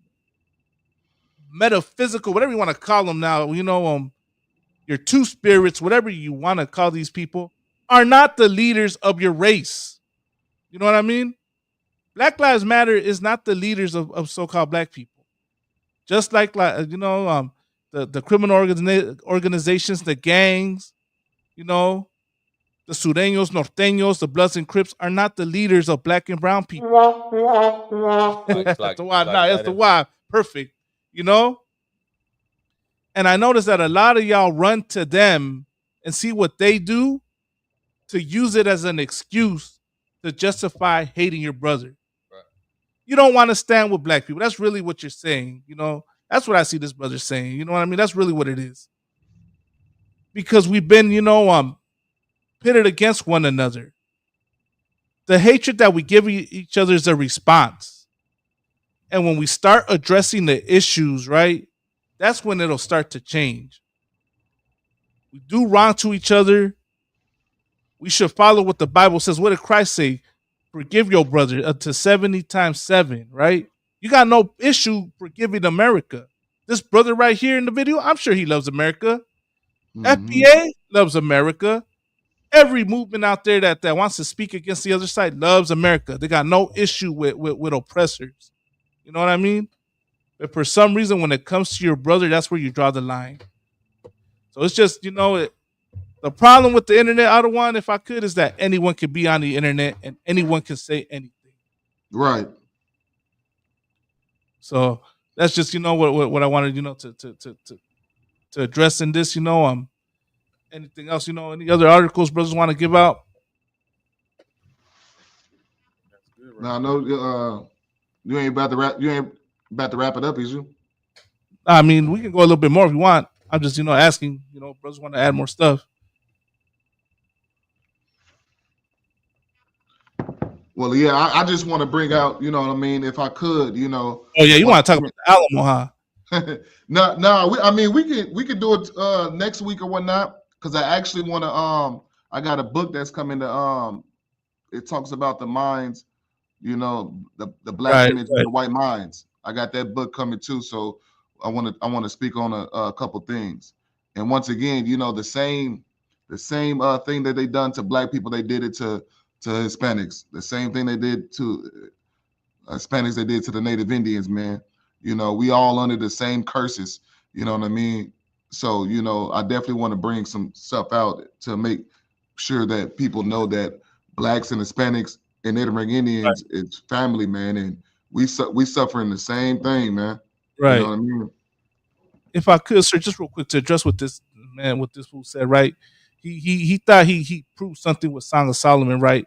metaphysical, whatever you want to call them now, your two spirits, whatever you want to call these people, are not the leaders of your race. You know what I mean? Black Lives Matter is not the leaders of so-called Black people. Just like the criminal organizations, the gangs, the Sureños, Norteños, the Bloods and Crips are not the leaders of Black and brown people. That's the why. Perfect. And I noticed that a lot of y'all run to them and see what they do to use it as an excuse to justify hating your brother. Right. You don't want to stand with Black people. That's really what you're saying. That's what I see this brother saying. You know what I mean? That's really what it is. Because we've been, pitted against one another. The hatred that we give each other is a response. And when we start addressing the issues, right, that's when it'll start to change. We do wrong to each other. We should follow what the Bible says. What did Christ say? Forgive your brother up to 70 times 7, right? You got no issue forgiving America. This brother right here in the video, I'm sure he loves America. FBA loves America. Every movement out there that wants to speak against the other side loves America. They got no issue with oppressors. You know what I mean? But for some reason, when it comes to your brother, that's where you draw the line. So it's just, the problem with the internet, Adawan, if I could, is that anyone can be on the internet and anyone can say anything. Right. So that's just, what I wanted, to address in this, anything else, any other articles brothers want to give out? No, I know you ain't about to wrap it up, is you? I mean, we can go a little bit more if you want. I'm just, asking, brothers want to add more stuff. Well, yeah, I just want to bring out, if I could, Oh yeah, you want to talk about the Alamo, huh? No, we could do it next week or whatnot, because I actually want to. I got a book that's coming to. It talks about the minds, the Black image and the white minds. I got that book coming too, so I want to speak on a couple things. And once again, the same thing that they done to Black people, they did it to Hispanics. The same thing they did to Hispanics, they did to the Native Indians, man. We all under the same curses. You know what I mean? So, I definitely want to bring some stuff out to make sure that people know that Blacks and Hispanics and Native Indians is family, man, and we suffering the same thing, man. Right. You know what I mean? If I could, sir, just real quick to address what this fool said, right? He thought he proved something with Song of Solomon, right?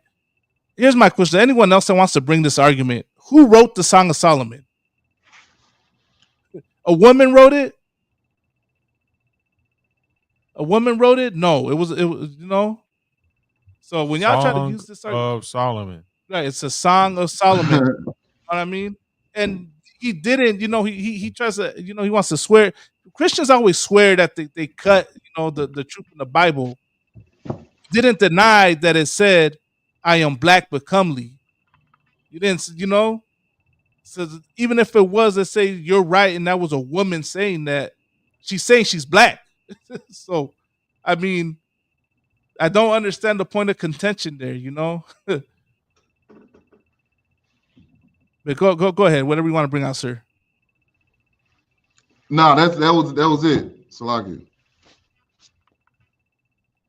Here's my question. Anyone else that wants to bring this argument, who wrote the Song of Solomon? A woman wrote it? A woman wrote it? No, it was, So when y'all try to use this argument of Solomon, right? It's a Song of Solomon. You know what I mean? And he didn't, he tries to, he wants to swear. Christians always swear that they cut, the truth in the Bible. Didn't deny that it said, "I am black but comely." You didn't, So even if it was, let's say you're right, and that was a woman saying that, she's saying she's black. So, I mean, I don't understand the point of contention there, But go ahead. Whatever you want to bring out, sir. No, that was it. Salaki.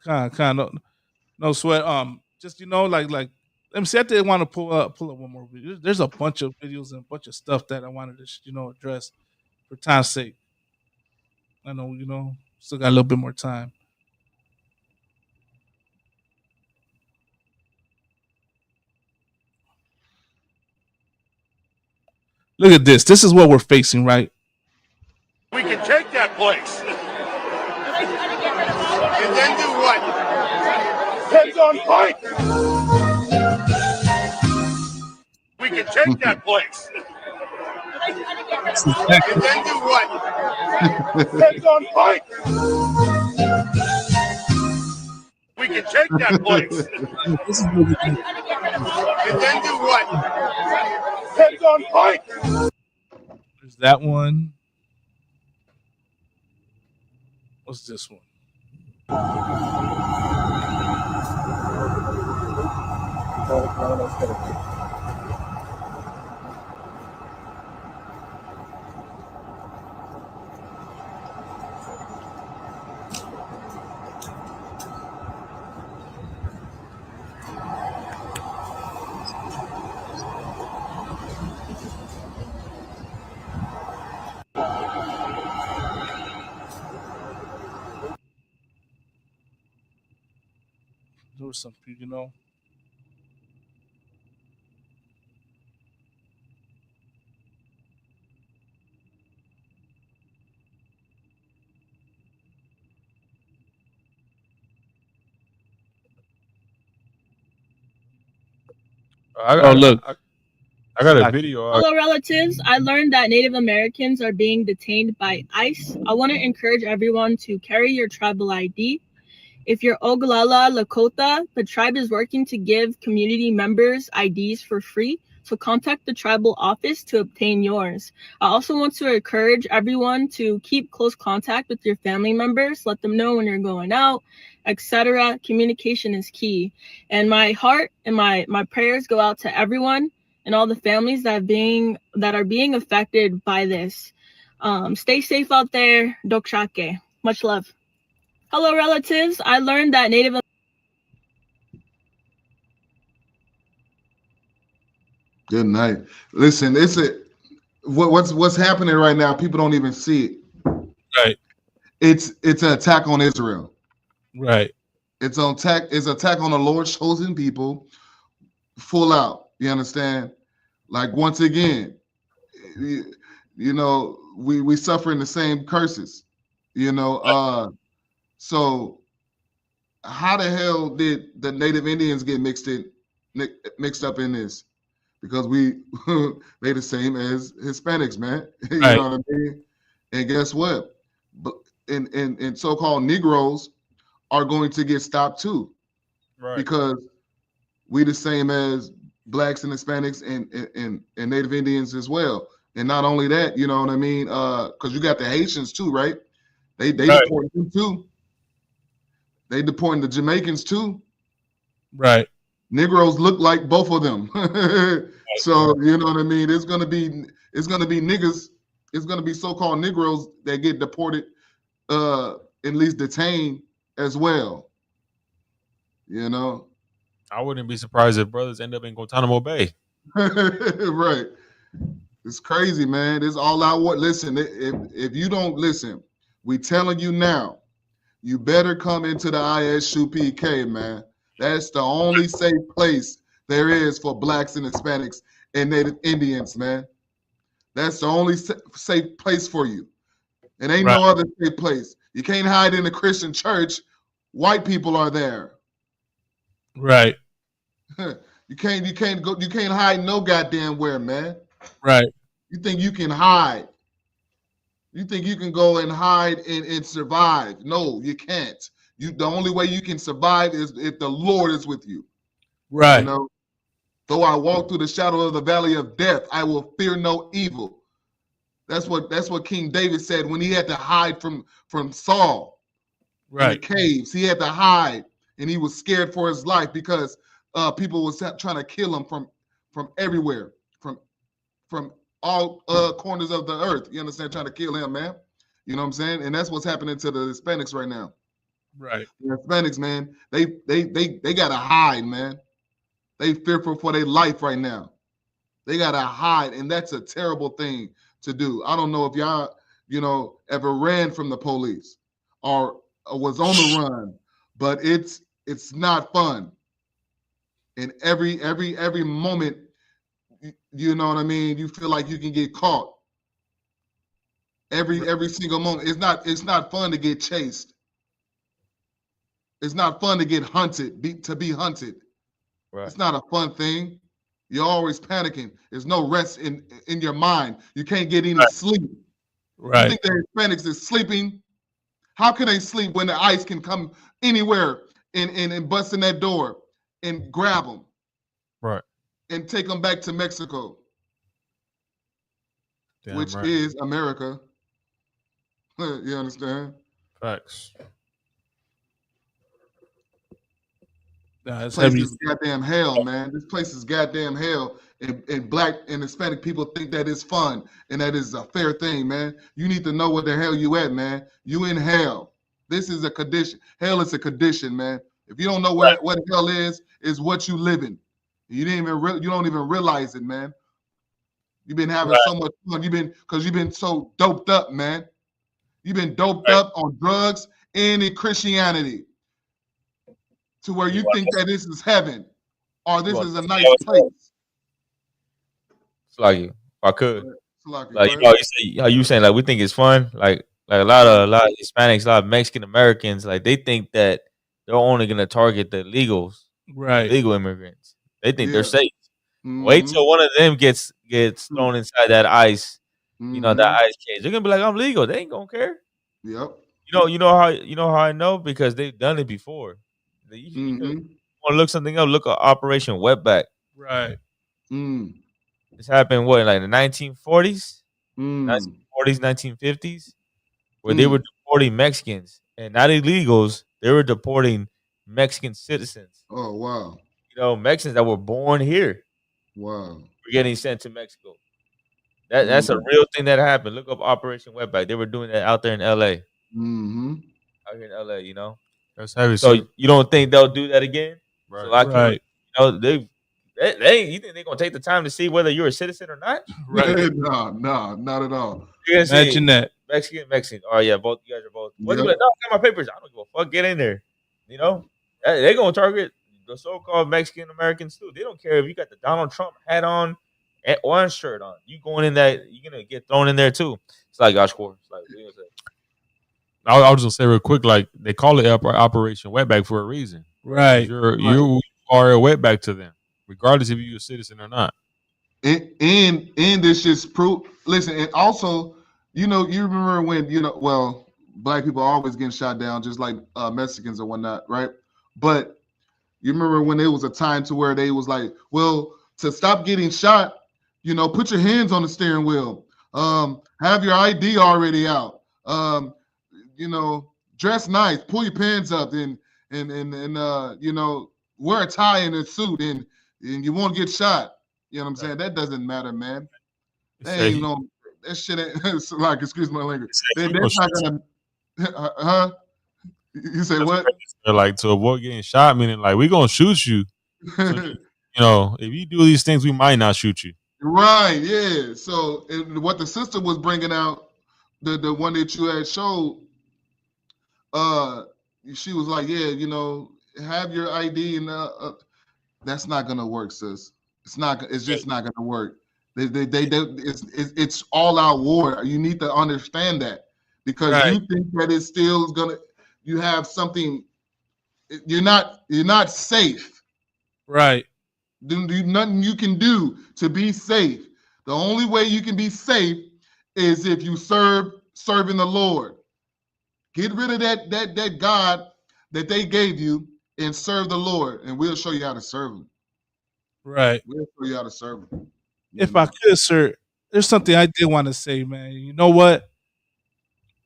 Kind of, no sweat. Just like let me see. I did want to pull up one more video. There's a bunch of videos and a bunch of stuff that I wanted to address for time's sake. I know still got a little bit more time. Look at this. This is what we're facing, right? We can take that place. And then do what? Heads on pike. We can take that place. And then do what? Heads on pike. We can take that place. And then do what? Heads on pike. There's that one. What's this one? There was something, look. I got a video. Hello, relatives. I learned that Native Americans are being detained by ICE. I want to encourage everyone to carry your tribal ID. If you're Oglala Lakota, the tribe is working to give community members IDs for free, so contact the tribal office to obtain yours. I also want to encourage everyone to keep close contact with your family members, let them know when you're going out, etc. Communication is key. And my heart and my prayers go out to everyone and all the families that are being affected by this. Stay safe out there. Dokshake. Much love. Hello, relatives. I learned that Native. Good night. Listen, what's happening right now. People don't even see it. Right. It's an attack on Israel. Right. It's an attack on the Lord's chosen people. Full out. You understand? Like once again, we suffering the same curses. So how the hell did the Native Indians get mixed up in this? Because they the same as Hispanics, man. You know what I mean? And guess what? And so-called Negroes are going to get stopped too. Right. Because we the same as Blacks and Hispanics and Native Indians as well. And not only that, you know what I mean? Because you got the Haitians too, right? They deport them too. They deporting the Jamaicans too. Right. Negroes look like both of them. So you know what I mean? It's gonna be niggas, it's gonna be so-called Negroes that get deported, at least detained as well. I wouldn't be surprised if brothers end up in Guantanamo Bay. Right. It's crazy, man. It's all out war. Listen, if you don't listen, we telling you now, you better come into the ISUPK, man. That's the only safe place there is for Blacks and Hispanics and Native Indians, man. That's the only safe place for you. It ain't no other safe place. You can't hide in a Christian church. White people are there. Right. You can't hide no goddamn where, man. Right. You think you can hide? You think you can go and hide and survive? No, you can't. The only way you can survive is if the Lord is with you. Right. Though I walk through the shadow of the valley of death, I will fear no evil. That's what King David said when he had to hide from Saul. Right. In the caves. He had to hide, and he was scared for his life because people was trying to kill him from everywhere, from all corners of the earth. You understand? Trying to kill him, man. You know what I'm saying? And that's what's happening to the Hispanics right now. Right. The Hispanics, man, they gotta hide, man. They fearful for their life right now. They gotta hide, and that's a terrible thing to do. I don't know if y'all, ever ran from the police or was on the run, but it's not fun. And every moment, you know what I mean, you feel like you can get caught. Every single moment. It's not fun to get chased. It's not fun to get hunted, to be hunted. Right. It's not a fun thing. You're always panicking. There's no rest in your mind. You can't get any sleep. Right. You think the Hispanics is sleeping? How can they sleep when the ICE can come anywhere and bust in that door and grab them? Right. And take them back to Mexico, which right. is America. You understand? Facts. This place is goddamn hell, man. This place is goddamn hell. And Black and Hispanic people think that is fun and that is a fair thing, man. You need to know what the hell you at, man. You in hell. This is a condition. Hell is a condition, man. If you don't know what hell is what you live in. You don't even realize it, man. You've been having so much fun. You've been so doped up, man. You've been doped up on drugs and in Christianity to where you think that this is heaven or this is a nice place. It's like if I could. Like how you saying like we think it's fun. Like a lot of Hispanics, a lot of Mexican Americans, like they think that they're only gonna target the legals, legal immigrants. They think they're safe. Mm-hmm. Wait till one of them gets thrown inside that ICE, that ICE cage. They're gonna be like, I'm legal. They ain't gonna care. Yep. You know how I know? Because they've done it before. You want to look something up, look at Operation Wetback. Right. This happened what, like the 1940s? 1940s, 1950s? Where they were deporting Mexicans. And not illegals, they were deporting Mexican citizens. Oh, wow. Mexicans that were born here. Wow. Were getting sent to Mexico. That's a real thing that happened. Look up Operation Wetback. They were doing that out there in LA. Out here in LA, That's heavy. So you don't think they'll do that again? Right. So they you think they're gonna take the time to see whether you're a citizen or not? Right. No, not at all. Imagine that. Mexican. Oh yeah, both you guys are both. What do you like? No, I got my papers. I don't give a fuck. Get in there. They're gonna target the so-called Mexican Americans too. They don't care if you got the Donald Trump hat on or shirt on. You going in that, you're gonna get thrown in there too. It's like Josh Core. It's like, I was just gonna say real quick, like they call it Operation Wetback for a reason. Right. You are a wetback to them, regardless if you're a citizen or not. And this just proof. Listen, and also, you remember when Black people are always getting shot down, just like Mexicans and whatnot, right? But you remember when there was a time to where they was like, well, to stop getting shot, put your hands on the steering wheel, have your ID already out, dress nice, pull your pants up, and wear a tie and a suit, and you won't get shot. You know what I'm saying? That doesn't matter, man. That shit ain't like, excuse my language. They're not gonna, You say what? They're like, to avoid getting shot, meaning like we're gonna shoot you. So, if you do these things, we might not shoot you. Right? Yeah. So what the sister was bringing out, the one that you had showed, she was like, yeah, have your ID, and that's not gonna work, sis. It's not. It's just not gonna work. It's all out war. You need to understand that, because you think that it's still gonna. You have something. You're not safe. Right. There's nothing you can do to be safe. The only way you can be safe is if you serving the Lord. Get rid of that God that they gave you and serve the Lord, and we'll show you how to serve him. Right. We'll show you how to serve him. If I could, sir, there's something I did want to say, man. You know what?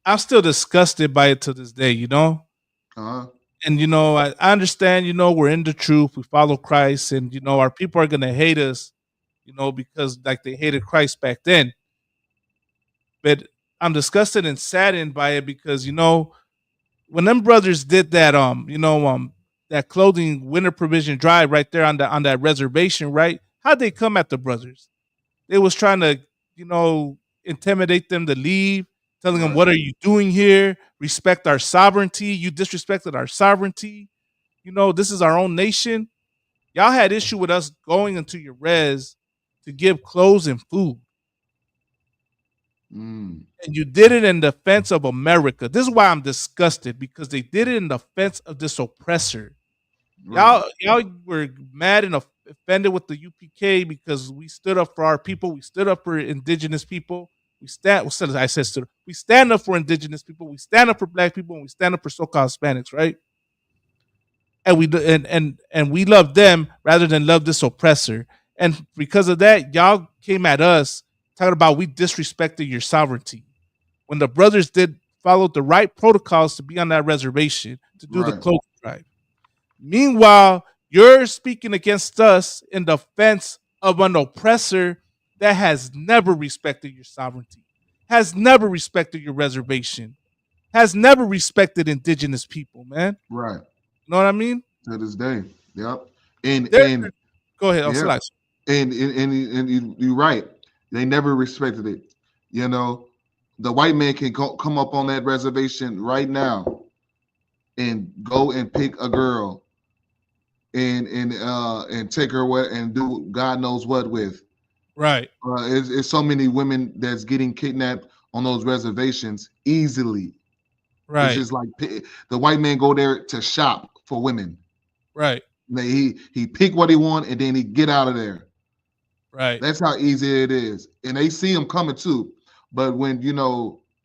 I'm still disgusted by it to this day, Uh-huh. And, I understand, we're in the truth. We follow Christ, and, our people are going to hate us, because like they hated Christ back then. But I'm disgusted and saddened by it because, when them brothers did that, that clothing winter provision drive right there on that reservation, right? How'd they come at the brothers? They was trying to, intimidate them to leave, telling them, "What are you doing here? Respect our sovereignty. You disrespected our sovereignty. This is our own nation." Y'all had issue with us going into your res to give clothes and food. And you did it in defense of America. This is why I'm disgusted, because they did it in defense of this oppressor. Y'all were mad and offended with the UPK because we stood up for our people. We stood up for indigenous people. We stand up for indigenous people. We stand up for black people, and we stand up for so-called Hispanics, right? And we love them rather than love this oppressor. And because of that, y'all came at us talking about we disrespected your sovereignty, when the brothers followed the right protocols to be on that reservation to do the clothing drive. Meanwhile, you're speaking against us in defense of an oppressor that has never respected your sovereignty, has never respected your reservation, has never respected indigenous people, man. Right. You know what I mean? To this day. Yep. And go ahead. Yeah. And you're right. They never respected it. The white man can come up on that reservation right now and go and pick a girl and take her away and do God knows what with. Right. It's so many women that's getting kidnapped on those reservations easily. Right. It's just like the white man go there to shop for women. Right. He pick what he want and then he get out of there. Right. That's how easy it is. And they see them coming too. But when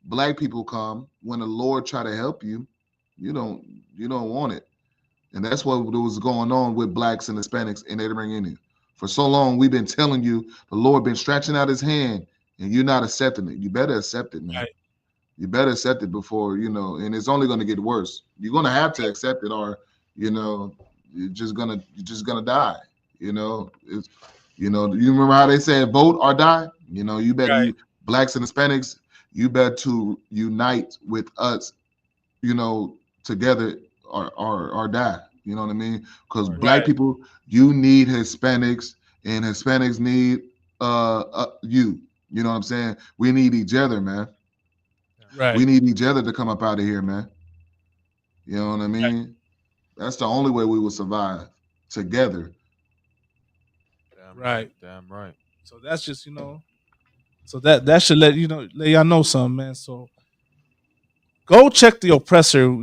black people come, when the Lord try to help you, you don't want it. And that's what was going on with blacks and Hispanics and Native Indians. For so long, we've been telling you the Lord been stretching out his hand and you're not accepting it. You better accept it, man. Right. You better accept it before, and it's only going to get worse. You're going to have to accept it or, you're just gonna die. It's, you remember how they said vote or die? You better, blacks and Hispanics, you better to unite with us, together or die. You know what I mean? Because black people, you need Hispanics and Hispanics need you. You know what I'm saying? We need each other, man. Right. We need each other to come up out of here, man. You know what I mean? Right. That's the only way we will survive together. Right. Damn right. So that's just, so that should let y'all know something, man. So go check the oppressor,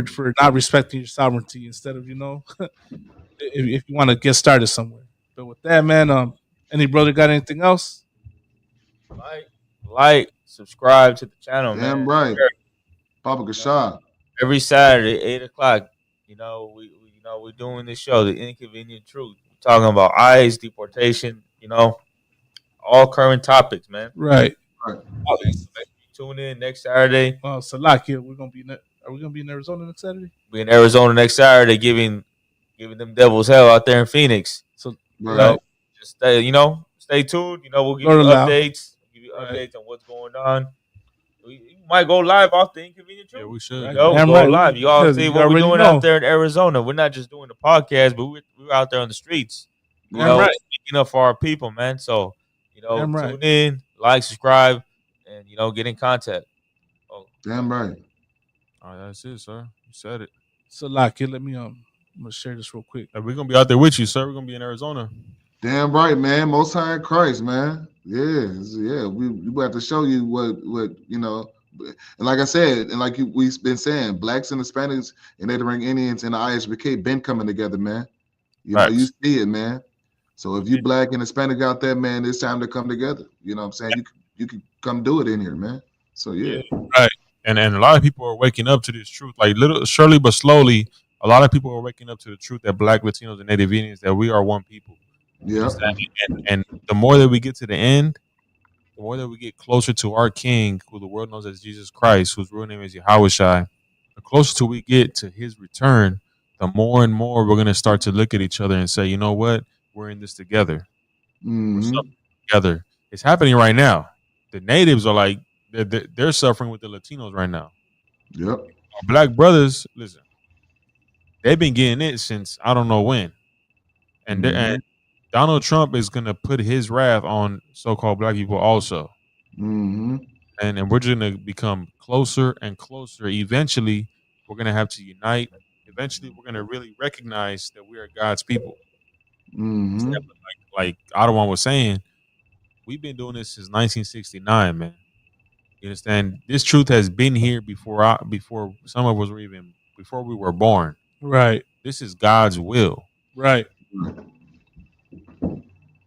for not respecting your sovereignty instead of, if you want to get started somewhere. But with that, man, any brother got anything else? Like, subscribe to the channel, man. Damn right. Papa Kashad. Every Saturday, 8:00. We're doing this show, The Inconvenient Truth. We're talking about ICE, deportation, all current topics, man. Right. Tune in next Saturday. Salakia, are we gonna be in Arizona next Saturday? We're in Arizona next Saturday, giving them devils hell out there in Phoenix. So just stay tuned. We'll give you updates. On what's going on. We might go live off The Inconvenient Truth. Yeah, we should. Go live. You all see what we're doing out there in Arizona. We're not just doing the podcast, but we're out there on the streets. Speaking up for our people, man. So, tune in, like, subscribe, and get in contact. Damn right. All right, that's it, sir. You said it. So, let me I'm gonna share this real quick. We're gonna be out there with you, sir. We're gonna be in Arizona. Damn right, man. Most High in Christ, man. Yeah. We have to show you what and like I said, and like we've been saying, blacks and Hispanics and Native Indians and the ISBK been coming together, man. You see it, man. So if you black and Hispanic out there, man, it's time to come together. You know what I'm saying? You can come do it in here, man. So yeah. Right. And a lot of people are waking up to this truth, like surely but slowly. A lot of people are waking up to the truth that Black, Latinos, and Native Indians, that we are one people. Yeah. And the more that we get to the end, the more that we get closer to our King, who the world knows as Jesus Christ, whose real name is Yahushua, the closer we get to his return, the more and more we're going to start to look at each other and say, you know what? We're in this together. We're suffering together. It's happening right now. The natives are like, they're suffering with the Latinos right now. Yep. Black brothers, listen, they've been getting it since I don't know when, and and Donald Trump is gonna put his wrath on so-called black people also, and we're just gonna become closer and closer. Eventually, we're gonna have to unite. Eventually, we're gonna really recognize that we are God's people. Like Ottawa was saying, we've been doing this since 1969, man. You understand? This truth has been here before some of us were even before we were born. Right. This is God's will. Right.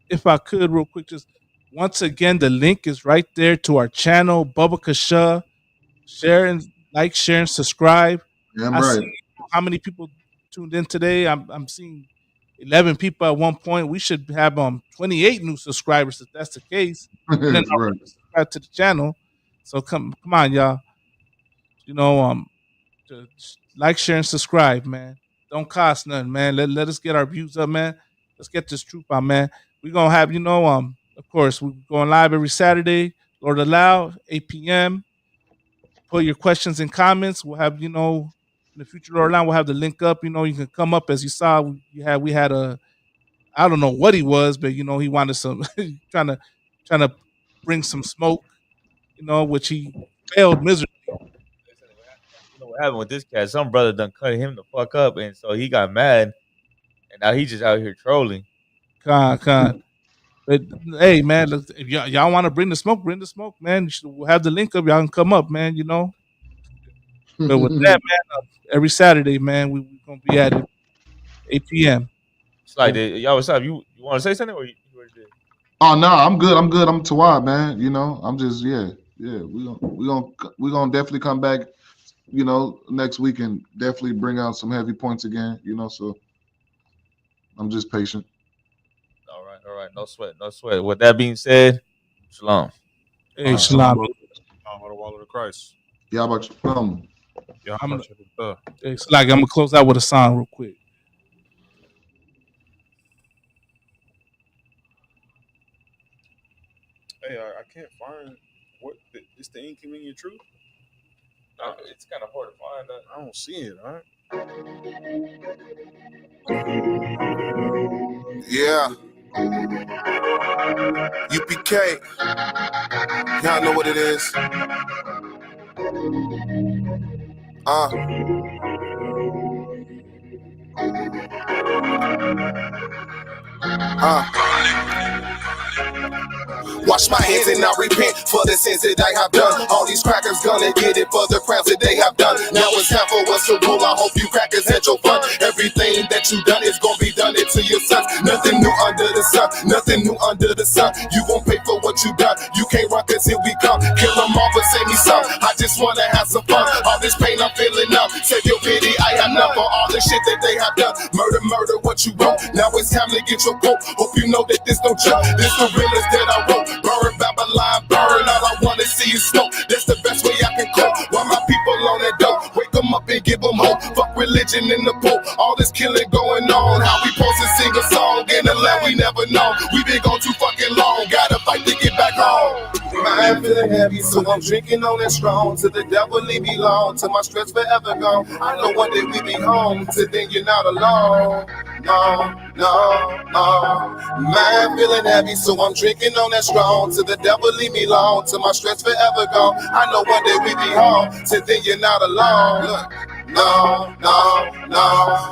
If I could, real quick, just once again, the link is right there to our channel, Bubba Kasha. Share and like, share and subscribe. Yeah, I'm right. See how many people tuned in today? I'm seeing 11 people at one point. We should have 28 new subscribers if that's the case. And then Right. subscribe to the channel. So come on, y'all. You know, just like, share, and subscribe, man. Don't cost nothing, man. Let us get our views up, man. Let's get this truth out, man. We're gonna have, of course, we're going live every Saturday, Lord allow, 8 p.m. Put your questions and comments. We'll have, in the future, Lord allow, we'll have the link up. You can come up as you saw. We had a, I don't know what he was, but he wanted some trying to bring some smoke, which he failed miserably. What happened with this cat? Some brother done cut him the fuck up, and so he got mad, and now he just out here trolling. Con. But hey, man, look, if y'all want to bring the smoke, man. We'll have the link up. Y'all can come up, man. But with that, man, every Saturday, man, we're gonna be at it 8 p.m. It's like, y'all, what's up? You want to say something, or you already did? Oh no, I'm good. I'm Tawad, man. I'm just yeah. We gonna definitely come back. Next week and definitely bring out some heavy points again. So I'm just patient. All right. No sweat. With that being said, shalom. Hey, shalom. Wall of Christ. Yeah, about you. It's like I'm gonna close out with a song real quick. Hey, I can't find it's the Inconvenient Truth. It's kind of hard to find that. I don't see it, all right? Yeah. UPK. Y'all know what it is. Wash my hands and I repent for the sins that I have done. All these crackers gonna get it for the crimes that they have done. Now it's time for us to rule. I hope you crackers had your fun. Everything that you done is gonna be done to your sons. Nothing new under the sun. Nothing new under the sun. You won't pay for what you done. You can't run cause here we come. Kill them all but save me some. I just wanna have some fun. All this pain I'm feeling up. Save your pity. I have none for all the shit that they have done. Murder what you wrote. Now it's time to get your quote. Hope you know that this no joke. This the realest that I wrote. Burn Babylon, burn. All I wanna see is smoke. That's the best way I can cope. While my people on that dope, wake them up and give them hope. Fuck religion in the Pope. All this killing going on. How we supposed to sing a song in a land we never know? We been gone too fucking long. Gotta fight to get back home. My mind feeling heavy, so I'm drinking on that strong. To the devil leave me alone, till my stress forever gone. I know one day we be home, till then you're not alone. No. Mind feeling heavy, so I'm drinking on that strong. To the devil leave me alone, till my stress forever gone. I know one day we be home, till then you're not alone. Look. No.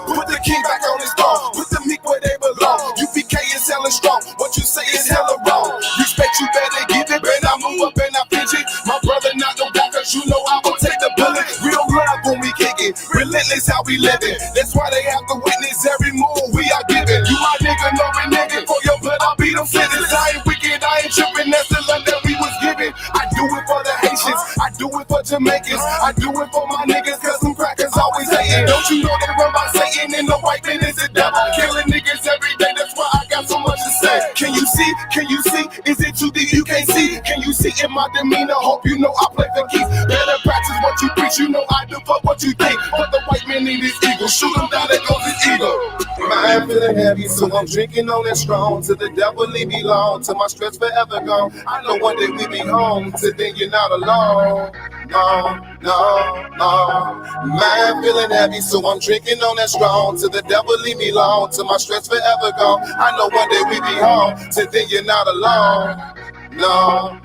Put the king back on his throne. Put the meek where they belong. UPK is hella strong. What you say is hella wrong. Respect you better give it. Better I move up and I pinch it. My brother not no doubt, cause you know I will take the bullet. Real love when we kick it. Relentless how we living. That's why they have to witness every move we are giving. You my nigga, know me nigga. For your blood I'll beat them sentence. I ain't wicked, I ain't tripping. That's the love that we was giving. I do it for the Haitians. I do it for Jamaicans. I do it for my niggas, cause some crackers always hating. Don't you know they run by Satan and the white man is the devil? Killing niggas every day, that's why I got so much to say. Can you see? Is it too deep you can't see? Can you see in my demeanor? Hope you know I play for keys. Better practice what you preach, you know I do fuck what you think. But the white man need his ego, shoot him down, there goes his ego. Mind feeling heavy, so I'm drinking on that strong. To the devil leave me alone, till my stress forever gone. I know one day we be home, till then you're not alone. Man, feeling heavy, so I'm drinking on that strong. Till the devil leave me alone, till my stress forever gone. I know one day we be home, till then you're not alone. No.